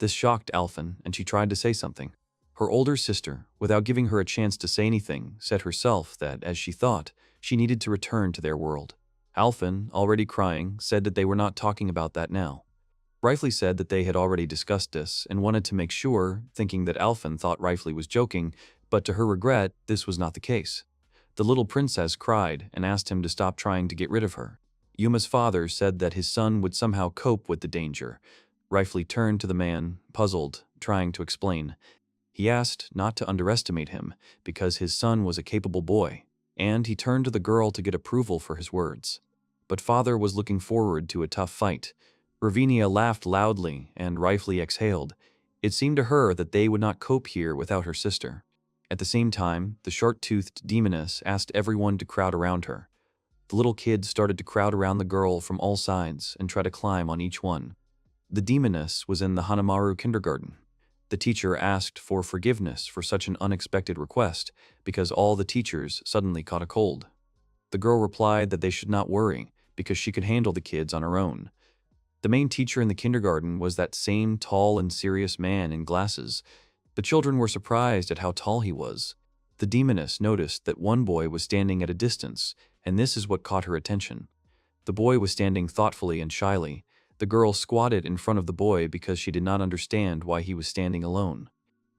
A: This shocked Alphen, and she tried to say something. Her older sister, without giving her a chance to say anything, said herself that, as she thought, she needed to return to their world. Alphen, already crying, said that they were not talking about that now. Rifley said that they had already discussed this and wanted to make sure, thinking that Alphen thought Rifley was joking, but to her regret, this was not the case. The little princess cried and asked him to stop trying to get rid of her. Yuma's father said that his son would somehow cope with the danger. Rifley turned to the man, puzzled, trying to explain. He asked not to underestimate him, because his son was a capable boy, and he turned to the girl to get approval for his words. But father was looking forward to a tough fight. Ravinia laughed loudly, and Rifley exhaled. It seemed to her that they would not cope here without her sister. At the same time, the short-toothed demoness asked everyone to crowd around her. The little kids started to crowd around the girl from all sides and try to climb on each one. The demoness was in the Hanamaru kindergarten. The teacher asked for forgiveness for such an unexpected request because all the teachers suddenly caught a cold. The girl replied that they should not worry because she could handle the kids on her own. The main teacher in the kindergarten was that same tall and serious man in glasses. The children were surprised at how tall he was. The demoness noticed that one boy was standing at a distance, and this is what caught her attention. The boy was standing thoughtfully and shyly. The girl squatted in front of the boy because she did not understand why he was standing alone.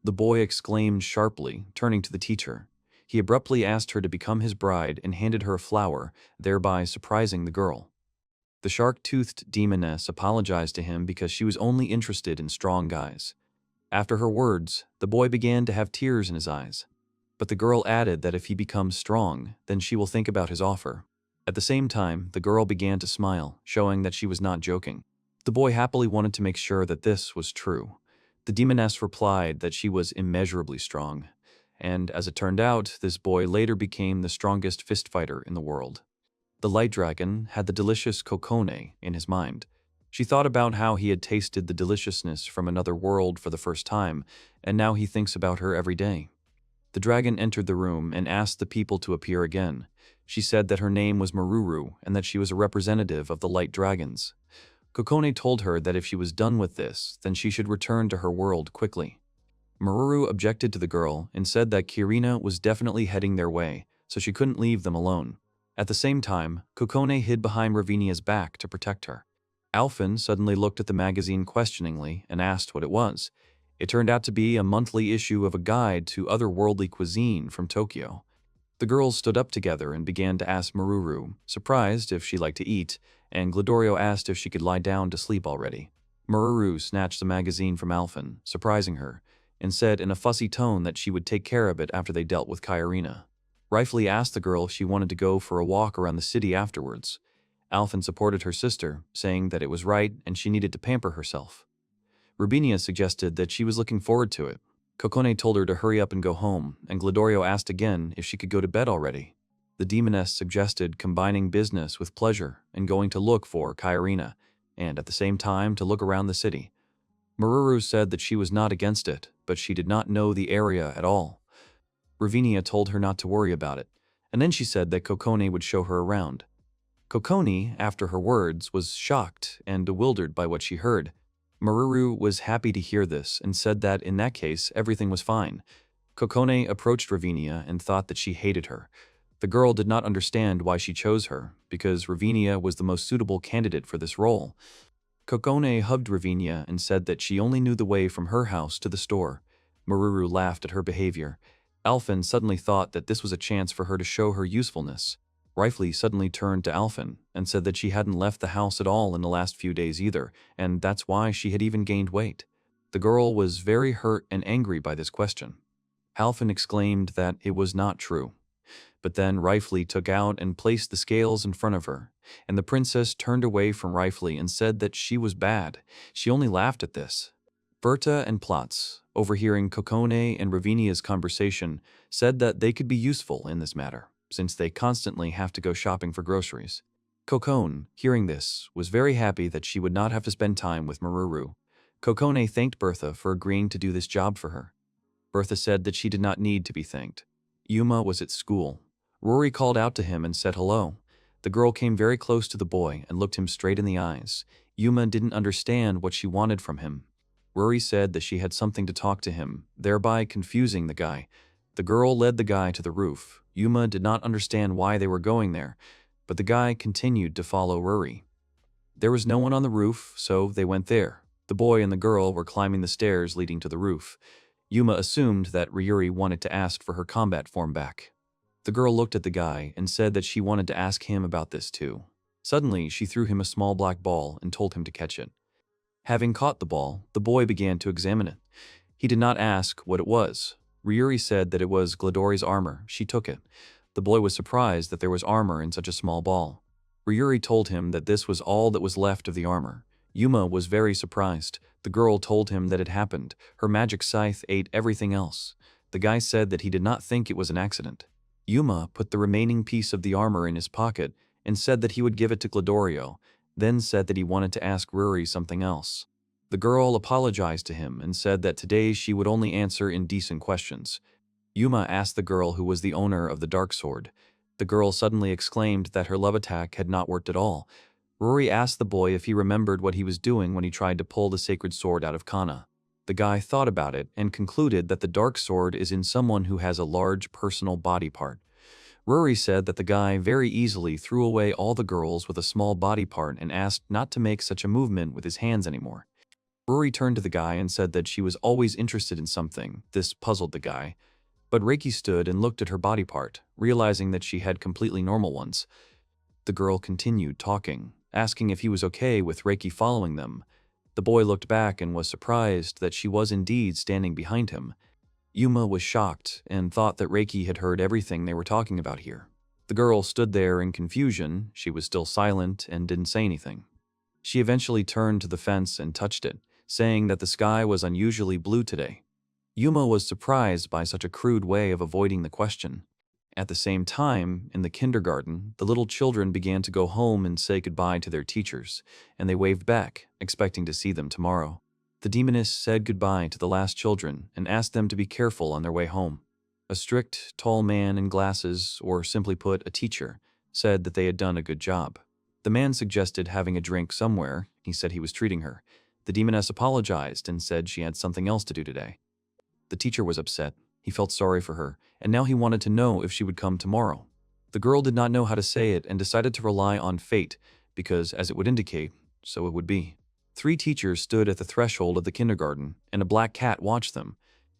A: The boy exclaimed sharply, turning to the teacher. He abruptly asked her to become his bride and handed her a flower, thereby surprising the girl. The shark-toothed demoness apologized to him because she was only interested in strong guys. After her words, the boy began to have tears in his eyes. But the girl added that if he becomes strong, then she will think about his offer. At the same time, the girl began to smile, showing that she was not joking. The boy happily wanted to make sure that this was true. The demoness replied that she was immeasurably strong, and as it turned out, this boy later became the strongest fist fighter in the world. The light dragon had the delicious kokone in his mind. She thought about how he had tasted the deliciousness from another world for the first time, and now he thinks about her every day. The dragon entered the room and asked the people to appear again. She said that her name was Maruru and that she was a representative of the light dragons. Kokone told her that if she was done with this, then she should return to her world quickly. Maruru objected to the girl and said that Kirina was definitely heading their way, so she couldn't leave them alone. At the same time, Kokone hid behind Ravinia's back to protect her. Alphen suddenly looked at the magazine questioningly and asked what it was. It turned out to be a monthly issue of a guide to otherworldly cuisine from Tokyo. The girls stood up together and began to ask Maruru, surprised if she liked to eat, and Glodorio asked if she could lie down to sleep already. Maruru snatched the magazine from Alphen, surprising her, and said in a fussy tone that she would take care of it after they dealt with Kairina. Rifley asked the girl if she wanted to go for a walk around the city afterwards. Alphen supported her sister, saying that it was right and she needed to pamper herself. Rubinia suggested that she was looking forward to it. Kokone told her to hurry up and go home, and Glodorio asked again if she could go to bed already. The demoness suggested combining business with pleasure and going to look for Kairina, and at the same time to look around the city. Maruru said that she was not against it, but she did not know the area at all. Ravinia told her not to worry about it, and then she said that Kokone would show her around. Kokone, after her words, was shocked and bewildered by what she heard. Maruru was happy to hear this and said that in that case everything was fine. Kokone approached Ravinia and thought that she hated her. The girl did not understand why she chose her, because Ravinia was the most suitable candidate for this role. Kokone hugged Ravinia and said that she only knew the way from her house to the store. Maruru laughed at her behavior. Alphen suddenly thought that this was a chance for her to show her usefulness. Rifley suddenly turned to Alphen and said that she hadn't left the house at all in the last few days either, and that's why she had even gained weight. The girl was very hurt and angry by this question. Alphen exclaimed that it was not true. But then Rifley took out and placed the scales in front of her, and the princess turned away from Rifley and said that she was bad. She only laughed at this. Berta and Platz, overhearing Kokone and Ravinia's conversation, said that they could be useful in this matter, since they constantly have to go shopping for groceries. Kokone, hearing this, was very happy that she would not have to spend time with Maruru. Kokone thanked Bertha for agreeing to do this job for her. Bertha said that she did not need to be thanked. Yuma was at school. Rory called out to him and said hello. The girl came very close to the boy and looked him straight in the eyes. Yuma didn't understand what she wanted from him. Rory said that she had something to talk to him, thereby confusing the guy. The girl led the guy to the roof. Yuma did not understand why they were going there, but the guy continued to follow Rory. There was no one on the roof, so they went there. The boy and the girl were climbing the stairs leading to the roof. Yuma assumed that Ryuri wanted to ask for her combat form back. The girl looked at the guy and said that she wanted to ask him about this too. Suddenly, she threw him a small black ball and told him to catch it. Having caught the ball, the boy began to examine it. He did not ask what it was. Ryuri said that it was Gladori's armor. She took it. The boy was surprised that there was armor in such a small ball. Ryuri told him that this was all that was left of the armor. Yuma was very surprised. The girl told him that it happened. Her magic scythe ate everything else. The guy said that he did not think it was an accident. Yuma put the remaining piece of the armor in his pocket and said that he would give it to Gladorio, then said that he wanted to ask Ryuri something else. The girl apologized to him and said that today she would only answer indecent questions. Yuma asked the girl who was the owner of the dark sword. The girl suddenly exclaimed that her love attack had not worked at all. Rory asked the boy if he remembered what he was doing when he tried to pull the sacred sword out of Kana. The guy thought about it and concluded that the dark sword is in someone who has a large personal body part. Rory said that the guy very easily threw away all the girls with a small body part and asked not to make such a movement with his hands anymore. Rory turned to the guy and said that she was always interested in something. This puzzled the guy. But Reiki stood and looked at her body part, realizing that she had completely normal ones. The girl continued talking, asking if he was okay with Reiki following them. The boy looked back and was surprised that she was indeed standing behind him. Yuma was shocked and thought that Reiki had heard everything they were talking about here. The girl stood there in confusion. She was still silent and didn't say anything. She eventually turned to the fence and touched it, saying that the sky was unusually blue today. Yuma was surprised by such a crude way of avoiding the question. At the same time, in the kindergarten, the little children began to go home and say goodbye to their teachers, and they waved back, expecting to see them tomorrow. The demoness said goodbye to the last children and asked them to be careful on their way home. A strict, tall man in glasses, or simply put, a teacher, said that they had done a good job. The man suggested having a drink somewhere. He said he was treating her. The demoness apologized and said she had something else to do today. The teacher was upset. He felt sorry for her, and now he wanted to know if she would come tomorrow. The girl did not know how to say it and decided to rely on fate, because, as it would indicate, so it would be. 3 teachers stood at the threshold of the kindergarten, and a black cat watched them.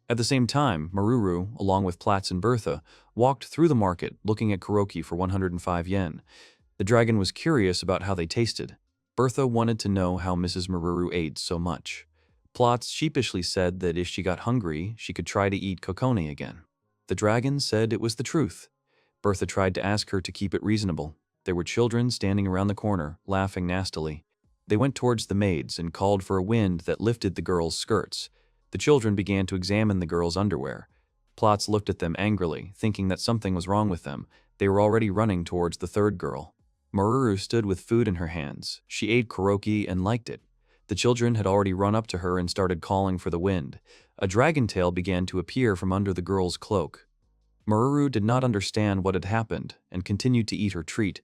A: At the same time, Maruru, along with Platz and Bertha, walked through the market looking at karoki for 105 yen. The dragon was curious about how they tasted. Bertha wanted to know how Mrs. Maruru ate so much. Platz sheepishly said that if she got hungry, she could try to eat kokone again. The dragon said it was the truth. Bertha tried to ask her to keep it reasonable. There were children standing around the corner, laughing nastily. They went towards the maids and called for a wind that lifted the girls' skirts. The children began to examine the girls' underwear. Platz looked at them angrily, thinking that something was wrong with them. They were already running towards the 3rd girl. Maruru stood with food in her hands. She ate karoki and liked it. The children had already run up to her and started calling for the wind. A dragon tail began to appear from under the girl's cloak. Maruru did not understand what had happened and continued to eat her treat.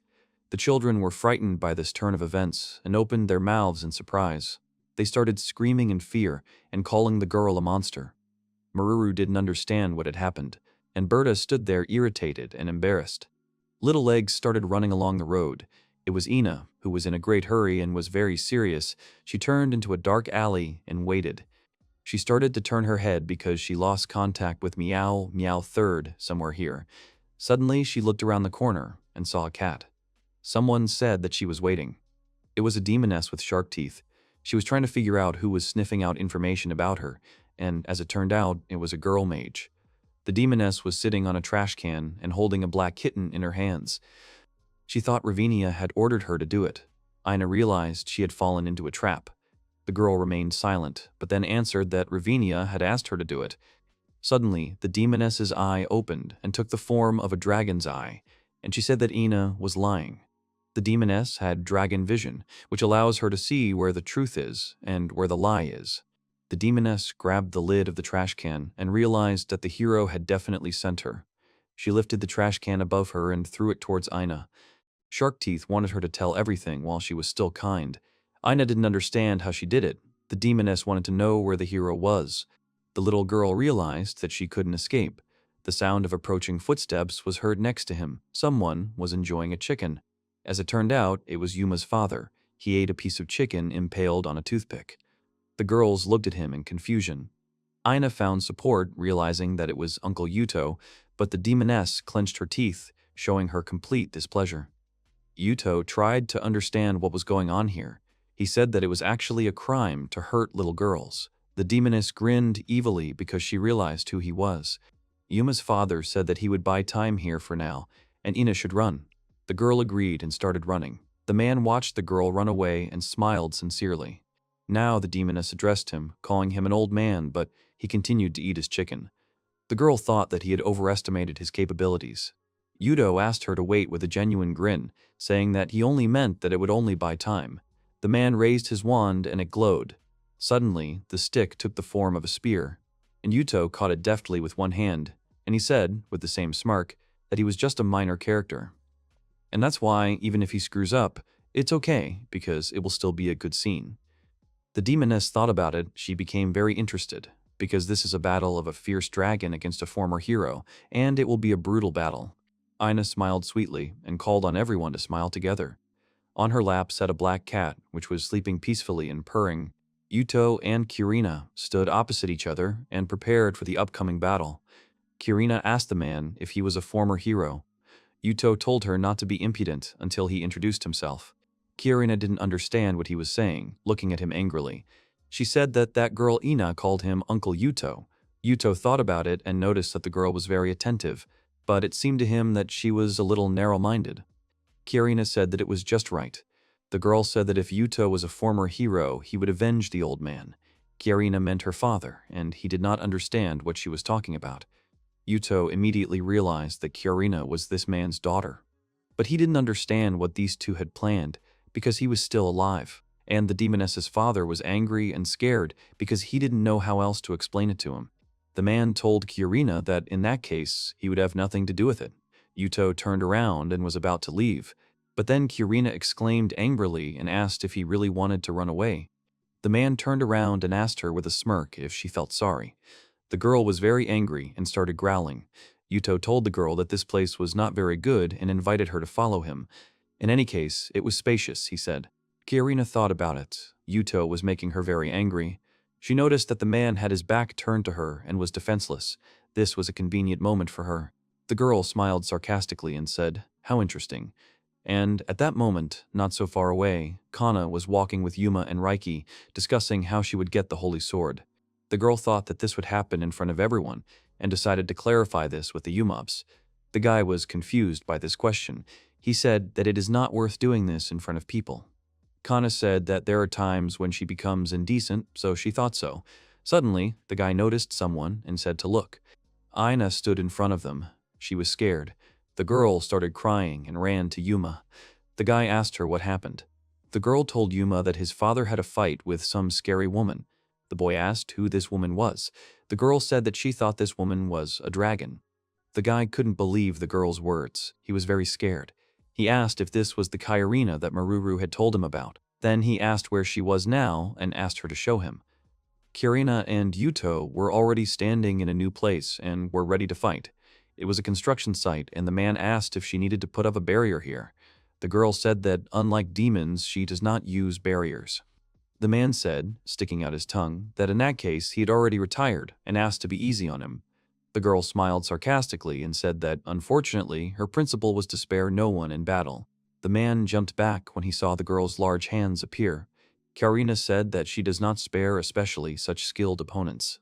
A: The children were frightened by this turn of events and opened their mouths in surprise. They started screaming in fear and calling the girl a monster. Maruru didn't understand what had happened, and Berta stood there irritated and embarrassed. Little Legs started running along the road. It was Ina, who was in a great hurry and was very serious. She turned into a dark alley and waited. She started to turn her head because she lost contact with Meow 3rd somewhere here. Suddenly, she looked around the corner and saw a cat. Someone said that she was waiting. It was a demoness with shark teeth. She was trying to figure out who was sniffing out information about her, and as it turned out, it was a girl mage. The demoness was sitting on a trash can and holding a black kitten in her hands. She thought Ravinia had ordered her to do it. Ina realized she had fallen into a trap. The girl remained silent, but then answered that Ravinia had asked her to do it. Suddenly, the demoness's eye opened and took the form of a dragon's eye, and she said that Ina was lying. The demoness had dragon vision, which allows her to see where the truth is and where the lie is. The demoness grabbed the lid of the trash can and realized that the hero had definitely sent her. She lifted the trash can above her and threw it towards Ina. Shark Teeth wanted her to tell everything while she was still kind. Ina didn't understand how she did it. The demoness wanted to know where the hero was. The little girl realized that she couldn't escape. The sound of approaching footsteps was heard next to him. Someone was enjoying a chicken. As it turned out, it was Yuma's father. He ate a piece of chicken impaled on a toothpick. The girls looked at him in confusion. Ina found support, realizing that it was Uncle Yuto, but the demoness clenched her teeth, showing her complete displeasure. Yuto tried to understand what was going on here. He said that it was actually a crime to hurt little girls. The demoness grinned evilly because she realized who he was. Yuma's father said that he would buy time here for now, and Ina should run. The girl agreed and started running. The man watched the girl run away and smiled sincerely. Now the demoness addressed him, calling him an old man, but he continued to eat his chicken. The girl thought that he had overestimated his capabilities. Yuto asked her to wait with a genuine grin, saying that he only meant that it would only buy time. The man raised his wand and it glowed. Suddenly, the stick took the form of a spear, and Yuto caught it deftly with one hand, and he said, with the same smirk, that he was just a minor character. And that's why, even if he screws up, it's okay, because it will still be a good scene. The demoness thought about it. She became very interested, because this is a battle of a fierce dragon against a former hero, and it will be a brutal battle. Ina smiled sweetly and called on everyone to smile together. On her lap sat a black cat, which was sleeping peacefully and purring. Yuto and Kirina stood opposite each other and prepared for the upcoming battle. Kirina asked the man if he was a former hero. Yuto told her not to be impudent until he introduced himself. Kirina didn't understand what he was saying, looking at him angrily. She said that girl Ina called him Uncle Yuto. Yuto thought about it and noticed that the girl was very attentive, but it seemed to him that she was a little narrow-minded. Kirina said that it was just right. The girl said that if Yuto was a former hero, he would avenge the old man. Kirina meant her father, and he did not understand what she was talking about. Yuto immediately realized that Kirina was this man's daughter. But he didn't understand what these two had planned, because he was still alive, and the demoness's father was angry and scared because he didn't know how else to explain it to him. The man told Kirina that in that case, he would have nothing to do with it. Yuto turned around and was about to leave, but then Kirina exclaimed angrily and asked if he really wanted to run away. The man turned around and asked her with a smirk if she felt sorry. The girl was very angry and started growling. Yuto told the girl that this place was not very good and invited her to follow him. In any case, it was spacious, he said. Kirina thought about it. Yuto was making her very angry. She noticed that the man had his back turned to her and was defenseless. This was a convenient moment for her. The girl smiled sarcastically and said, "How interesting." And at that moment, not so far away, Kana was walking with Yuma and Raiki, discussing how she would get the holy sword. The girl thought that this would happen in front of everyone, and decided to clarify this with the Yumabs. The guy was confused by this question. He said that it is not worth doing this in front of people. Kana said that there are times when she becomes indecent, so she thought so. Suddenly, the guy noticed someone and said to look. Ina stood in front of them. She was scared. The girl started crying and ran to Yuma. The guy asked her what happened. The girl told Yuma that his father had a fight with some scary woman. The boy asked who this woman was. The girl said that she thought this woman was a dragon. The guy couldn't believe the girl's words. He was very scared. He asked if this was the Kairina that Maruru had told him about. Then he asked where she was now and asked her to show him. Kirina and Yuto were already standing in a new place and were ready to fight. It was a construction site, and the man asked if she needed to put up a barrier here. The girl said that, unlike demons, she does not use barriers. The man said, sticking out his tongue, that in that case he had already retired and asked to be easy on him. The girl smiled sarcastically and said that, unfortunately, her principle was to spare no one in battle. The man jumped back when he saw the girl's large hands appear. Karina said that she does not spare especially such skilled opponents.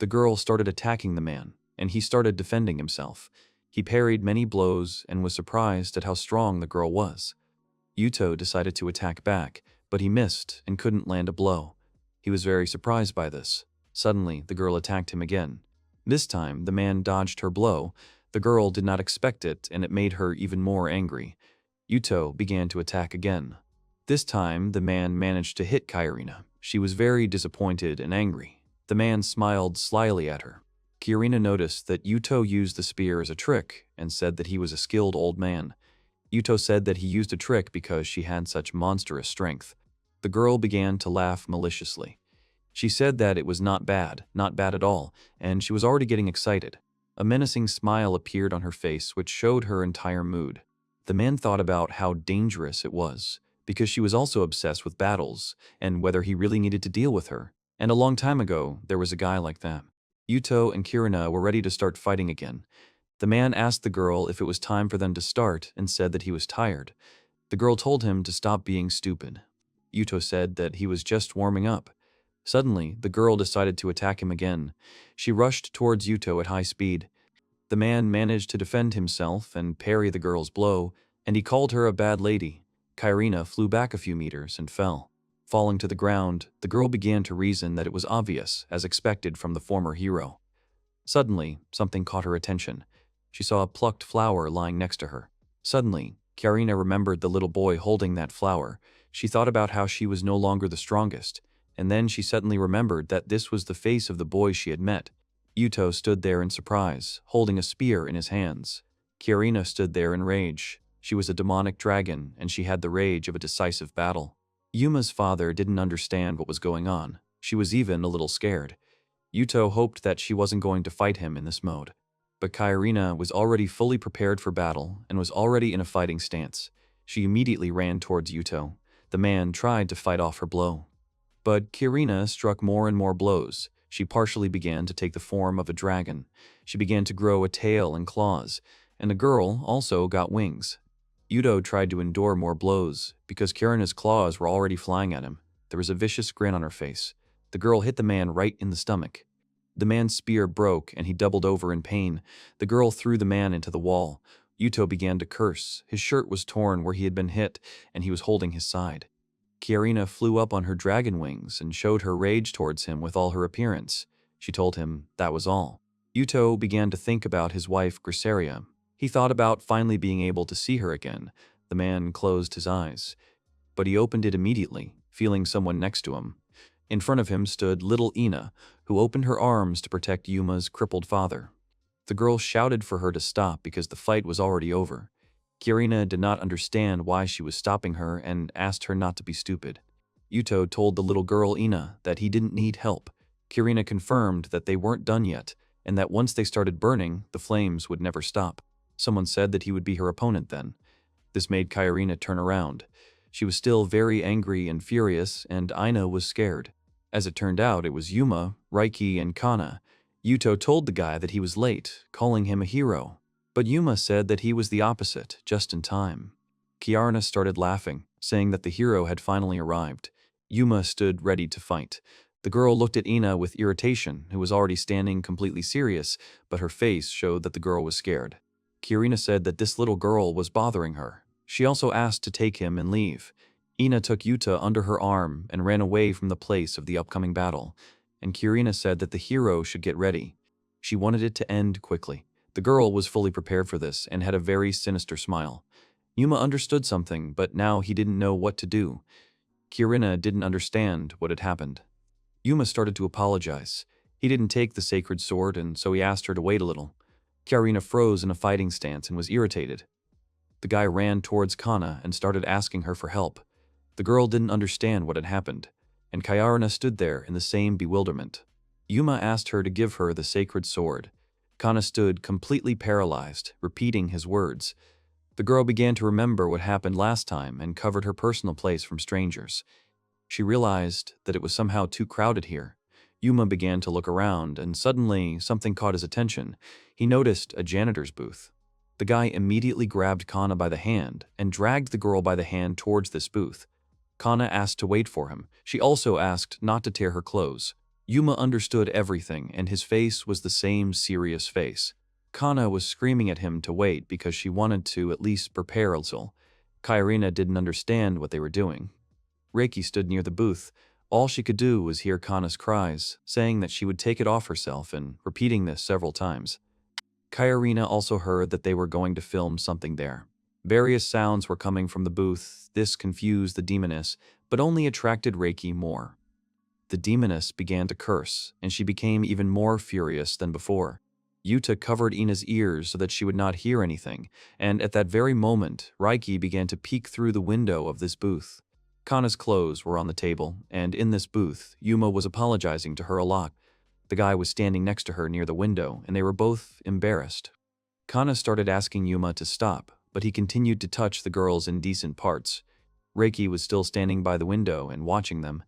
A: The girl started attacking the man, and he started defending himself. He parried many blows and was surprised at how strong the girl was. Yuto decided to attack back, but he missed and couldn't land a blow. He was very surprised by this. Suddenly, the girl attacked him again. This time, the man dodged her blow. The girl did not expect it, and it made her even more angry. Yuto began to attack again. This time, the man managed to hit Kairina. She was very disappointed and angry. The man smiled slyly at her. Kirina noticed that Yuto used the spear as a trick and said that he was a skilled old man. Yuto said that he used a trick because she had such monstrous strength. The girl began to laugh maliciously. She said that it was not bad at all, and she was already getting excited. A menacing smile appeared on her face, which showed her entire mood. The man thought about how dangerous it was, because she was also obsessed with battles, and whether he really needed to deal with her. And a long time ago, there was a guy like that. Yuto and Kirina were ready to start fighting again. The man asked the girl if it was time for them to start and said that he was tired. The girl told him to stop being stupid. Yuto said that he was just warming up. Suddenly, the girl decided to attack him again. She rushed towards Yuto at high speed. The man managed to defend himself and parry the girl's blow, and he called her a bad lady. Kirina flew back a few meters and fell. Falling to the ground, the girl began to reason that it was obvious, as expected from the former hero. Suddenly, something caught her attention. She saw a plucked flower lying next to her. Suddenly, Kirina remembered the little boy holding that flower. She thought about how she was no longer the strongest, and then she suddenly remembered that this was the face of the boy she had met. Yuto stood there in surprise, holding a spear in his hands. Kirina stood there in rage. She was a demonic dragon, and she had the rage of a decisive battle. Yuma's father didn't understand what was going on. She was even a little scared. Yuto hoped that she wasn't going to fight him in this mode. But Kirina was already fully prepared for battle and was already in a fighting stance. She immediately ran towards Yuto. The man tried to fight off her blow. But Kirina struck more and more blows. She partially began to take the form of a dragon. She began to grow a tail and claws, and the girl also got wings. Yuto tried to endure more blows, because Kirina's claws were already flying at him. There was a vicious grin on her face. The girl hit the man right in the stomach. The man's spear broke, and he doubled over in pain. The girl threw the man into the wall. Yuto began to curse. His shirt was torn where he had been hit, and he was holding his side. Kirina flew up on her dragon wings and showed her rage towards him with all her appearance. She told him that was all. Yuto began to think about his wife, Grisseria. He thought about finally being able to see her again. The man closed his eyes, but he opened it immediately, feeling someone next to him. In front of him stood little Ina, who opened her arms to protect Yuma's crippled father. The girl shouted for her to stop because the fight was already over. Kirina did not understand why she was stopping her and asked her not to be stupid. Yuto told the little girl Ina that he didn't need help. Kirina confirmed that they weren't done yet, and that once they started burning, the flames would never stop. Someone said that he would be her opponent then. This made Kirina turn around. She was still very angry and furious, and Ina was scared. As it turned out, it was Yuma, Reiki, and Kana. Yuto told the guy that he was late, calling him a hero. But Yuma said that he was the opposite, just in time. Kirina started laughing, saying that the hero had finally arrived. Yuma stood ready to fight. The girl looked at Ina with irritation, who was already standing completely serious, but her face showed that the girl was scared. Kirina said that this little girl was bothering her. She also asked to take him and leave. Ina took Yuta under her arm and ran away from the place of the upcoming battle, and Kirina said that the hero should get ready. She wanted it to end quickly. The girl was fully prepared for this and had a very sinister smile. Yuma understood something, but now he didn't know what to do. Kirina didn't understand what had happened. Yuma started to apologize. He didn't take the sacred sword, and so he asked her to wait a little. Kirina froze in a fighting stance and was irritated. The guy ran towards Kana and started asking her for help. The girl didn't understand what had happened, and Kirina stood there in the same bewilderment. Yuma asked her to give her the sacred sword. Kana stood completely paralyzed, repeating his words. The girl began to remember what happened last time and covered her personal place from strangers. She realized that it was somehow too crowded here. Yuma began to look around, and suddenly something caught his attention. He noticed a janitor's booth. The guy immediately grabbed Kana by the hand and dragged the girl by the hand towards this booth. Kana asked to wait for him. She also asked not to tear her clothes. Yuma understood everything, and his face was the same serious face. Kana was screaming at him to wait because she wanted to at least prepare a little. Kirina didn't understand what they were doing. Reiki stood near the booth. All she could do was hear Kana's cries, saying that she would take it off herself and repeating this several times. Kirina also heard that they were going to film something there. Various sounds were coming from the booth. This confused the demoness, but only attracted Reiki more. The demoness began to curse, and she became even more furious than before. Yuta covered Ina's ears so that she would not hear anything, and at that very moment, Reiki began to peek through the window of this booth. Kana's clothes were on the table, and in this booth, Yuma was apologizing to her a lot. The guy was standing next to her near the window, and they were both embarrassed. Kana started asking Yuma to stop, but he continued to touch the girl's indecent parts. Reiki was still standing by the window and watching them.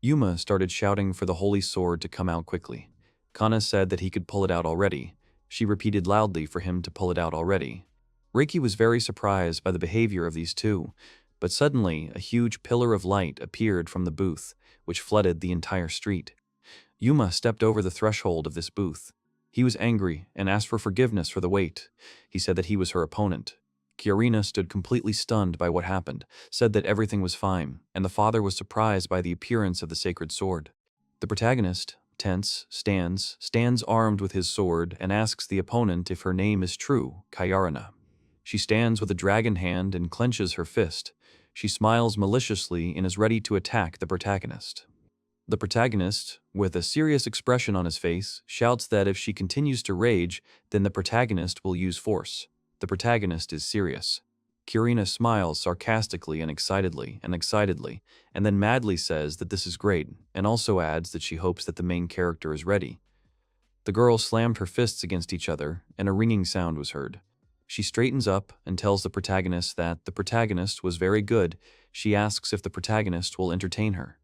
A: Yuma started shouting for the holy sword to come out quickly. Kana said that he could pull it out already. She repeated loudly for him to pull it out already. Reiki was very surprised by the behavior of these two, but suddenly a huge pillar of light appeared from the booth, which flooded the entire street. Yuma stepped over the threshold of this booth. He was angry and asked for forgiveness for the wait. He said that he was her opponent. Kiarina stood completely stunned by what happened, said that everything was fine, and the father was surprised by the appearance of the sacred sword. The protagonist, tense, stands armed with his sword and asks the opponent if her name is true, Kiarina. She stands with a dragon hand and clenches her fist. She smiles maliciously and is ready to attack the protagonist. The protagonist, with a serious expression on his face, shouts that if she continues to rage, then the protagonist will use force. The protagonist is serious. Kiarina smiles sarcastically and excitedly, and then madly says that this is great, and also adds that she hopes that the main character is ready. The girl slammed her fists against each other, and a ringing sound was heard. She straightens up and tells the protagonist that the protagonist was very good. She asks if the protagonist will entertain her.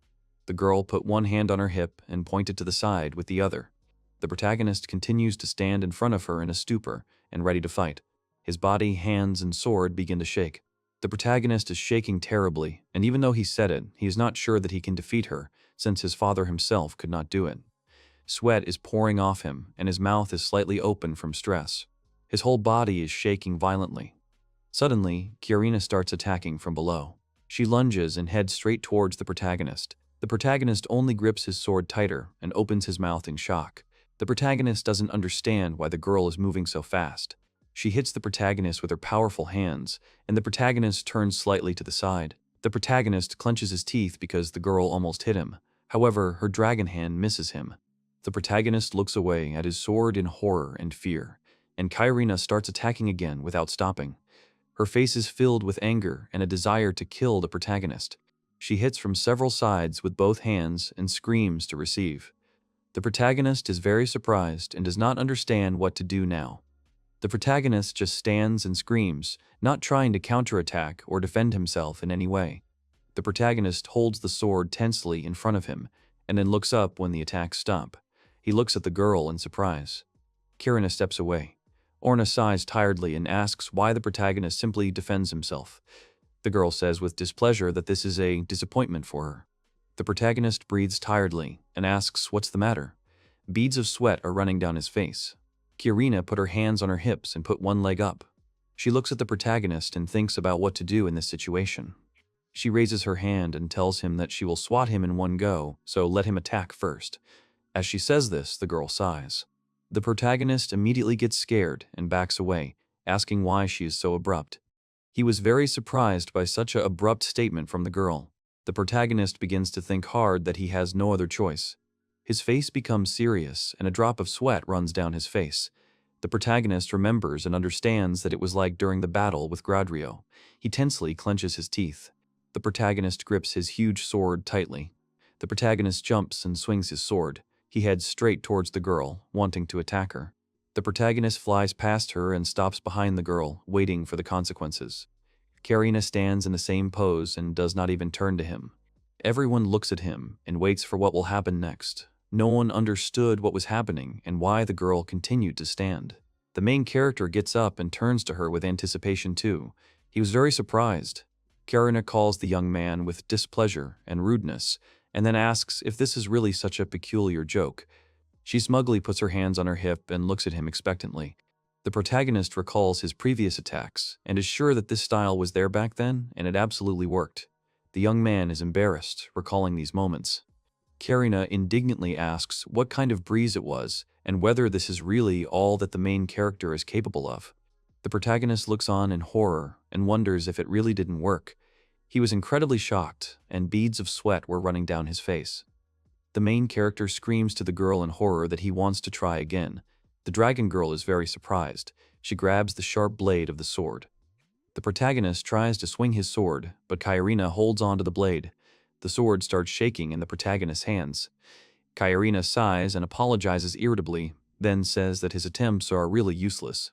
A: The girl put one hand on her hip and pointed to the side with the other. The protagonist continues to stand in front of her in a stupor and ready to fight. His body, hands, and sword begin to shake. The protagonist is shaking terribly, and even though he said it, he is not sure that he can defeat her, since his father himself could not do it. Sweat is pouring off him, and his mouth is slightly open from stress. His whole body is shaking violently. Suddenly, Kiarina starts attacking from below. She lunges and heads straight towards the protagonist. The protagonist only grips his sword tighter and opens his mouth in shock. The protagonist doesn't understand why the girl is moving so fast. She hits the protagonist with her powerful hands, and the protagonist turns slightly to the side. The protagonist clenches his teeth because the girl almost hit him. However, her dragon hand misses him. The protagonist looks away at his sword in horror and fear, and Kiarina starts attacking again without stopping. Her face is filled with anger and a desire to kill the protagonist. She hits from several sides with both hands and screams to receive. The protagonist is very surprised and does not understand what to do now. The protagonist just stands and screams, not trying to counterattack or defend himself in any way. The protagonist holds the sword tensely in front of him, and then looks up when the attacks stop. He looks at the girl in surprise. Kiarina steps away. Orna sighs tiredly and asks why the protagonist simply defends himself. The girl says with displeasure that this is a disappointment for her. The protagonist breathes tiredly and asks what's the matter. Beads of sweat are running down his face. Kiarina put her hands on her hips and put one leg up. She looks at the protagonist and thinks about what to do in this situation. She raises her hand and tells him that she will swat him in one go, so let him attack first. As she says this, the girl sighs. The protagonist immediately gets scared and backs away, asking why she is so abrupt. He was very surprised by such an abrupt statement from the girl. The protagonist begins to think hard that he has no other choice. His face becomes serious, and a drop of sweat runs down his face. The protagonist remembers and understands that it was like during the battle with Gradrio. He tensely clenches his teeth. The protagonist grips his huge sword tightly. The protagonist jumps and swings his sword. He heads straight towards the girl, wanting to attack her. The protagonist flies past her and stops behind the girl, waiting for the consequences. Kiarina stands in the same pose and does not even turn to him. Everyone looks at him and waits for what will happen next. No one understood what was happening and why the girl continued to stand. The main character gets up and turns to her with anticipation too. He was very surprised. Kiarina calls the young man with displeasure and rudeness, and then asks if this is really such a peculiar joke. She smugly puts her hands on her hip and looks at him expectantly. The protagonist recalls his previous attacks and is sure that this style was there back then, and it absolutely worked. The young man is embarrassed, recalling these moments. Kiarina indignantly asks what kind of breeze it was and whether this is really all that the main character is capable of. The protagonist looks on in horror and wonders if it really didn't work. He was incredibly shocked, and beads of sweat were running down his face. The main character screams to the girl in horror that he wants to try again. The dragon girl is very surprised. She grabs the sharp blade of the sword. The protagonist tries to swing his sword, but Kairina holds onto the blade. The sword starts shaking in the protagonist's hands. Kairina sighs and apologizes irritably, then says that his attempts are really useless.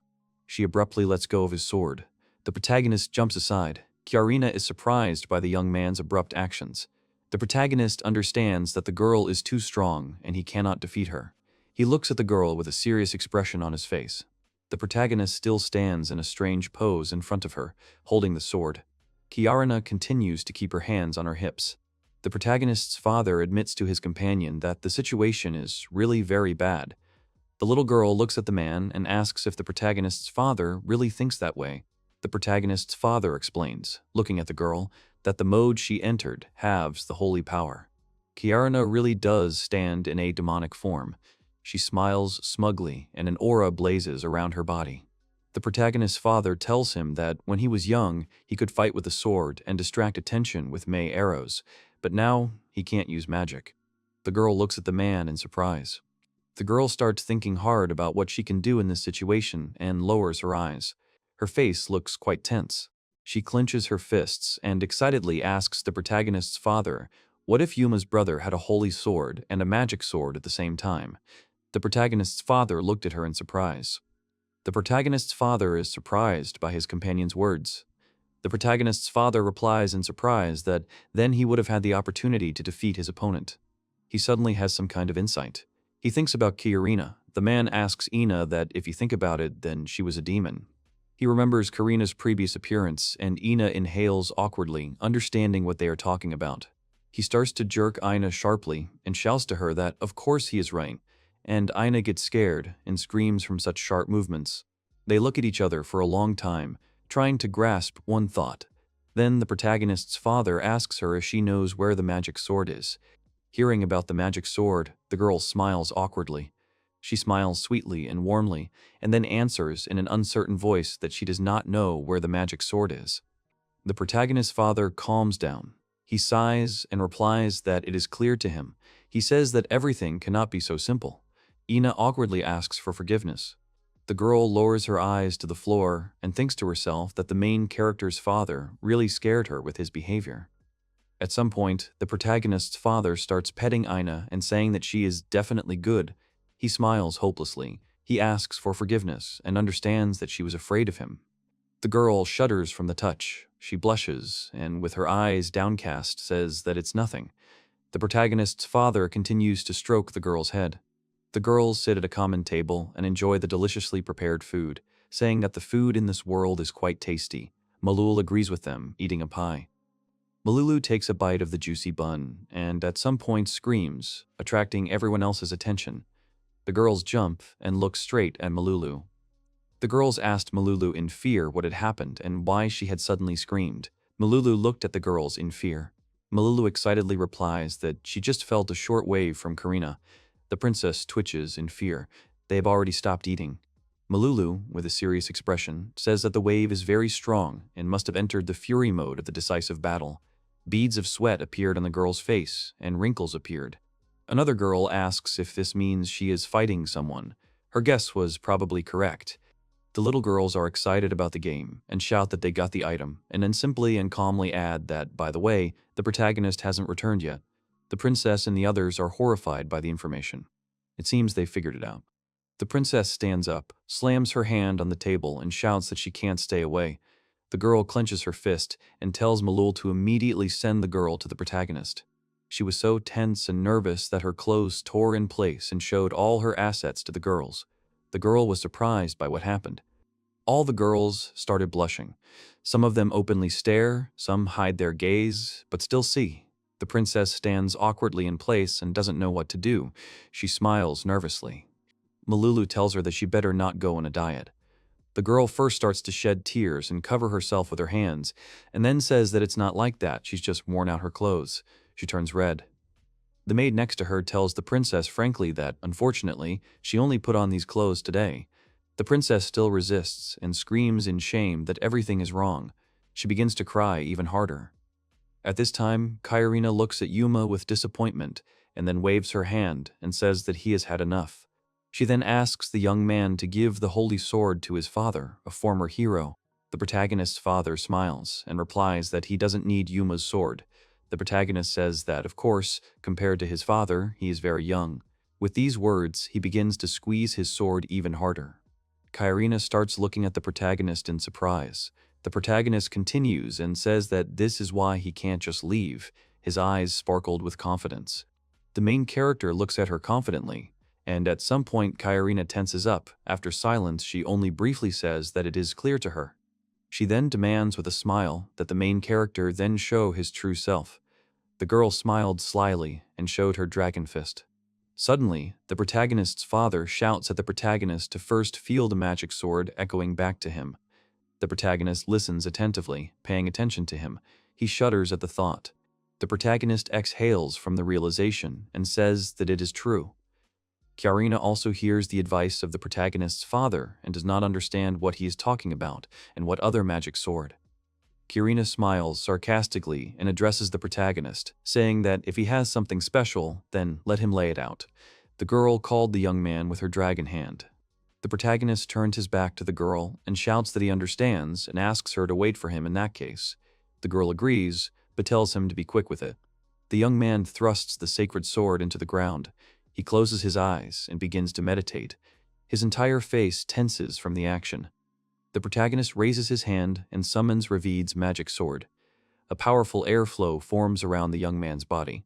A: She abruptly lets go of his sword. The protagonist jumps aside. Kairina is surprised by the young man's abrupt actions. The protagonist understands that the girl is too strong and he cannot defeat her. He looks at the girl with a serious expression on his face. The protagonist still stands in a strange pose in front of her, holding the sword. Kairina continues to keep her hands on her hips. The protagonist's father admits to his companion that the situation is really very bad. The little girl looks at the man and asks if the protagonist's father really thinks that way. The protagonist's father explains, looking at the girl, that the mode she entered halves the holy power. Kairina really does stand in a demonic form. She smiles smugly and an aura blazes around her body. The protagonist's father tells him that when he was young, he could fight with a sword and distract attention with Mei arrows, but now he can't use magic. The girl looks at the man in surprise. The girl starts thinking hard about what she can do in this situation and lowers her eyes. Her face looks quite tense. She clenches her fists and excitedly asks the protagonist's father, what if Yuma's brother had a holy sword and a magic sword at the same time? The protagonist's father looked at her in surprise. The protagonist's father is surprised by his companion's words. The protagonist's father replies in surprise that then he would have had the opportunity to defeat his opponent. He suddenly has some kind of insight. He thinks about Kairina. The man asks Ina that if you think about it, then she was a demon. He remembers Karina's previous appearance, and Ina inhales awkwardly, understanding what they are talking about. He starts to jerk Ina sharply and shouts to her that of course he is right, and Ina gets scared and screams from such sharp movements. They look at each other for a long time, trying to grasp one thought. Then the protagonist's father asks her if she knows where the magic sword is. Hearing about the magic sword, the girl smiles awkwardly. She smiles sweetly and warmly, and then answers in an uncertain voice that she does not know where the magic sword is. The protagonist's father calms down. He sighs and replies that it is clear to him. He says that everything cannot be so simple. Ina awkwardly asks for forgiveness. The girl lowers her eyes to the floor and thinks to herself that the main character's father really scared her with his behavior. At some point, the protagonist's father starts petting Ina and saying that she is definitely good. He smiles hopelessly. He asks for forgiveness and understands that she was afraid of him. The girl shudders from the touch. She blushes and, with her eyes downcast, says that it's nothing. The protagonist's father continues to stroke the girl's head. The girls sit at a common table and enjoy the deliciously prepared food, saying that the food in this world is quite tasty. Malul agrees with them, eating a pie. Malulu takes a bite of the juicy bun and at some point screams, attracting everyone else's attention. The girls jump and look straight at Malulu. The girls asked Malulu in fear what had happened and why she had suddenly screamed. Malulu looked at the girls in fear. Malulu excitedly replies that she just felt a short wave from Karina. The princess twitches in fear. They have already stopped eating. Malulu, with a serious expression, says that the wave is very strong and must have entered the fury mode of the decisive battle. Beads of sweat appeared on the girl's face, and wrinkles appeared. Another girl asks if this means she is fighting someone. Her guess was probably correct. The little girls are excited about the game and shout that they got the item, and then simply and calmly add that, by the way, the protagonist hasn't returned yet. The princess and the others are horrified by the information. It seems they figured it out. The princess stands up, slams her hand on the table, and shouts that she can't stay away. The girl clenches her fist and tells Malul to immediately send the girl to the protagonist. She was so tense and nervous that her clothes tore in place and showed all her assets to the girls. The girl was surprised by what happened. All the girls started blushing. Some of them openly stare, some hide their gaze, but still see. The princess stands awkwardly in place and doesn't know what to do. She smiles nervously. Malulu tells her that she better not go on a diet. The girl first starts to shed tears and cover herself with her hands, and then says that it's not like that, she's just worn out her clothes. She turns red. The maid next to her tells the princess frankly that, unfortunately, she only put on these clothes today. The princess still resists and screams in shame that everything is wrong. She begins to cry even harder. At this time, Kairina looks at Yuma with disappointment and then waves her hand and says that he has had enough. She then asks the young man to give the holy sword to his father, a former hero. The protagonist's father smiles and replies that he doesn't need Yuma's sword. The protagonist says that, of course, compared to his father, he is very young. With these words, he begins to squeeze his sword even harder. Kairina starts looking at the protagonist in surprise. The protagonist continues and says that this is why he can't just leave. His eyes sparkled with confidence. The main character looks at her confidently, and at some point Kairina tenses up. After silence, she only briefly says that it is clear to her. She then demands with a smile that the main character then show his true self. The girl smiled slyly and showed her dragon fist. Suddenly, the protagonist's father shouts at the protagonist to first feel the magic sword echoing back to him. The protagonist listens attentively, paying attention to him. He shudders at the thought. The protagonist exhales from the realization and says that it is true. Kairina also hears the advice of the protagonist's father and does not understand what he is talking about and what other magic sword. Kairina smiles sarcastically and addresses the protagonist, saying that if he has something special, then let him lay it out. The girl called the young man with her dragon hand. The protagonist turns his back to the girl and shouts that he understands and asks her to wait for him in that case. The girl agrees, but tells him to be quick with it. The young man thrusts the sacred sword into the ground. He closes his eyes and begins to meditate. His entire face tenses from the action. The protagonist raises his hand and summons Ravid's magic sword. A powerful airflow forms around the young man's body.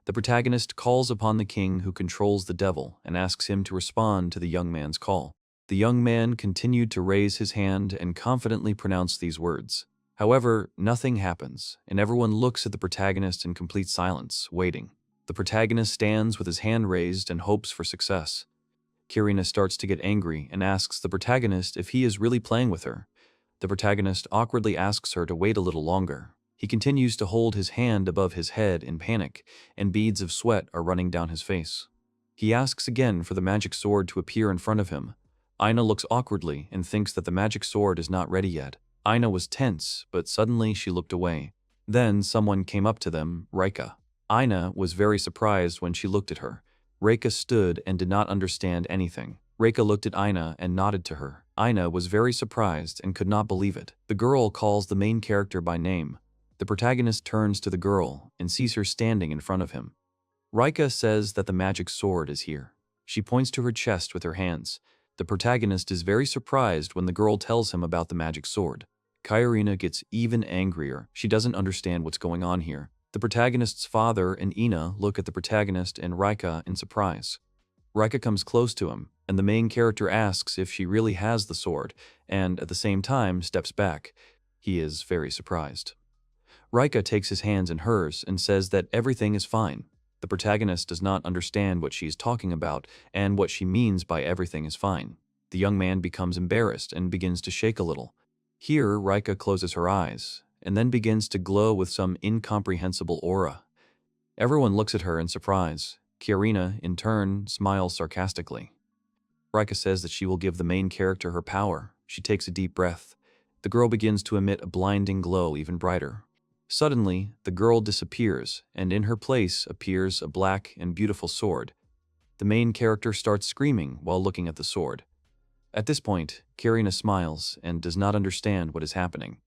A: The protagonist calls upon the king who controls the devil and asks him to respond to the young man's call. The young man continued to raise his hand and confidently pronounce these words. However, nothing happens, and everyone looks at the protagonist in complete silence, waiting. The protagonist stands with his hand raised and hopes for success. Kairina starts to get angry and asks the protagonist if he is really playing with her. The protagonist awkwardly asks her to wait a little longer. He continues to hold his hand above his head in panic, and beads of sweat are running down his face. He asks again for the magic sword to appear in front of him. Aina looks awkwardly and thinks that the magic sword is not ready yet. Aina was tense, but suddenly she looked away. Then someone came up to them, Reika. Aina was very surprised when she looked at her. Reika stood and did not understand anything. Reika looked at Aina and nodded to her. Aina was very surprised and could not believe it. The girl calls the main character by name. The protagonist turns to the girl and sees her standing in front of him. Reika says that the magic sword is here. She points to her chest with her hands. The protagonist is very surprised when the girl tells him about the magic sword. Kairina gets even angrier. She doesn't understand what's going on here. The protagonist's father and Ina look at the protagonist and Reika in surprise. Reika comes close to him, and the main character asks if she really has the sword, and at the same time steps back. He is very surprised. Reika takes his hands in hers and says that everything is fine. The protagonist does not understand what she is talking about and what she means by everything is fine. The young man becomes embarrassed and begins to shake a little. Here, Reika closes her eyes and then begins to glow with some incomprehensible aura. Everyone looks at her in surprise. Kairina, in turn, smiles sarcastically. Reika says that she will give the main character her power. She takes a deep breath. The girl begins to emit a blinding glow even brighter. Suddenly, the girl disappears, and in her place appears a black and beautiful sword. The main character starts screaming while looking at the sword. At this point, Kairina smiles and does not understand what is happening.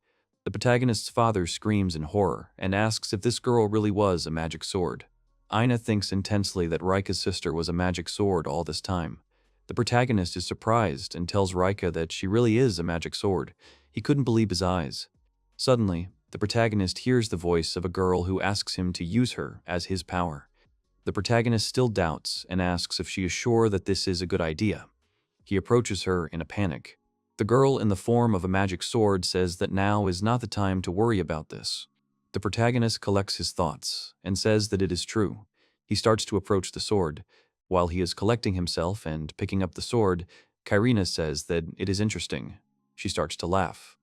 A: The protagonist's father screams in horror and asks if this girl really was a magic sword. Aina thinks intensely that Reika's sister was a magic sword all this time. The protagonist is surprised and tells Reika that she really is a magic sword. He couldn't believe his eyes. Suddenly, the protagonist hears the voice of a girl who asks him to use her as his power. The protagonist still doubts and asks if she is sure that this is a good idea. He approaches her in a panic. The girl in the form of a magic sword says that now is not the time to worry about this. The protagonist collects his thoughts and says that it is true. He starts to approach the sword. While he is collecting himself and picking up the sword, Kairina says that it is interesting. She starts to laugh.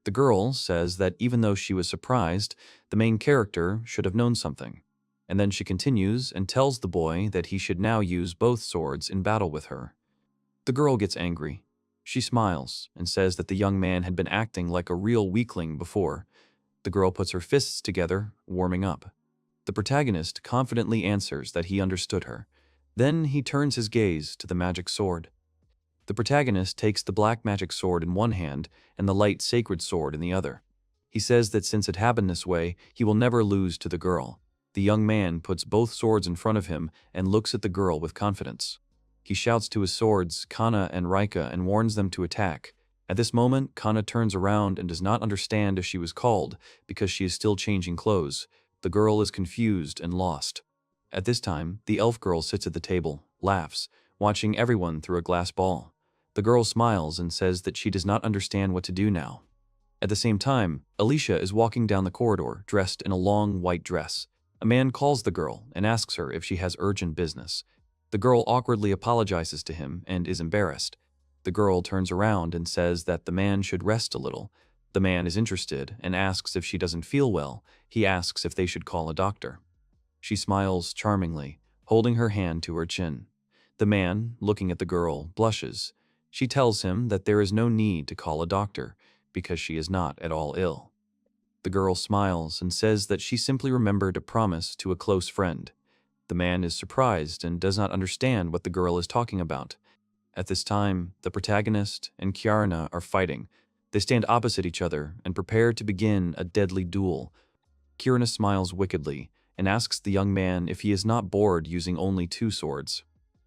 A: The girl says that even though she was surprised, the main character should have known something. And then she continues and tells the boy that he should now use both swords in battle with her. The girl gets angry. She smiles and says that the young man had been acting like a real weakling before. The girl puts her fists together, warming up. The protagonist confidently answers that he understood her. Then he turns his gaze to the magic sword. The protagonist takes the black magic sword in one hand and the light sacred sword in the other. He says that since it happened this way, he will never lose to the girl. The young man puts both swords in front of him and looks at the girl with confidence. He shouts to his swords, Kana and Rika, and warns them to attack. At this moment, Kana turns around and does not understand if she was called because she is still changing clothes. The girl is confused and lost. At this time, the elf girl sits at the table, laughs, watching everyone through a glass ball. The girl smiles and says that she does not understand what to do now. At the same time, Alicia is walking down the corridor, dressed in a long white dress. A man calls the girl and asks her if she has urgent business. The girl awkwardly apologizes to him and is embarrassed. The girl turns around and says that the man should rest a little. The man is interested and asks if she doesn't feel well. He asks if they should call a doctor. She smiles charmingly, holding her hand to her chin. The man, looking at the girl, blushes. She tells him that there is no need to call a doctor because she is not at all ill. The girl smiles and says that she simply remembered a promise to a close friend. The man is surprised and does not understand what the girl is talking about. At this time, the protagonist and Kiarina are fighting. They stand opposite each other and prepare to begin a deadly duel. Kiarina smiles wickedly and asks the young man if he is not bored using only two swords.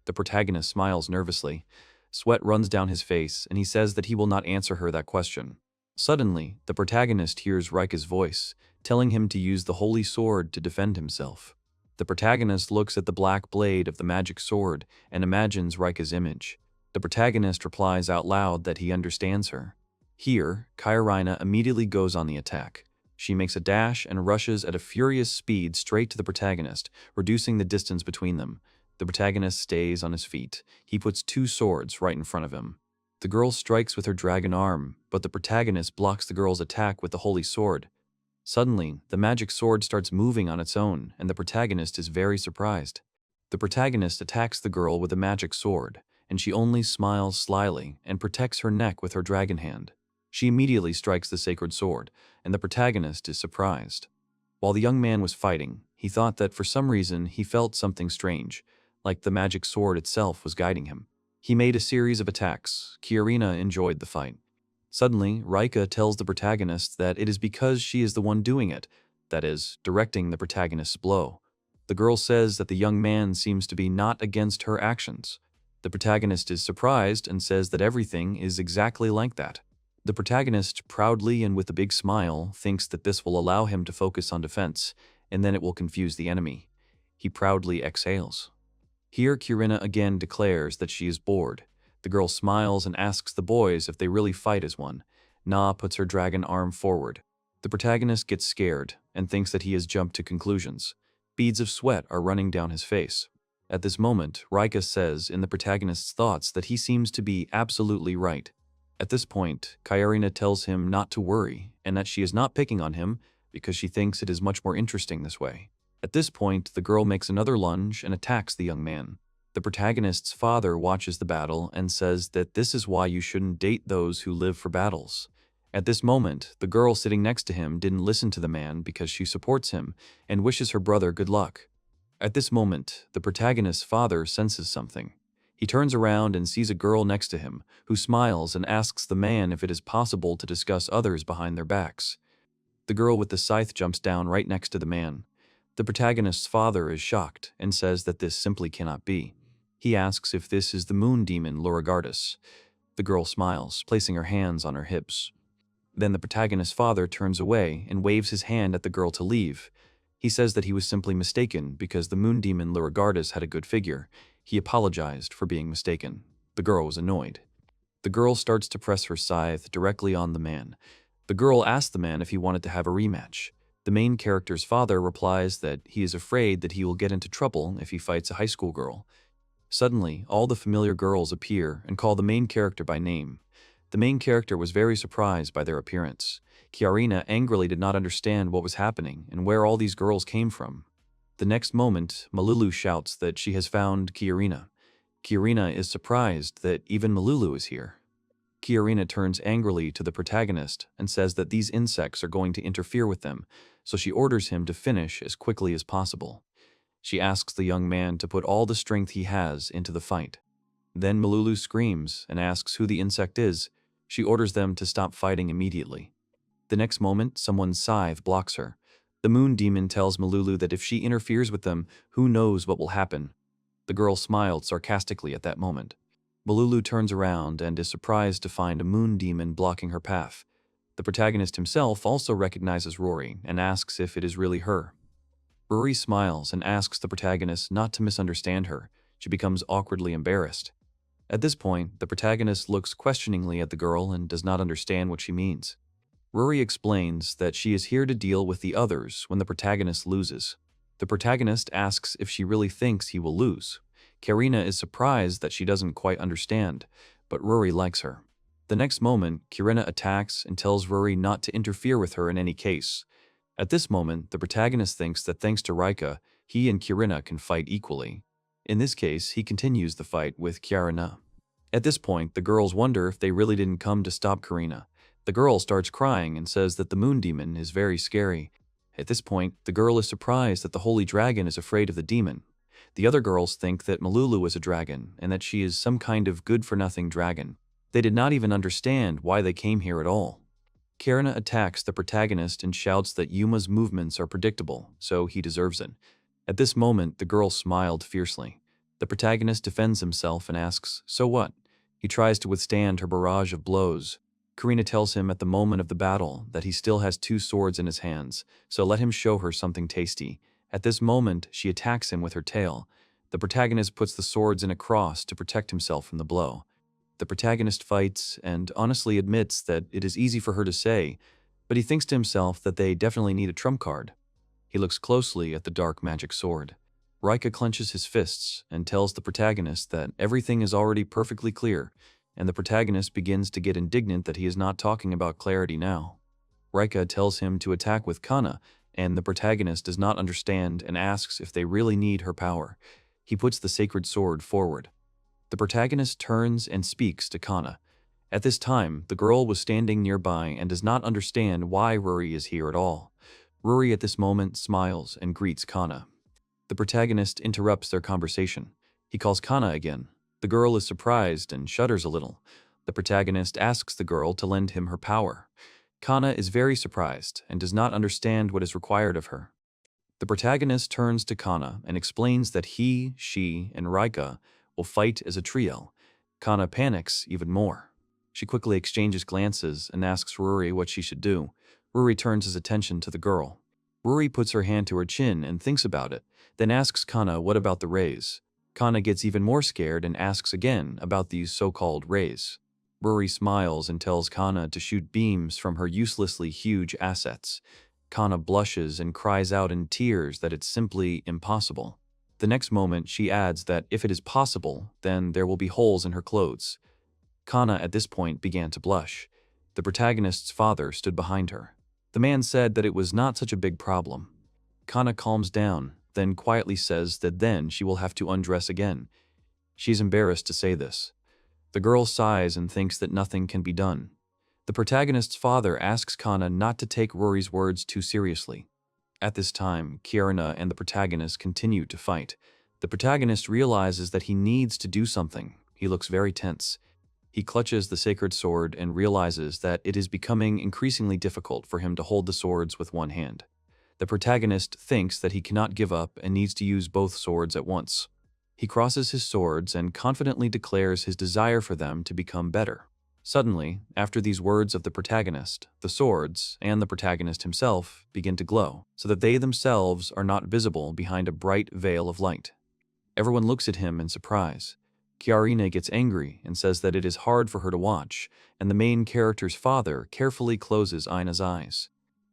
A: The protagonist smiles nervously. Sweat runs down his face, and he says that he will not answer her that question. Suddenly, the protagonist hears Rika's voice, telling him to use the holy sword to defend himself. The protagonist looks at the black blade of the magic sword and imagines Rika's image. The protagonist replies out loud that he understands her. Here, Kiarina immediately goes on the attack. She makes a dash and rushes at a furious speed straight to the protagonist, reducing the distance between them. The protagonist stays on his feet. He puts two swords right in front of him. The girl strikes with her dragon arm, but the protagonist blocks the girl's attack with the holy sword. Suddenly, the magic sword starts moving on its own, and the protagonist is very surprised. The protagonist attacks the girl with a magic sword, and she only smiles slyly and protects her neck with her dragon hand. She immediately strikes the sacred sword, and the protagonist is surprised. While the young man was fighting, he thought that for some reason he felt something strange, like the magic sword itself was guiding him. He made a series of attacks. Kiarina enjoyed the fight. Suddenly, Rika tells the protagonist that it is because she is the one doing it, that is, directing the protagonist's blow. The girl says that the young man seems to be not against her actions. The protagonist is surprised and says that everything is exactly like that. The protagonist, proudly and with a big smile, thinks that this will allow him to focus on defense, and then it will confuse the enemy. He proudly exhales. Here, Kiarina again declares that she is bored. The girl smiles and asks the boys if they really fight as one. Na puts her dragon arm forward. The protagonist gets scared and thinks that he has jumped to conclusions. Beads of sweat are running down his face. At this moment, Rika says in the protagonist's thoughts that he seems to be absolutely right. At this point, Kiarina tells him not to worry and that she is not picking on him because she thinks it is much more interesting this way. At this point, the girl makes another lunge and attacks the young man. The protagonist's father watches the battle and says that this is why you shouldn't date those who live for battles. At this moment, the girl sitting next to him didn't listen to the man because she supports him and wishes her brother good luck. At this moment, the protagonist's father senses something. He turns around and sees a girl next to him, who smiles and asks the man if it is possible to discuss others behind their backs. The girl with the scythe jumps down right next to the man. The protagonist's father is shocked and says that this simply cannot be. He asks if this is the moon demon Lorigardus. The girl smiles, placing her hands on her hips. Then the protagonist's father turns away and waves his hand at the girl to leave. He says that he was simply mistaken because the moon demon Lorigardus had a good figure. He apologized for being mistaken. The girl was annoyed. The girl starts to press her scythe directly on the man. The girl asks the man if he wanted to have a rematch. The main character's father replies that he is afraid that he will get into trouble if he fights a high school girl. Suddenly, all the familiar girls appear and call the main character by name. The main character was very surprised by their appearance. Kiarina angrily did not understand what was happening and where all these girls came from. The next moment, Malulu shouts that she has found Kiarina. Kiarina is surprised that even Malulu is here. Kiarina turns angrily to the protagonist and says that these insects are going to interfere with them, so she orders him to finish as quickly as possible. She asks the young man to put all the strength he has into the fight. Then Malulu screams and asks who the insect is. She orders them to stop fighting immediately. The next moment, someone's scythe blocks her. The moon demon tells Malulu that if she interferes with them, who knows what will happen. The girl smiled sarcastically at that moment. Malulu turns around and is surprised to find a moon demon blocking her path. The protagonist himself also recognizes Rory and asks if it is really her. Rory smiles and asks the protagonist not to misunderstand her. She becomes awkwardly embarrassed. At this point, the protagonist looks questioningly at the girl and does not understand what she means. Rory explains that she is here to deal with the others when the protagonist loses. The protagonist asks if she really thinks he will lose. Karina is surprised that she doesn't quite understand, but Rory likes her. The next moment, Kirina attacks and tells Rory not to interfere with her in any case. At this moment, the protagonist thinks that thanks to Rika, he and Kirina can fight equally. In this case, he continues the fight with Kirina. At this point, the girls wonder if they really didn't come to stop Karina. The girl starts crying and says that the moon demon is very scary. At this point, the girl is surprised that the holy dragon is afraid of the demon. The other girls think that Malulu is a dragon and that she is some kind of good-for-nothing dragon. They did not even understand why they came here at all. Karina attacks the protagonist and shouts that Yuma's movements are predictable, so he deserves it. At this moment, the girl smiled fiercely. The protagonist defends himself and asks, "So what?" He tries to withstand her barrage of blows. Karina tells him at the moment of the battle that he still has 2 swords in his hands, so let him show her something tasty. At this moment, she attacks him with her tail. The protagonist puts the swords in a cross to protect himself from the blow. The protagonist fights and honestly admits that it is easy for her to say, but he thinks to himself that they definitely need a trump card. He looks closely at the dark magic sword. Rika clenches his fists and tells the protagonist that everything is already perfectly clear, and the protagonist begins to get indignant that he is not talking about clarity now. Rika tells him to attack with Kana, and the protagonist does not understand and asks if they really need her power. He puts the sacred sword forward. The protagonist turns and speaks to Kana. At this time, the girl was standing nearby and does not understand why Rory is here at all. Rory at this moment smiles and greets Kana. The protagonist interrupts their conversation. He calls Kana again. The girl is surprised and shudders a little. The protagonist asks the girl to lend him her power. Kana is very surprised and does not understand what is required of her. The protagonist turns to Kana and explains that he, she, and Rika will fight as a trio. Kana panics even more. She quickly exchanges glances and asks Rory what she should do. Rory turns his attention to the girl. Rory puts her hand to her chin and thinks about it, then asks Kana what about the rays. Kana gets even more scared and asks again about these so-called rays. Rory smiles and tells Kana to shoot beams from her uselessly huge assets. Kana blushes and cries out in tears that it's simply impossible. The next moment, she adds that if it is possible, then there will be holes in her clothes. Kana at this point began to blush. The protagonist's father stood behind her. The man said that it was not such a big problem. Kana calms down, then quietly says that then she will have to undress again. She's embarrassed to say this. The girl sighs and thinks that nothing can be done. The protagonist's father asks Kana not to take Rory's words too seriously. At this time, Kiarina and the protagonist continue to fight. The protagonist realizes that he needs to do something. He looks very tense. He clutches the sacred sword and realizes that it is becoming increasingly difficult for him to hold the swords with one hand. The protagonist thinks that he cannot give up and needs to use both swords at once. He crosses his swords and confidently declares his desire for them to become better. Suddenly, after these words of the protagonist, the swords, and the protagonist himself, begin to glow, so that they themselves are not visible behind a bright veil of light. Everyone looks at him in surprise. Kiarina gets angry and says that it is hard for her to watch, and the main character's father carefully closes Aina's eyes.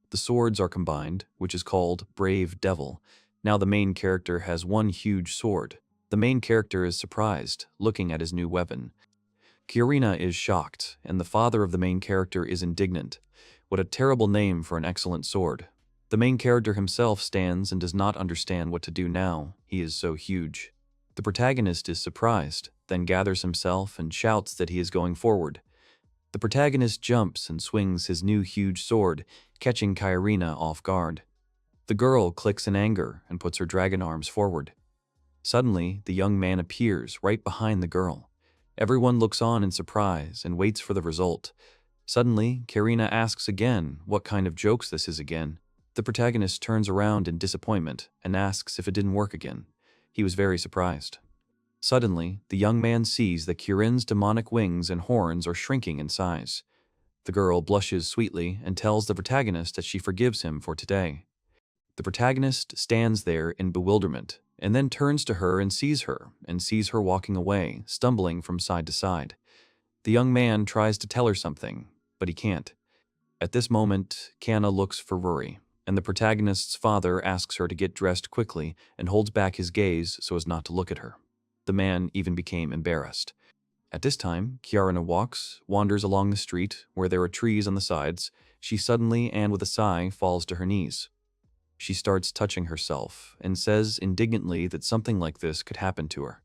A: The swords are combined, which is called Brave Devil. Now the main character has one huge sword. The main character is surprised, looking at his new weapon. Kiarina is shocked, and the father of the main character is indignant. What a terrible name for an excellent sword. The main character himself stands and does not understand what to do now. He is so huge. The protagonist is surprised, then gathers himself and shouts that he is going forward. The protagonist jumps and swings his new huge sword, catching Kairina off guard. The girl clicks in anger and puts her dragon arms forward. Suddenly, the young man appears right behind the girl. Everyone looks on in surprise and waits for the result. Suddenly, Kairina asks again what kind of jokes this is again. The protagonist turns around in disappointment and asks if it didn't work again. He was very surprised. Suddenly, the young man sees that Kirin's demonic wings and horns are shrinking in size. The girl blushes sweetly and tells the protagonist that she forgives him for today. The protagonist stands there in bewilderment and then turns to her and sees her walking away, stumbling from side to side. The young man tries to tell her something, but he can't. At this moment, Kana looks for Rory, and the protagonist's father asks her to get dressed quickly and holds back his gaze so as not to look at her. The man even became embarrassed. At this time, Kiarina wanders along the street where there are trees on the sides. She suddenly and with a sigh falls to her knees. She starts touching herself and says indignantly that something like this could happen to her.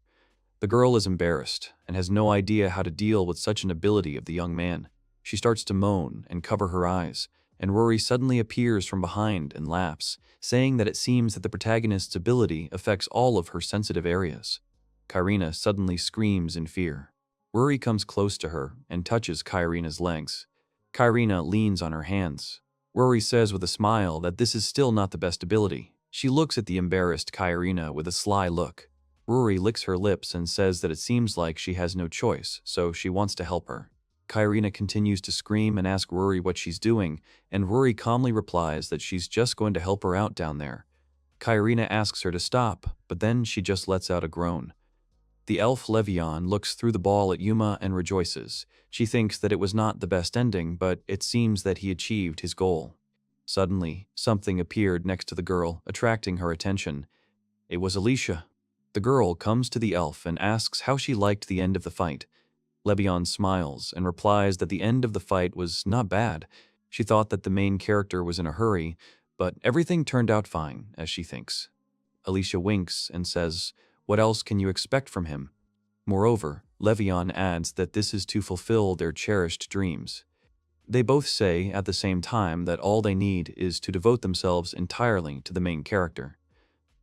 A: The girl is embarrassed and has no idea how to deal with such an ability of the young man. She starts to moan and cover her eyes, and Rory suddenly appears from behind and laughs, saying that it seems that the protagonist's ability affects all of her sensitive areas. Kairina suddenly screams in fear. Rory comes close to her and touches Kairina's legs. Kairina leans on her hands. Rory says with a smile that this is still not the best ability. She looks at the embarrassed Kairina with a sly look. Rory licks her lips and says that it seems like she has no choice, so she wants to help her. Kairina continues to scream and ask Rory what she's doing, and Rory calmly replies that she's just going to help her out down there. Kairina asks her to stop, but then she just lets out a groan. The elf Levion looks through the ball at Yuma and rejoices. She thinks that it was not the best ending, but it seems that he achieved his goal. Suddenly, something appeared next to the girl, attracting her attention. It was Alicia. The girl comes to the elf and asks how she liked the end of the fight. Levion smiles and replies that the end of the fight was not bad. She thought that the main character was in a hurry, but everything turned out fine, as she thinks. Alicia winks and says, "What else can you expect from him?" Moreover, Levion adds that this is to fulfill their cherished dreams. They both say at the same time that all they need is to devote themselves entirely to the main character.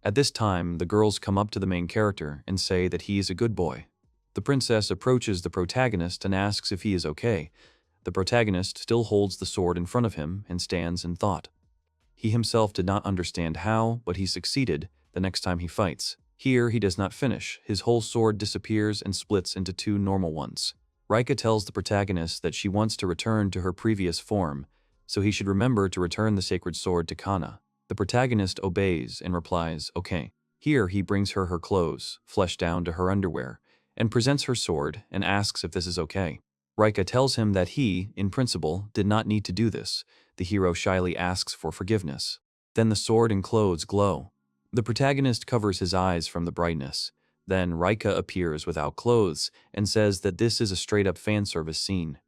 A: At this time, the girls come up to the main character and say that he is a good boy. The princess approaches the protagonist and asks if he is okay. The protagonist still holds the sword in front of him and stands in thought. He himself did not understand how, but he succeeded the next time he fights. Here, he does not finish. His whole sword disappears and splits into two normal ones. Rika tells the protagonist that she wants to return to her previous form, so he should remember to return the sacred sword to Kana. The protagonist obeys and replies, "Okay." Here, he brings her clothes, fleshed down to her underwear, and presents her sword and asks if this is okay. Rika tells him that he, in principle, did not need to do this. The hero shyly asks for forgiveness. Then the sword and clothes glow. The protagonist covers his eyes from the brightness. Then Rika appears without clothes and says that this is a straight-up fan service scene.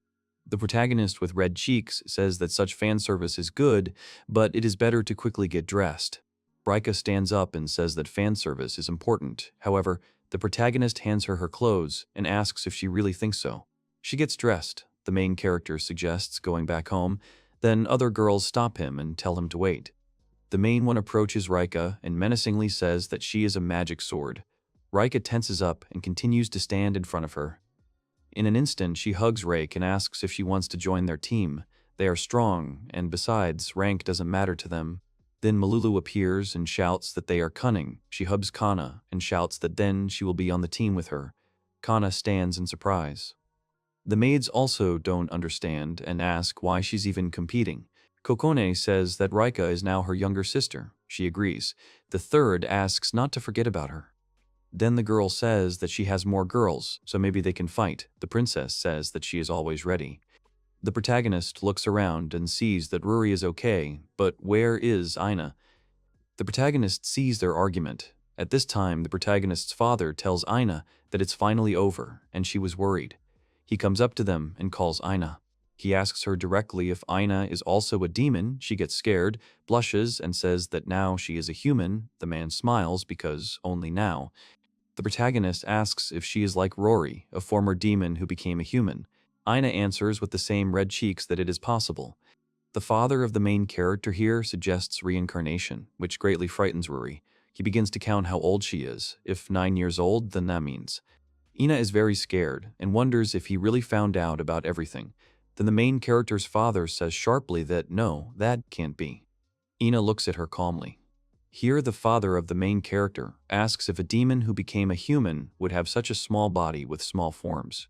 A: The protagonist with red cheeks says that such fan service is good, but it is better to quickly get dressed. Rika stands up and says that fan service is important. However, the protagonist hands her clothes and asks if she really thinks so. She gets dressed. The main character suggests going back home. Then other girls stop him and tell him to wait. The main one approaches Rika and menacingly says that she is a magic sword. Rika tenses up and continues to stand in front of her. In an instant, she hugs Rake and asks if she wants to join their team. They are strong, and besides, rank doesn't matter to them. Then Malulu appears and shouts that they are cunning. She hugs Kana and shouts that then she will be on the team with her. Kana stands in surprise. The maids also don't understand and ask why she's even competing. Kokone says that Rika is now her younger sister. She agrees. The third asks not to forget about her. Then the girl says that she has more girls, so maybe they can fight. The princess says that she is always ready. The protagonist looks around and sees that Ruri is okay, but where is Aina? The protagonist sees their argument. At this time, the protagonist's father tells Aina that it's finally over, and she was worried. He comes up to them and calls Aina. He asks her directly if Aina is also a demon. She gets scared, blushes, and says that now she is a human. The man smiles because only now. The protagonist asks if she is like Rory, a former demon who became a human. Ina answers with the same red cheeks that it is possible. The father of the main character here suggests reincarnation, which greatly frightens Ruri. He begins to count how old she is. If 9 years old, then that means. Ina is very scared and wonders if he really found out about everything. Then the main character's father says sharply that no, that can't be. Ina looks at her calmly. Here the father of the main character asks if a demon who became a human would have such a small body with small forms.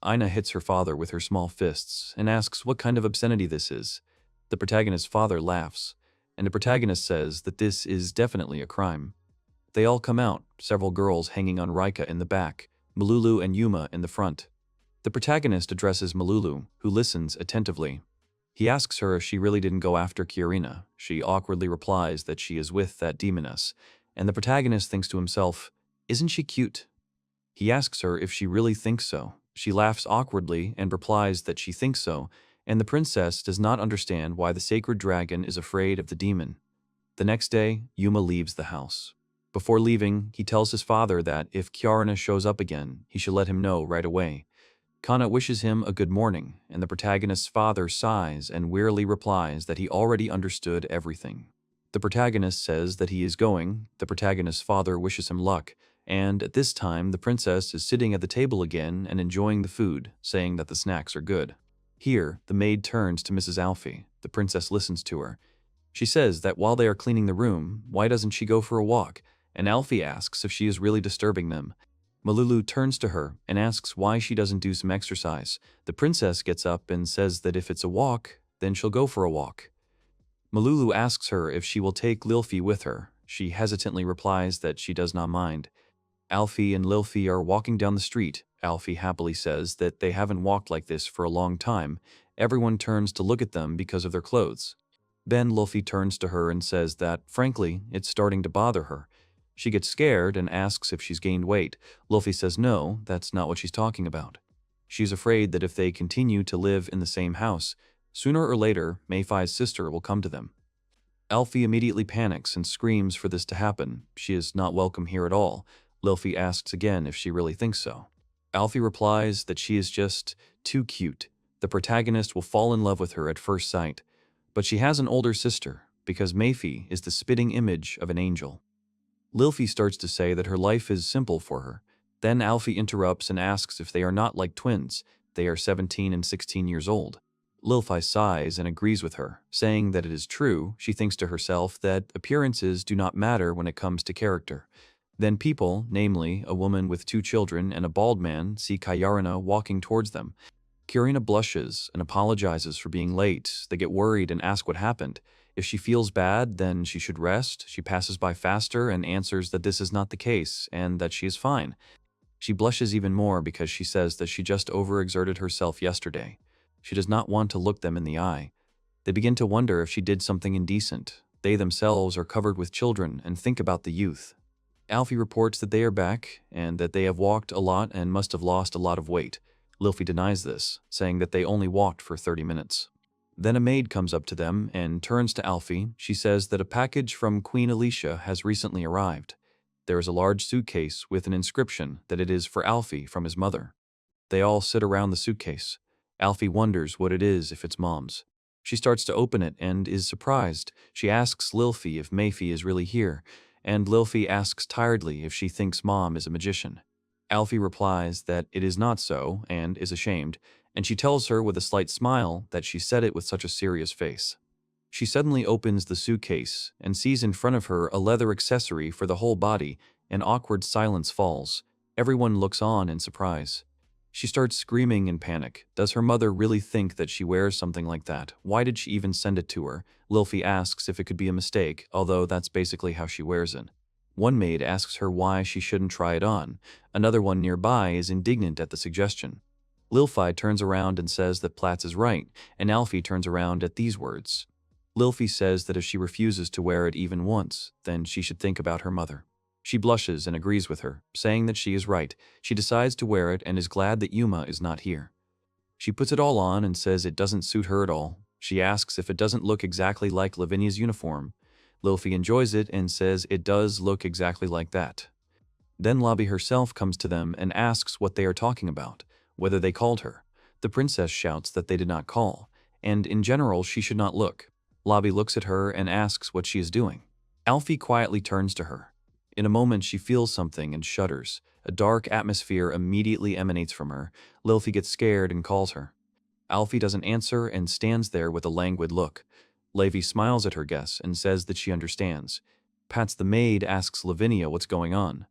A: Ina hits her father with her small fists and asks what kind of obscenity this is. The protagonist's father laughs, and the protagonist says that this is definitely a crime. They all come out, several girls hanging on Rika in the back, Malulu and Yuma in the front. The protagonist addresses Malulu, who listens attentively. He asks her if she really didn't go after Kiarina. She awkwardly replies that she is with that demoness, and the protagonist thinks to himself, "Isn't she cute?" He asks her if she really thinks so. She laughs awkwardly and replies that she thinks so, and the princess does not understand why the sacred dragon is afraid of the demon. The next day, Yuma leaves the house. Before leaving, he tells his father that if Kiarina shows up again, he should let him know right away. Kana wishes him a good morning, and the protagonist's father sighs and wearily replies that he already understood everything. The protagonist says that he is going, the protagonist's father wishes him luck, and at this time the princess is sitting at the table again and enjoying the food, saying that the snacks are good. Here, the maid turns to Mrs. Alfie. The princess listens to her. She says that while they are cleaning the room, why doesn't she go for a walk, and Alfie asks if she is really disturbing them. Malulu turns to her and asks why she doesn't do some exercise. The princess gets up and says that if it's a walk, then she'll go for a walk. Malulu asks her if she will take Lilfi with her. She hesitantly replies that she does not mind. Alfie and Lilfi are walking down the street. Alfie happily says that they haven't walked like this for a long time. Everyone turns to look at them because of their clothes. Then Lilfi turns to her and says that, frankly, it's starting to bother her. She gets scared and asks if she's gained weight. Lilfi says no, that's not what she's talking about. She's afraid that if they continue to live in the same house, sooner or later, Mayfai's sister will come to them. Alfie immediately panics and screams for this to happen. She is not welcome here at all. Lilfi asks again if she really thinks so. Alfie replies that she is just too cute. The protagonist will fall in love with her at first sight. But she has an older sister, because Mayfi is the spitting image of an angel. Lilfi starts to say that her life is simple for her. Then Alfie interrupts and asks if they are not like twins. They are 17 and 16 years old. Lilfi sighs and agrees with her, saying that it is true. She thinks to herself that appearances do not matter when it comes to character. Then people, namely a woman with 2 children and a bald man, see Kiarina walking towards them. Kiarina blushes and apologizes for being late. They get worried and ask what happened. If she feels bad, then she should rest. She passes by faster and answers that this is not the case and that she is fine. She blushes even more because she says that she just overexerted herself yesterday. She does not want to look them in the eye. They begin to wonder if she did something indecent. They themselves are covered with children and think about the youth. Alfie reports that they are back and that they have walked a lot and must have lost a lot of weight. Lilfi denies this, saying that they only walked for 30 minutes. Then a maid comes up to them and turns to Alfie. She says that a package from Queen Alicia has recently arrived. There is a large suitcase with an inscription that it is for Alfie from his mother. They all sit around the suitcase. Alfie wonders what it is if it's Mom's. She starts to open it and is surprised. She asks Lilfi if Mayfi is really here, and Lilfi asks tiredly if she thinks Mom is a magician. Alfie replies that it is not so and is ashamed, and she tells her with a slight smile that she said it with such a serious face. She suddenly opens the suitcase and sees in front of her a leather accessory for the whole body. An awkward silence falls. Everyone looks on in surprise. She starts screaming in panic. Does her mother really think that she wears something like that? Why did she even send it to her? Lilfi asks if it could be a mistake, although that's basically how she wears it. One maid asks her why she shouldn't try it on. Another one nearby is indignant at the suggestion. Lilfi turns around and says that Platz is right, and Alfie turns around at these words. Lilfi says that if she refuses to wear it even once, then she should think about her mother. She blushes and agrees with her, saying that she is right. She decides to wear it and is glad that Yuma is not here. She puts it all on and says it doesn't suit her at all. She asks if it doesn't look exactly like Lavinia's uniform. Lilfi enjoys it and says it does look exactly like that. Then Lobby herself comes to them and asks what they are talking about, whether they called her. The princess shouts that they did not call, and in general she should not look. Lobby looks at her and asks what she is doing. Alfie quietly turns to her. In a moment she feels something and shudders. A dark atmosphere immediately emanates from her. Lilfi gets scared and calls her. Alfie doesn't answer and stands there with a languid look. Levi smiles at her guess and says that she understands. Pats the maid asks Lavinia what's going on.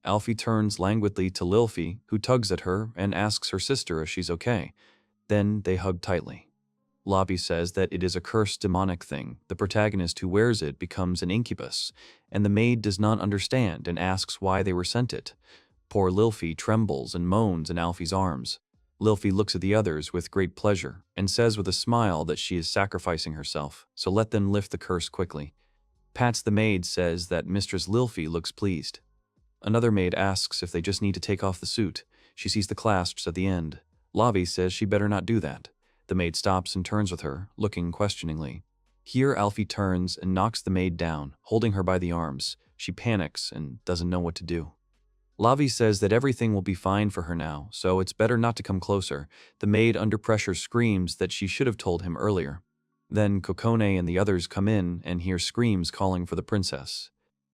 A: Alfie turns languidly to Lilfi, who tugs at her and asks her sister if she's okay. Then they hug tightly. Lobby says that it is a cursed demonic thing. The protagonist who wears it becomes an incubus, and the maid does not understand and asks why they were sent it. Poor Lilfi trembles and moans in Alfie's arms. Lilfi looks at the others with great pleasure and says with a smile that she is sacrificing herself, so let them lift the curse quickly. Pats the maid says that Mistress Lilfi looks pleased. Another maid asks if they just need to take off the suit. She sees the clasps at the end. Lobby says she better not do that. The maid stops and turns with her, looking questioningly. Here Alfie turns and knocks the maid down, holding her by the arms. She panics and doesn't know what to do. Lavi says that everything will be fine for her now, so it's better not to come closer. The maid under pressure screams that she should have told him earlier. Then Kokone and the others come in and hear screams calling for the princess.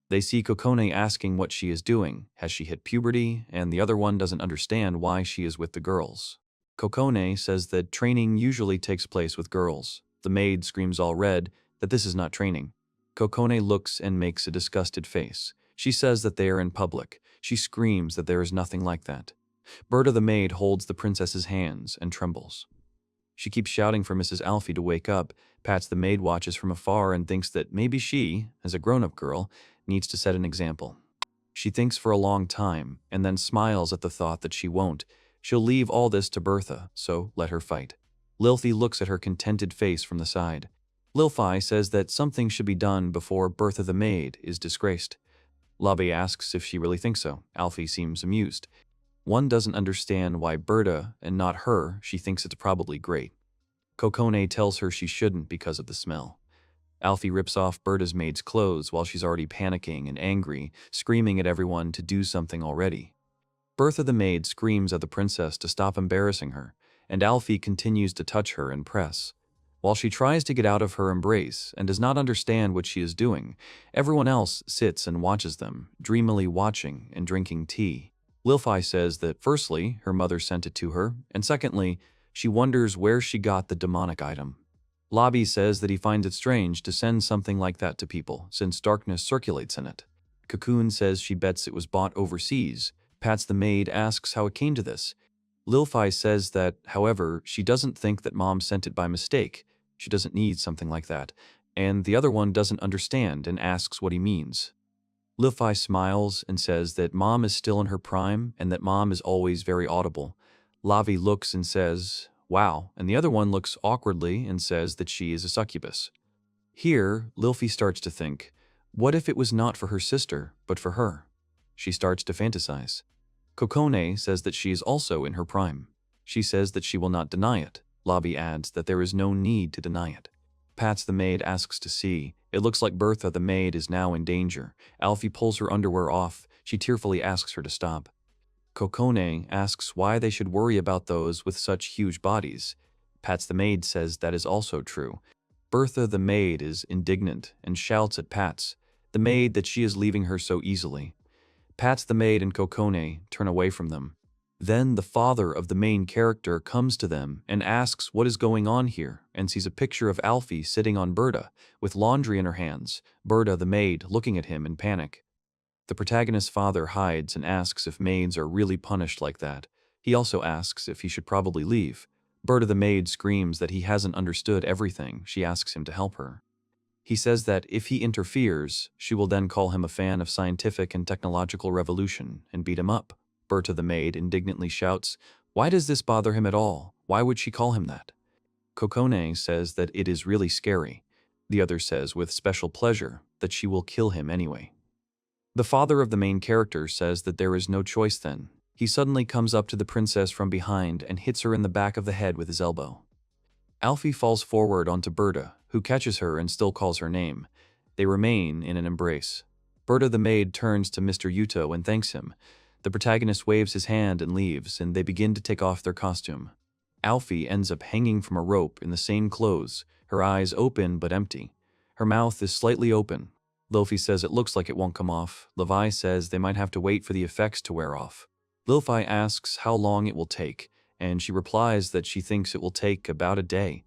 A: They see Kokone asking what she is doing. Has she hit puberty? And the other one doesn't understand why she is with the girls. Kokone says that training usually takes place with girls. The maid screams all red that this is not training. Kokone looks and makes a disgusted face. She says that they are in public. She screams that there is nothing like that. Berta the maid holds the princess's hands and trembles. She keeps shouting for Mrs. Alfie to wake up. Pats the maid watches from afar and thinks that maybe she, as a grown-up girl, needs to set an example. She thinks for a long time and then smiles at the thought that she won't. She'll leave all this to Bertha, so let her fight. Lilfi looks at her contented face from the side. Lilfi says that something should be done before Bertha the maid is disgraced. Lobby asks if she really thinks so. Alfie seems amused. One doesn't understand why Berta and not her. She thinks it's probably great. Kokone tells her she shouldn't because of the smell. Alfie rips off Berta's maid's clothes while she's already panicking and angry, screaming at everyone to do something already. Bertha the maid screams at the princess to stop embarrassing her, and Alfie continues to touch her and press. While she tries to get out of her embrace and does not understand what she is doing, everyone else sits and watches them, dreamily watching and drinking tea. Lilfi says that firstly, her mother sent it to her, and secondly, she wonders where she got the demonic item. Lobby says that he finds it strange to send something like that to people, since darkness circulates in it. Cocoon says she bets it was bought overseas. Pats the maid asks how it came to this. Lilfi says that, however, she doesn't think that Mom sent it by mistake. She doesn't need something like that. And the other one doesn't understand and asks what he means. Lilfi smiles and says that Mom is still in her prime and that Mom is always very audible. Lavi looks and says, wow, and the other one looks awkwardly and says that she is a succubus. Here, Lilfi starts to think, what if it was not for her sister, but for her? She starts to fantasize. Kokone says that she is also in her prime. She says that she will not deny it. Lobby adds that there is no need to deny it. Pats the maid asks to see. It looks like Bertha the maid is now in danger. Alfie pulls her underwear off. She tearfully asks her to stop. Kokone asks why they should worry about those with such huge bodies. Pats the maid says that is also true. Bertha the maid is indignant and shouts at Pats, the maid, that she is leaving her so easily. Pats the maid and Kokone turn away from them. Then the father of the main character comes to them and asks what is going on here and sees a picture of Alfie sitting on Berta with laundry in her hands, Berta the maid looking at him in panic. The protagonist's father hides and asks if maids are really punished like that. He also asks if he should probably leave. Berta the maid screams that he hasn't understood everything. She asks him to help her. He says that if he interferes, she will then call him a fan of scientific and technological revolution and beat him up. Berta the maid indignantly shouts, why does this bother him at all? Why would she call him that? Kokone says that it is really scary. The other says with special pleasure that she will kill him anyway. The father of the main character says that there is no choice then. He suddenly comes up to the princess from behind and hits her in the back of the head with his elbow. Alfie falls forward onto Berta, who catches her and still calls her name. They remain in an embrace. Berta the maid turns to Mr. Yuto and thanks him. The protagonist waves his hand and leaves, and they begin to take off their costume. Alfie ends up hanging from a rope in the same clothes, her eyes open but empty. Her mouth is slightly open. Lilfi says it looks like it won't come off. Levi says they might have to wait for the effects to wear off. Lilfi asks how long it will take, and she replies that she thinks it will take about a day.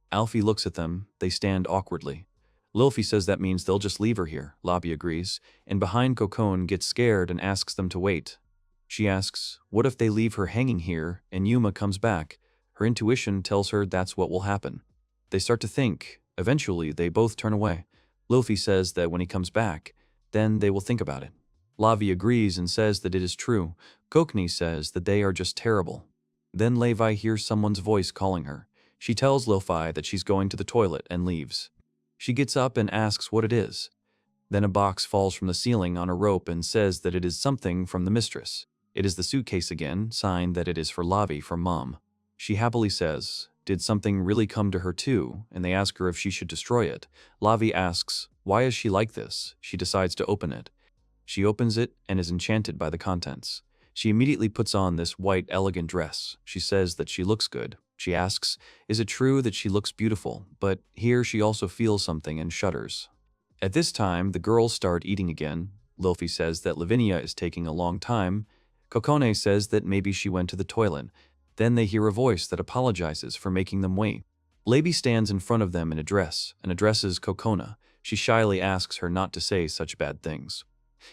A: Alfie looks at them. They stand awkwardly. Lilfi says that means they'll just leave her here. Labi agrees, and behind Kokon gets scared and asks them to wait. She asks, what if they leave her hanging here and Yuma comes back? Her intuition tells her that's what will happen. They start to think. Eventually, they both turn away. Lilfi says that when he comes back, then they will think about it. Lavi agrees and says that it is true. Kokni says that they are just terrible. Then Levi hears someone's voice calling her. She tells Lilfi that she's going to the toilet and leaves. She gets up and asks what it is. Then a box falls from the ceiling on a rope and says that it is something from the mistress. It is the suitcase again, signed that it is for Lavi from Mom. She happily says, did something really come to her too? And they ask her if she should destroy it. Lavi asks, why is she like this? She decides to open it. She opens it and is enchanted by the contents. She immediately puts on this white, elegant dress. She says that she looks good. She asks, is it true that she looks beautiful? But here she also feels something and shudders. At this time, the girls start eating again. Lilfi says that Lavinia is taking a long time. Kokone says that maybe she went to the toilet. Then they hear a voice that apologizes for making them wait. Labi stands in front of them in a dress and addresses Kokona. She shyly asks her not to say such bad things.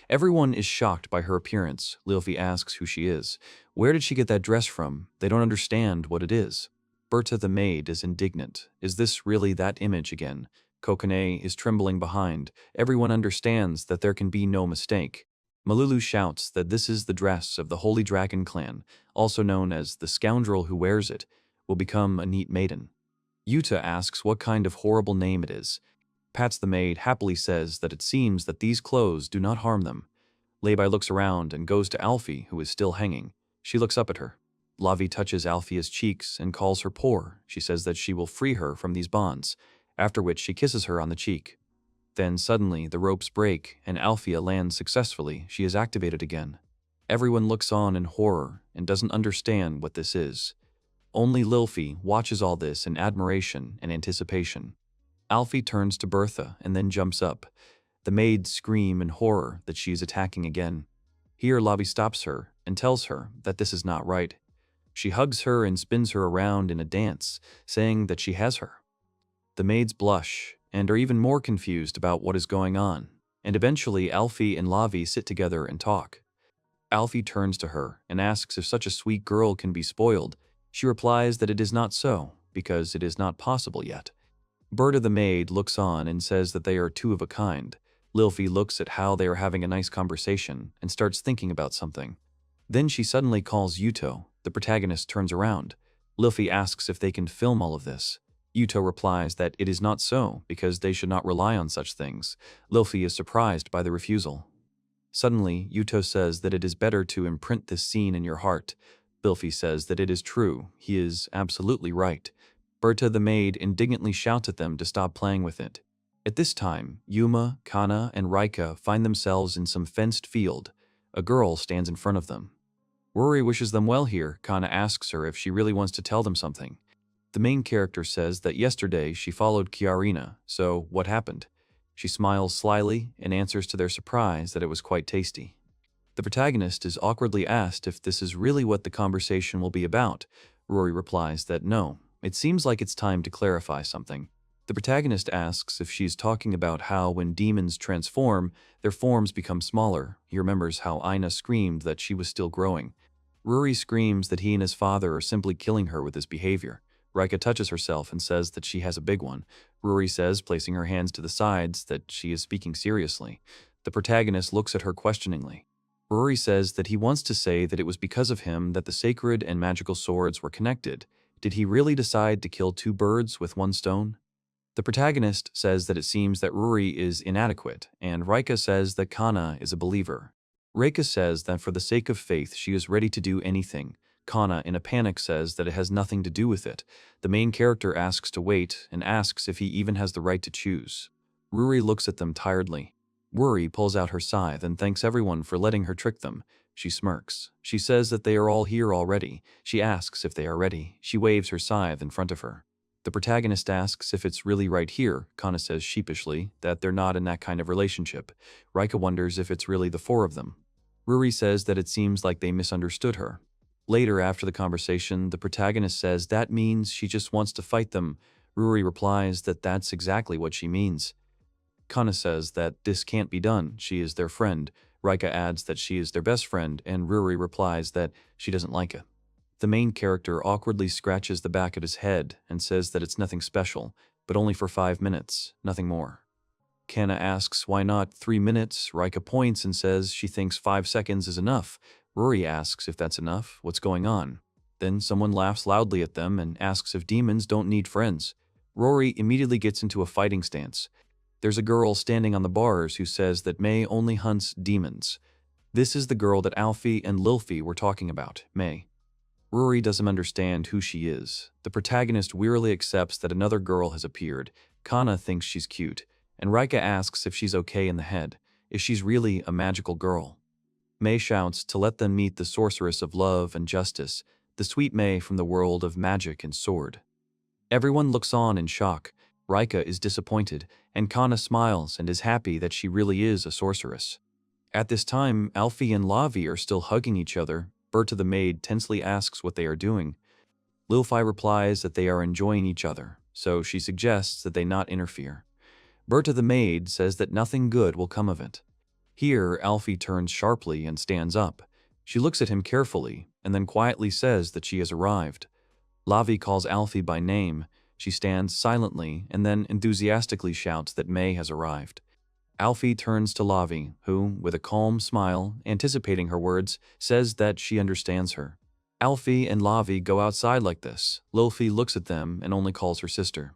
A: Everyone is shocked by her appearance. Lilfi asks who she is. Where did she get that dress from? They don't understand what it is. Berta the maid is indignant. Is this really that image again? Kokone is trembling behind. Everyone understands that there can be no mistake. Malulu shouts that this is the dress of the Holy Dragon clan, also known as the scoundrel who wears it, will become a neat maiden. Yuta asks what kind of horrible name it is. Pats the maid happily says that it seems that these clothes do not harm them. Levi looks around and goes to Alfie, who is still hanging. She looks up at her. Lavi touches Alfia's cheeks and calls her poor. She says that she will free her from these bonds, after which she kisses her on the cheek. Then suddenly the ropes break and Alfia lands successfully. She is activated again. Everyone looks on in horror and doesn't understand what this is. Only Lilfi watches all this in admiration and anticipation. Alfie turns to Bertha and then jumps up. The maids scream in horror that she is attacking again. Here Lavi stops her and tells her that this is not right. She hugs her and spins her around in a dance, saying that she has her. The maids blush and are even more confused about what is going on, and eventually Alfie and Lavi sit together and talk. Alfie turns to her and asks if such a sweet girl can be spoiled. She replies that it is not so, because it is not possible yet. Berta the maid looks on and says that they are two of a kind. Lilfi looks at how they are having a nice conversation and starts thinking about something. Then she suddenly calls Yuto. The protagonist turns around. Lilfi asks if they can film all of this. Yuto replies that it is not so, because they should not rely on such things. Lilfi is surprised by the refusal. Suddenly, Yuto says that it is better to imprint this scene in your heart. Lilfi says that it is true. He is absolutely right. Berta the maid indignantly shouts at them to stop playing with it. At this time, Yuma, Kana, and Rika find themselves in some fenced field. A girl stands in front of them. Rory wishes them well here. Kana asks her if she really wants to tell them something. The main character says that yesterday she followed Chiarina, so what happened? She smiles slyly and answers to their surprise that it was quite tasty. The protagonist is awkwardly asked if this is really what the conversation will be about. Rory replies that no, it seems like it's time to clarify something. The protagonist asks if she's talking about how when demons transform, their forms become smaller. He remembers how Aina screamed that she was still growing. Rory screams that he and his father are simply killing her with his behavior. Rika touches herself and says that she has a big one. Rory says, placing her hands to the sides, that she is speaking seriously. The protagonist looks at her questioningly. Rory says that he wants to say that it was because of him that the sacred and magical swords were connected. Did he really decide to kill two birds with one stone? The protagonist says that it seems that Rory is inadequate, and Rika says that Kana is a believer. Rika says that for the sake of faith she is ready to do anything. Kana, in a panic, says that it has nothing to do with it. The main character asks to wait and asks if he even has the right to choose. Rory looks at them tiredly. Worry pulls out her scythe and thanks everyone for letting her trick them. She smirks. She says that they are all here already. She asks if they are ready. She waves her scythe in front of her. The protagonist asks if it's really right here. Kana says sheepishly that they're not in that kind of relationship. Rika wonders if it's really the four of them. Ruri says that it seems like they misunderstood her. Later, after the conversation, the protagonist says that means she just wants to fight them. Ruri replies that that's exactly what she means. Kana says that this can't be done. She is their friend. Rika adds that she is their best friend, and Ruri replies that she doesn't like it. The main character awkwardly scratches the back of his head and says that it's nothing special, but only for 5 minutes, nothing more. Kana asks why not 3 minutes. Rika points and says she thinks 5 seconds is enough. Ruri asks if that's enough, what's going on. Then someone laughs loudly at them and asks if demons don't need friends. Rory immediately gets into a fighting stance. There's a girl standing on the bars who says that May only hunts demons. This is the girl that Alfie and Lilfie were talking about, May. Rory doesn't understand who she is. The protagonist wearily accepts that another girl has appeared. Kana thinks she's cute, and Rika asks if she's okay in the head, if she's really a magical girl. May shouts to let them meet the sorceress of love and justice, the sweet May from the world of magic and sword. Everyone looks on in shock. Rika is disappointed, and Kana smiles and is happy that she really is a sorceress. At this time, Alfie and Lavi are still hugging each other. Berta the maid tensely asks what they are doing. Lilfi replies that they are enjoying each other, so she suggests that they not interfere. Berta the maid says that nothing good will come of it. Here, Alfie turns sharply and stands up. She looks at him carefully, and then quietly says that she has arrived. Lavi calls Alfie by name. She stands silently and then enthusiastically shouts that May has arrived. Alfie turns to Lavi, who, with a calm smile, anticipating her words, says that she understands her. Alfie and Lavi go outside like this. Lilfi looks at them and only calls her sister.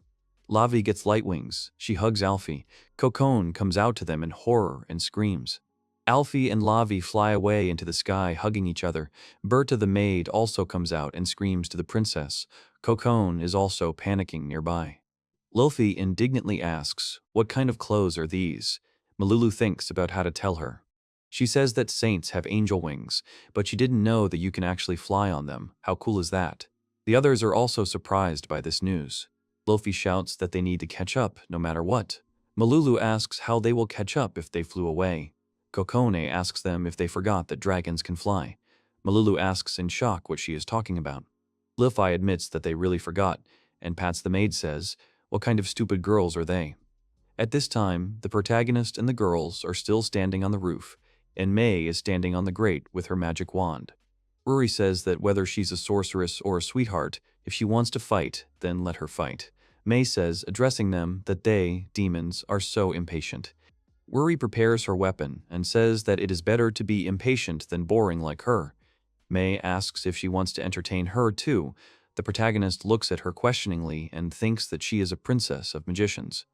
A: Lavi gets light wings. She hugs Alfie. Kokone comes out to them in horror and screams. Alfie and Lavi fly away into the sky, hugging each other. Berta the maid also comes out and screams to the princess. Kokone is also panicking nearby. Lilfi indignantly asks, "What kind of clothes are these?" Malulu thinks about how to tell her. She says that saints have angel wings, but she didn't know that you can actually fly on them. How cool is that? The others are also surprised by this news. Lilfi shouts that they need to catch up, no matter what. Malulu asks how they will catch up if they flew away. Kokone asks them if they forgot that dragons can fly. Malulu asks in shock what she is talking about. Lilfi admits that they really forgot, and Pats the maid says, "What kind of stupid girls are they?" At this time, the protagonist and the girls are still standing on the roof, and May is standing on the grate with her magic wand. Ruri says that whether she's a sorceress or a sweetheart, if she wants to fight, then let her fight. May says, addressing them, that they, demons, are so impatient. Ruri prepares her weapon and says that it is better to be impatient than boring like her. May asks if she wants to entertain her too. The protagonist looks at her questioningly and thinks that she is a princess of magicians.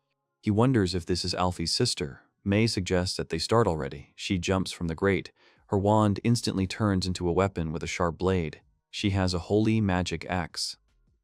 A: He wonders if this is Alfie's sister. May suggests that they start already. She jumps from the grate. Her wand instantly turns into a weapon with a sharp blade. She has a holy magic axe.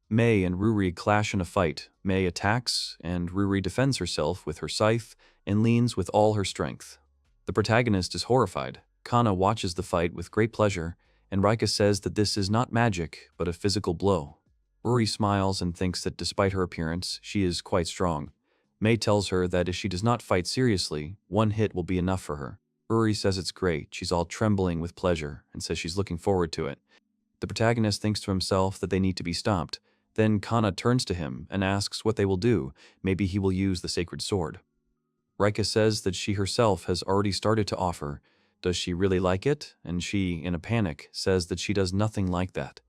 A: May and Ruri clash in a fight. May attacks, and Ruri defends herself with her scythe and leans with all her strength. The protagonist is horrified. Kana watches the fight with great pleasure, and Rika says that this is not magic, but a physical blow. Ruri smiles and thinks that despite her appearance, she is quite strong. May tells her that if she does not fight seriously, one hit will be enough for her. Ruri says it's great. She's all trembling with pleasure and says she's looking forward to it. The protagonist thinks to himself that they need to be stopped. Then Kana turns to him and asks what they will do. Maybe he will use the sacred sword. Rika says that she herself has already started to offer. Does she really like it? And she, in a panic, says that she does nothing like that.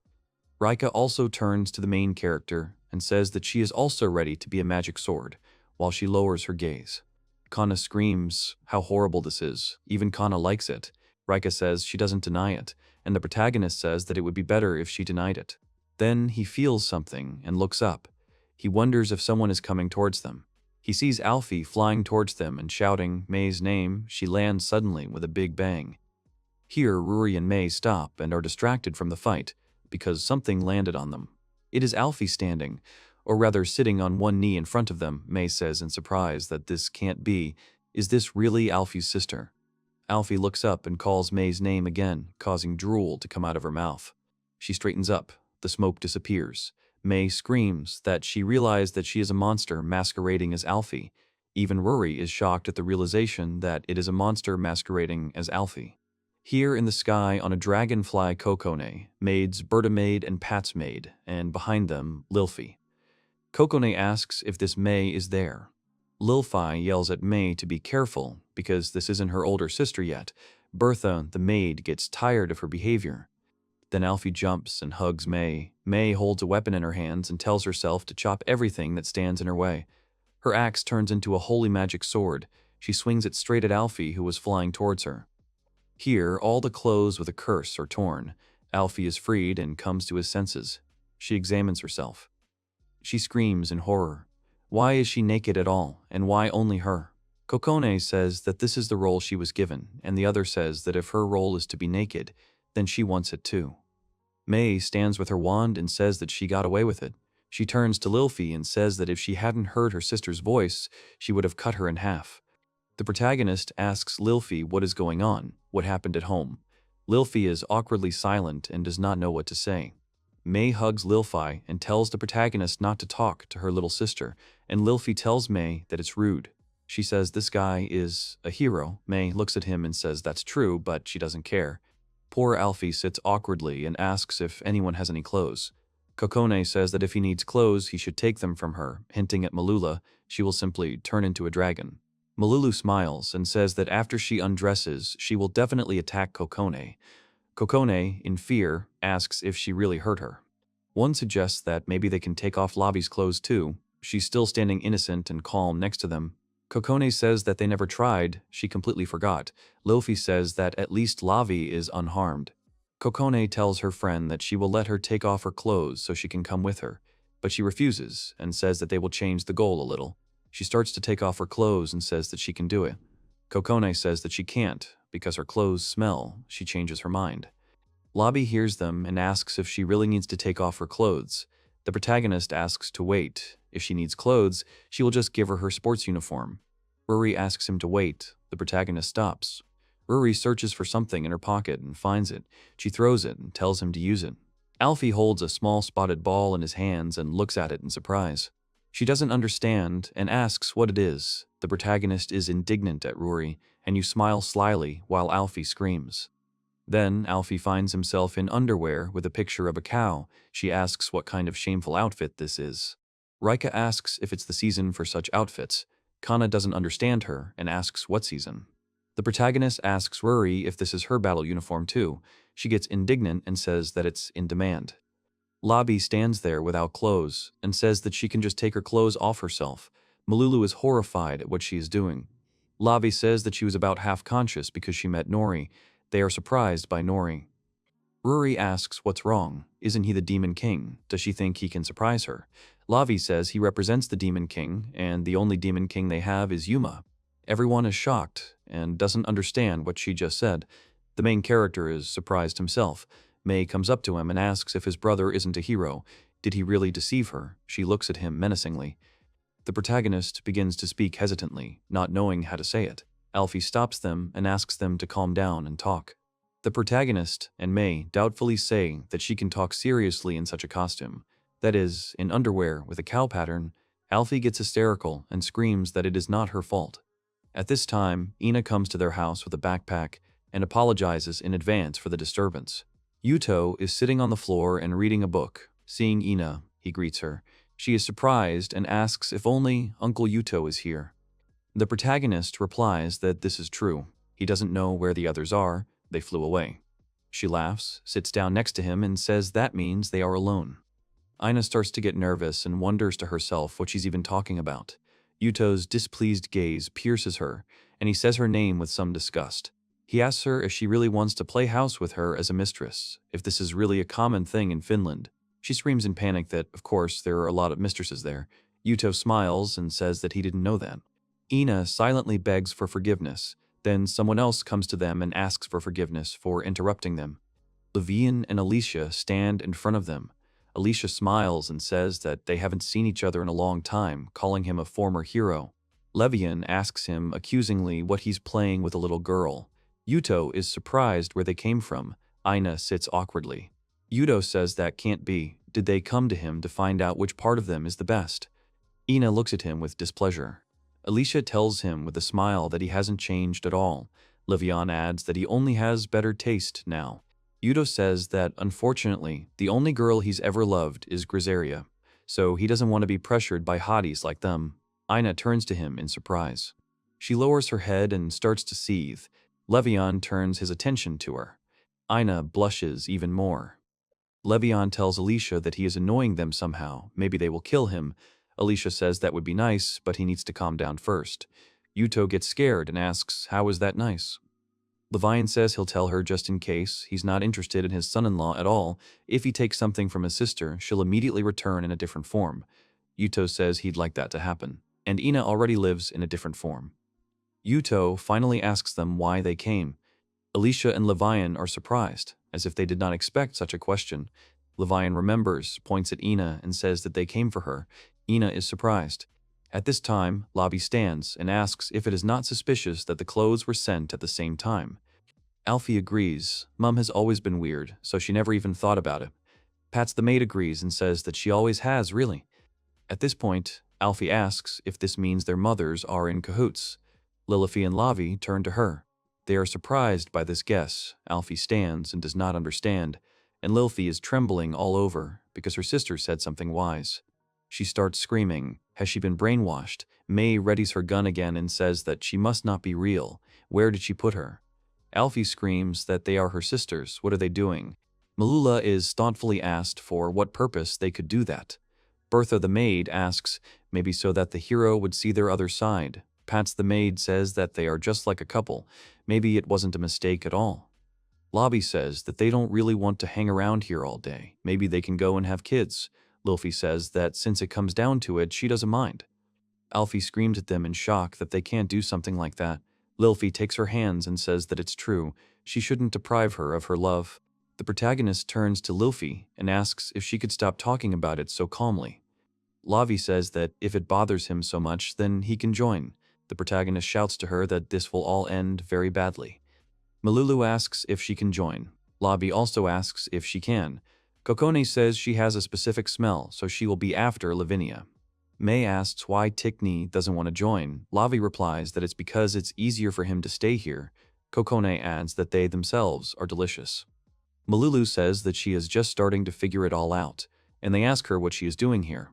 A: Rika also turns to the main character and says that she is also ready to be a magic sword, while she lowers her gaze. Kana screams how horrible this is. Even Kana likes it. Rika says she doesn't deny it, and the protagonist says that it would be better if she denied it. Then he feels something and looks up. He wonders if someone is coming towards them. He sees Alfie flying towards them and shouting May's name. She lands suddenly with a big bang. Here, Ruri and May stop and are distracted from the fight because something landed on them. It is Alfie standing, or rather sitting on one knee in front of them. May says in surprise that this can't be. Is this really Alfie's sister? Alfie looks up and calls May's name again, causing drool to come out of her mouth. She straightens up. The smoke disappears. May screams that she realized that she is a monster masquerading as Alfie. Even Rory is shocked at the realization that it is a monster masquerading as Alfie. Here in the sky on a dragonfly Kokone, maids Berta maid and Pat's maid, and behind them, Lilfi. Kokone asks if this May is there. Lilfi yells at May to be careful because this isn't her older sister yet. Bertha, the maid, gets tired of her behavior. Then Alfie jumps and hugs May. May holds a weapon in her hands and tells herself to chop everything that stands in her way. Her axe turns into a holy magic sword. She swings it straight at Alfie, who was flying towards her. Here, all the clothes with a curse are torn. Alfie is freed and comes to his senses. She examines herself. She screams in horror. Why is she naked at all, and why only her? Kokone says that this is the role she was given, and the other says that if her role is to be naked, then she wants it too. May stands with her wand and says that she got away with it. She turns to Lilfi and says that if she hadn't heard her sister's voice, she would have cut her in half. The protagonist asks Lilfi what is going on, what happened at home. Lilfi is awkwardly silent and does not know what to say. May hugs Lilfi and tells the protagonist not to talk to her little sister, and Lilfi tells May that it's rude. She says this guy is a hero. May looks at him and says that's true, but she doesn't care. Poor Alfie sits awkwardly and asks if anyone has any clothes. Kokone says that if he needs clothes, he should take them from her, hinting at Malula. She will simply turn into a dragon. Malulu smiles and says that after she undresses, she will definitely attack Kokone. Kokone, in fear, asks if she really hurt her. One suggests that maybe they can take off Lavi's clothes too. She's still standing innocent and calm next to them. Kokone says that they never tried, she completely forgot. Lilfi says that at least Lavi is unharmed. Kokone tells her friend that she will let her take off her clothes so she can come with her, but she refuses and says that they will change the goal a little. She starts to take off her clothes and says that she can do it. Kokone says that she can't because her clothes smell. She changes her mind. Labi hears them and asks if she really needs to take off her clothes. The protagonist asks to wait. If she needs clothes, she will just give her sports uniform. Ruri asks him to wait. The protagonist stops. Ruri searches for something in her pocket and finds it. She throws it and tells him to use it. Alfie holds a small spotted ball in his hands and looks at it in surprise. She doesn't understand and asks what it is. The protagonist is indignant at Ruri, and you smile slyly while Alfie screams. Then Alfie finds himself in underwear with a picture of a cow. She asks what kind of shameful outfit this is. Rika asks if it's the season for such outfits. Kana doesn't understand her and asks what season. The protagonist asks Ruri if this is her battle uniform too. She gets indignant and says that it's in demand. Labi stands there without clothes and says that she can just take her clothes off herself. Malulu is horrified at what she is doing. Labi says that she was about half conscious because she met Nori. They are surprised by Nori. Ruri asks what's wrong. Isn't he the Demon King? Does she think he can surprise her? Lavi says he represents the Demon King, and the only Demon King they have is Yuma. Everyone is shocked and doesn't understand what she just said. The main character is surprised himself. May comes up to him and asks if his brother isn't a hero. Did he really deceive her? She looks at him menacingly. The protagonist begins to speak hesitantly, not knowing how to say it. Alfie stops them and asks them to calm down and talk. The protagonist and May doubtfully say that she can talk seriously in such a costume. That is, in underwear with a cow pattern. Alfie gets hysterical and screams that it is not her fault. At this time, Ina comes to their house with a backpack and apologizes in advance for the disturbance. Yuto is sitting on the floor and reading a book. Seeing Ina, he greets her. She is surprised and asks if only Uncle Yuto is here. The protagonist replies that this is true. He doesn't know where the others are. They flew away. She laughs, sits down next to him, and says that means they are alone. Ina starts to get nervous and wonders to herself what she's even talking about. Yuto's displeased gaze pierces her, and he says her name with some disgust. He asks her if she really wants to play house with her as a mistress, if this is really a common thing in Finland. She screams in panic that, of course, there are a lot of mistresses there. Yuto smiles and says that he didn't know that. Ina silently begs for forgiveness. Then someone else comes to them and asks for forgiveness for interrupting them. Levian and Alicia stand in front of them. Alicia smiles and says that they haven't seen each other in a long time, calling him a former hero. Levian asks him accusingly what he's playing with a little girl. Yuto is surprised where they came from. Ina sits awkwardly. Yuto says that can't be. Did they come to him to find out which part of them is the best? Ina looks at him with displeasure. Alicia tells him with a smile that he hasn't changed at all. Levian adds that he only has better taste now. Yuto says that, unfortunately, the only girl he's ever loved is Grisaria, so he doesn't want to be pressured by hotties like them. Ina turns to him in surprise. She lowers her head and starts to seethe. Levian turns his attention to her. Ina blushes even more. Levian tells Alicia that he is annoying them somehow. Maybe they will kill him. Alicia says that would be nice, but he needs to calm down first. Yuto gets scared and asks, how is that nice? Levian says he'll tell her just in case. He's not interested in his son-in-law at all. If he takes something from his sister, she'll immediately return in a different form. Yuto says he'd like that to happen. And Ina already lives in a different form. Yuto finally asks them why they came. Alicia and Levian are surprised, as if they did not expect such a question. Levian remembers, points at Ina, and says that they came for her. Ina is surprised. At this time, Lobby stands and asks if it is not suspicious that the clothes were sent at the same time. Alfie agrees. Mum has always been weird, so she never even thought about it. Pats the maid agrees and says that she always has, really. At this point, Alfie asks if this means their mothers are in cahoots. Lilify and Lavi turn to her. They are surprised by this guess. Alfie stands and does not understand, and Lilify is trembling all over because her sister said something wise. She starts screaming. Has she been brainwashed? May readies her gun again and says that she must not be real. Where did she put her? Alfie screams that they are her sisters. What are they doing? Malula is thoughtfully asked for what purpose they could do that. Bertha the maid asks, maybe so that the hero would see their other side. Pats the maid says that they are just like a couple. Maybe it wasn't a mistake at all. Lobby says that they don't really want to hang around here all day. Maybe they can go and have kids. Lilify says that since it comes down to it, she doesn't mind. Alfie screams at them in shock that they can't do something like that. Lilify takes her hands and says that it's true. She shouldn't deprive her of her love. The protagonist turns to Lilify and asks if she could stop talking about it so calmly. Lavi says that if it bothers him so much, then he can join. The protagonist shouts to her that this will all end very badly. Malulu asks if she can join. Lavi also asks if she can. Kokone says she has a specific smell, so she will be after Lavinia. May asks why Tikni doesn't want to join. Lavi replies that it's because it's easier for him to stay here. Kokone adds that they themselves are delicious. Malulu says that she is just starting to figure it all out, and they ask her what she is doing here.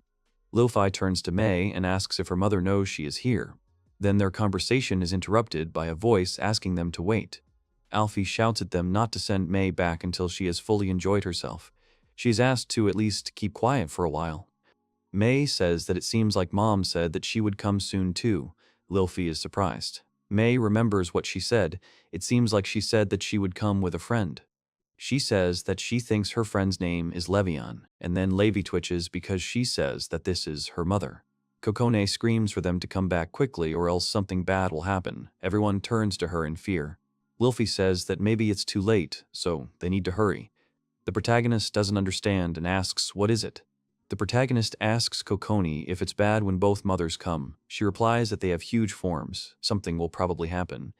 A: Lilify turns to May and asks if her mother knows she is here. Then their conversation is interrupted by a voice asking them to wait. Alfie shouts at them not to send May back until she has fully enjoyed herself. She is asked to at least keep quiet for a while. May says that it seems like Mom said that she would come soon too. Lilify is surprised. May remembers what she said. It seems like she said that she would come with a friend. She says that she thinks her friend's name is Levian, and then Levi twitches because she says that this is her mother. Kokone screams for them to come back quickly or else something bad will happen. Everyone turns to her in fear. Lilify says that maybe it's too late, so they need to hurry. The protagonist doesn't understand and asks, what is it? The protagonist asks Kokone if it's bad when both mothers come. She replies that they have huge forms. Something will probably happen.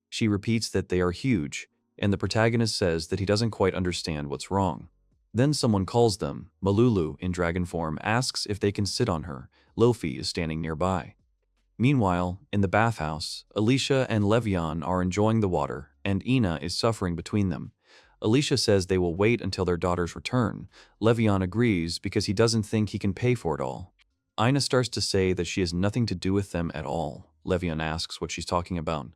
A: She repeats that they are huge, and the protagonist says that he doesn't quite understand what's wrong. Then someone calls them. Malulu, in dragon form, asks if they can sit on her. Lilify is standing nearby. Meanwhile, in the bathhouse, Alicia and Levian are enjoying the water, and Ina is suffering between them. Alicia says they will wait until their daughters return. Levian agrees because he doesn't think he can pay for it all. Ina starts to say that she has nothing to do with them at all. Levian asks what she's talking about.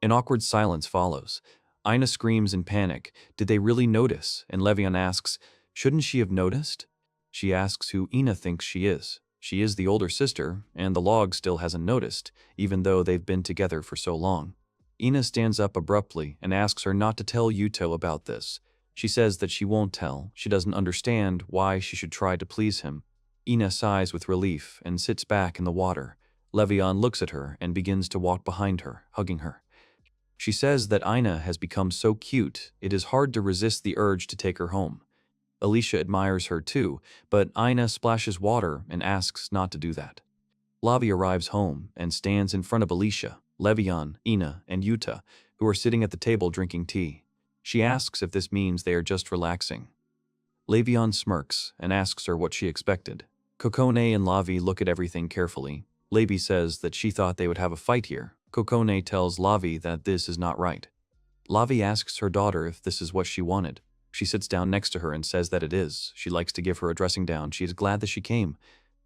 A: An awkward silence follows. Ina screams in panic. Did they really notice? And Levian asks, shouldn't she have noticed? She asks who Ina thinks she is. She is the older sister, and the log still hasn't noticed, even though they've been together for so long. Ina stands up abruptly and asks her not to tell Yuto about this. She says that she won't tell. She doesn't understand why she should try to please him. Ina sighs with relief and sits back in the water. Levian looks at her and begins to walk behind her, hugging her. She says that Ina has become so cute, it is hard to resist the urge to take her home. Alicia admires her too, but Ina splashes water and asks not to do that. Lavi arrives home and stands in front of Alicia, Levian, Ina, and Yuta, who are sitting at the table drinking tea. She asks if this means they are just relaxing. Levian smirks and asks her what she expected. Kokone and Lavi look at everything carefully. Levi says that she thought they would have a fight here. Kokone tells Lavi that this is not right. Lavi asks her daughter if this is what she wanted. She sits down next to her and says that it is. She likes to give her a dressing down. She is glad that she came.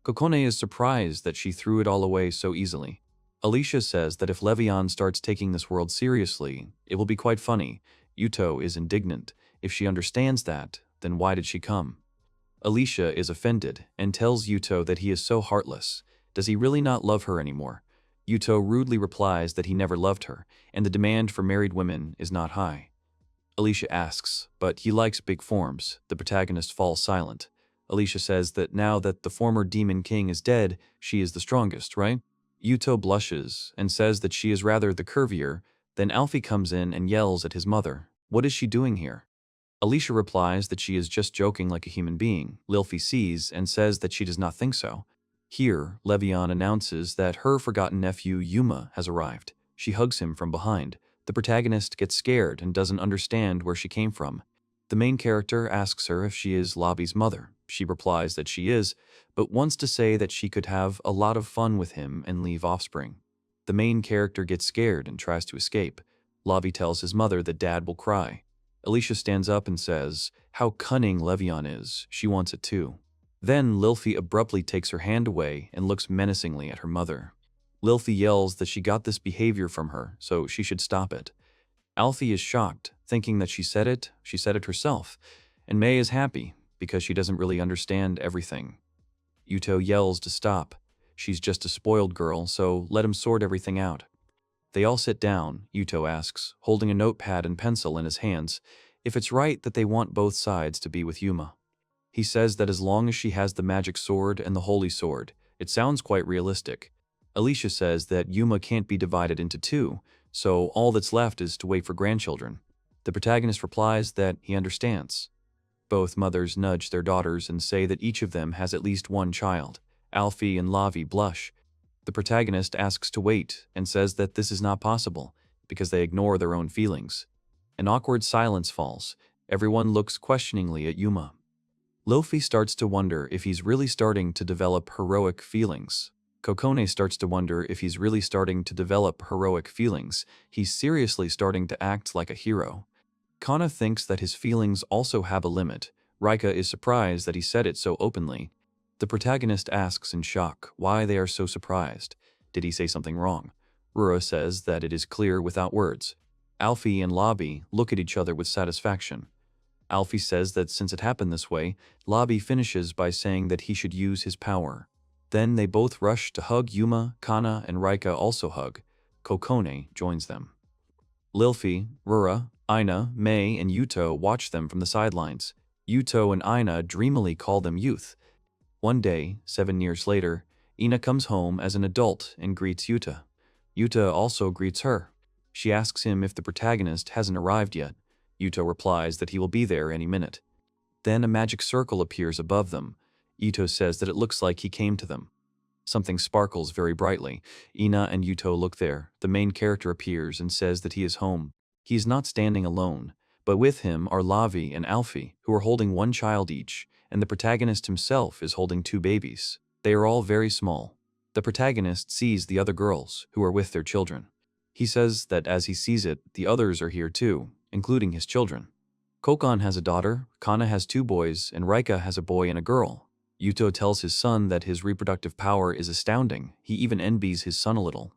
A: Kokone is surprised that she threw it all away so easily. Alicia says that if Levian starts taking this world seriously, it will be quite funny. Yuto is indignant. If she understands that, then why did she come? Alicia is offended and tells Yuto that he is so heartless. Does he really not love her anymore? Yuto rudely replies that he never loved her, and the demand for married women is not high. Alicia asks, but he likes big forms. The protagonist falls silent. Alicia says that now that the former demon king is dead, she is the strongest, right? Yuto blushes and says that she is rather the curvier. Then Alfie comes in and yells at his mother. What is she doing here? Alicia replies that she is just joking like a human being. Lilfi sees and says that she does not think so. Here, Levian announces that her forgotten nephew Yuma has arrived. She hugs him from behind. The protagonist gets scared and doesn't understand where she came from. The main character asks her if she is Lavi's mother. She replies that she is, but wants to say that she could have a lot of fun with him and leave offspring. The main character gets scared and tries to escape. Lavi tells his mother that dad will cry. Alicia stands up and says how cunning Levian is. She wants it too. Then Lilfi abruptly takes her hand away and looks menacingly at her mother. Lilfi yells that she got this behavior from her, so she should stop it. Alfie is shocked, thinking that she said it herself, and May is happy because she doesn't really understand everything. Yuto yells to stop. She's just a spoiled girl, so let him sort everything out. They all sit down, Yuto asks, holding a notepad and pencil in his hands, if it's right that they want both sides to be with Yuma. He says that as long as she has the magic sword and the holy sword, it sounds quite realistic. Alicia says that Yuma can't be divided into two, so all that's left is to wait for grandchildren. The protagonist replies that he understands. Both mothers nudge their daughters and say that each of them has at least one child. Alfie and Lavi blush. The protagonist asks to wait and says that this is not possible because they ignore their own feelings. An awkward silence falls. Everyone looks questioningly at Yuma. Lilfi starts to wonder if he's really starting to develop heroic feelings. Kokone starts to wonder if he's really starting to develop heroic feelings. He's seriously starting to act like a hero. Kana thinks that his feelings also have a limit. Rika is surprised that he said it so openly. The protagonist asks in shock why they are so surprised. Did he say something wrong? Rura says that it is clear without words. Alfie and Labi look at each other with satisfaction. Alfie says that since it happened this way, Labi finishes by saying that he should use his power. Then they both rush to hug Yuma, Kana, and Rika also hug. Kokone joins them. Lilfi, Rura, Ina, May, and Yuto watch them from the sidelines. Yuto and Ina dreamily call them youth. One day, 7 years later, Ina comes home as an adult and greets Yuta. Yuta also greets her. She asks him if the protagonist hasn't arrived yet. Yuto replies that he will be there any minute. Then a magic circle appears above them. Yuto says that it looks like he came to them. Something sparkles very brightly. Ina and Yuto look there. The main character appears and says that he is home. He is not standing alone, but with him are Lavi and Alfie, who are holding one child each, and the protagonist himself is holding 2 babies. They are all very small. The protagonist sees the other girls, who are with their children. He says that as he sees it, the others are here too, including his children. Kokon has a daughter, Kana has 2 boys, and Rika has a boy and a girl. Yuto tells his son that his reproductive power is astounding. He even envies his son a little.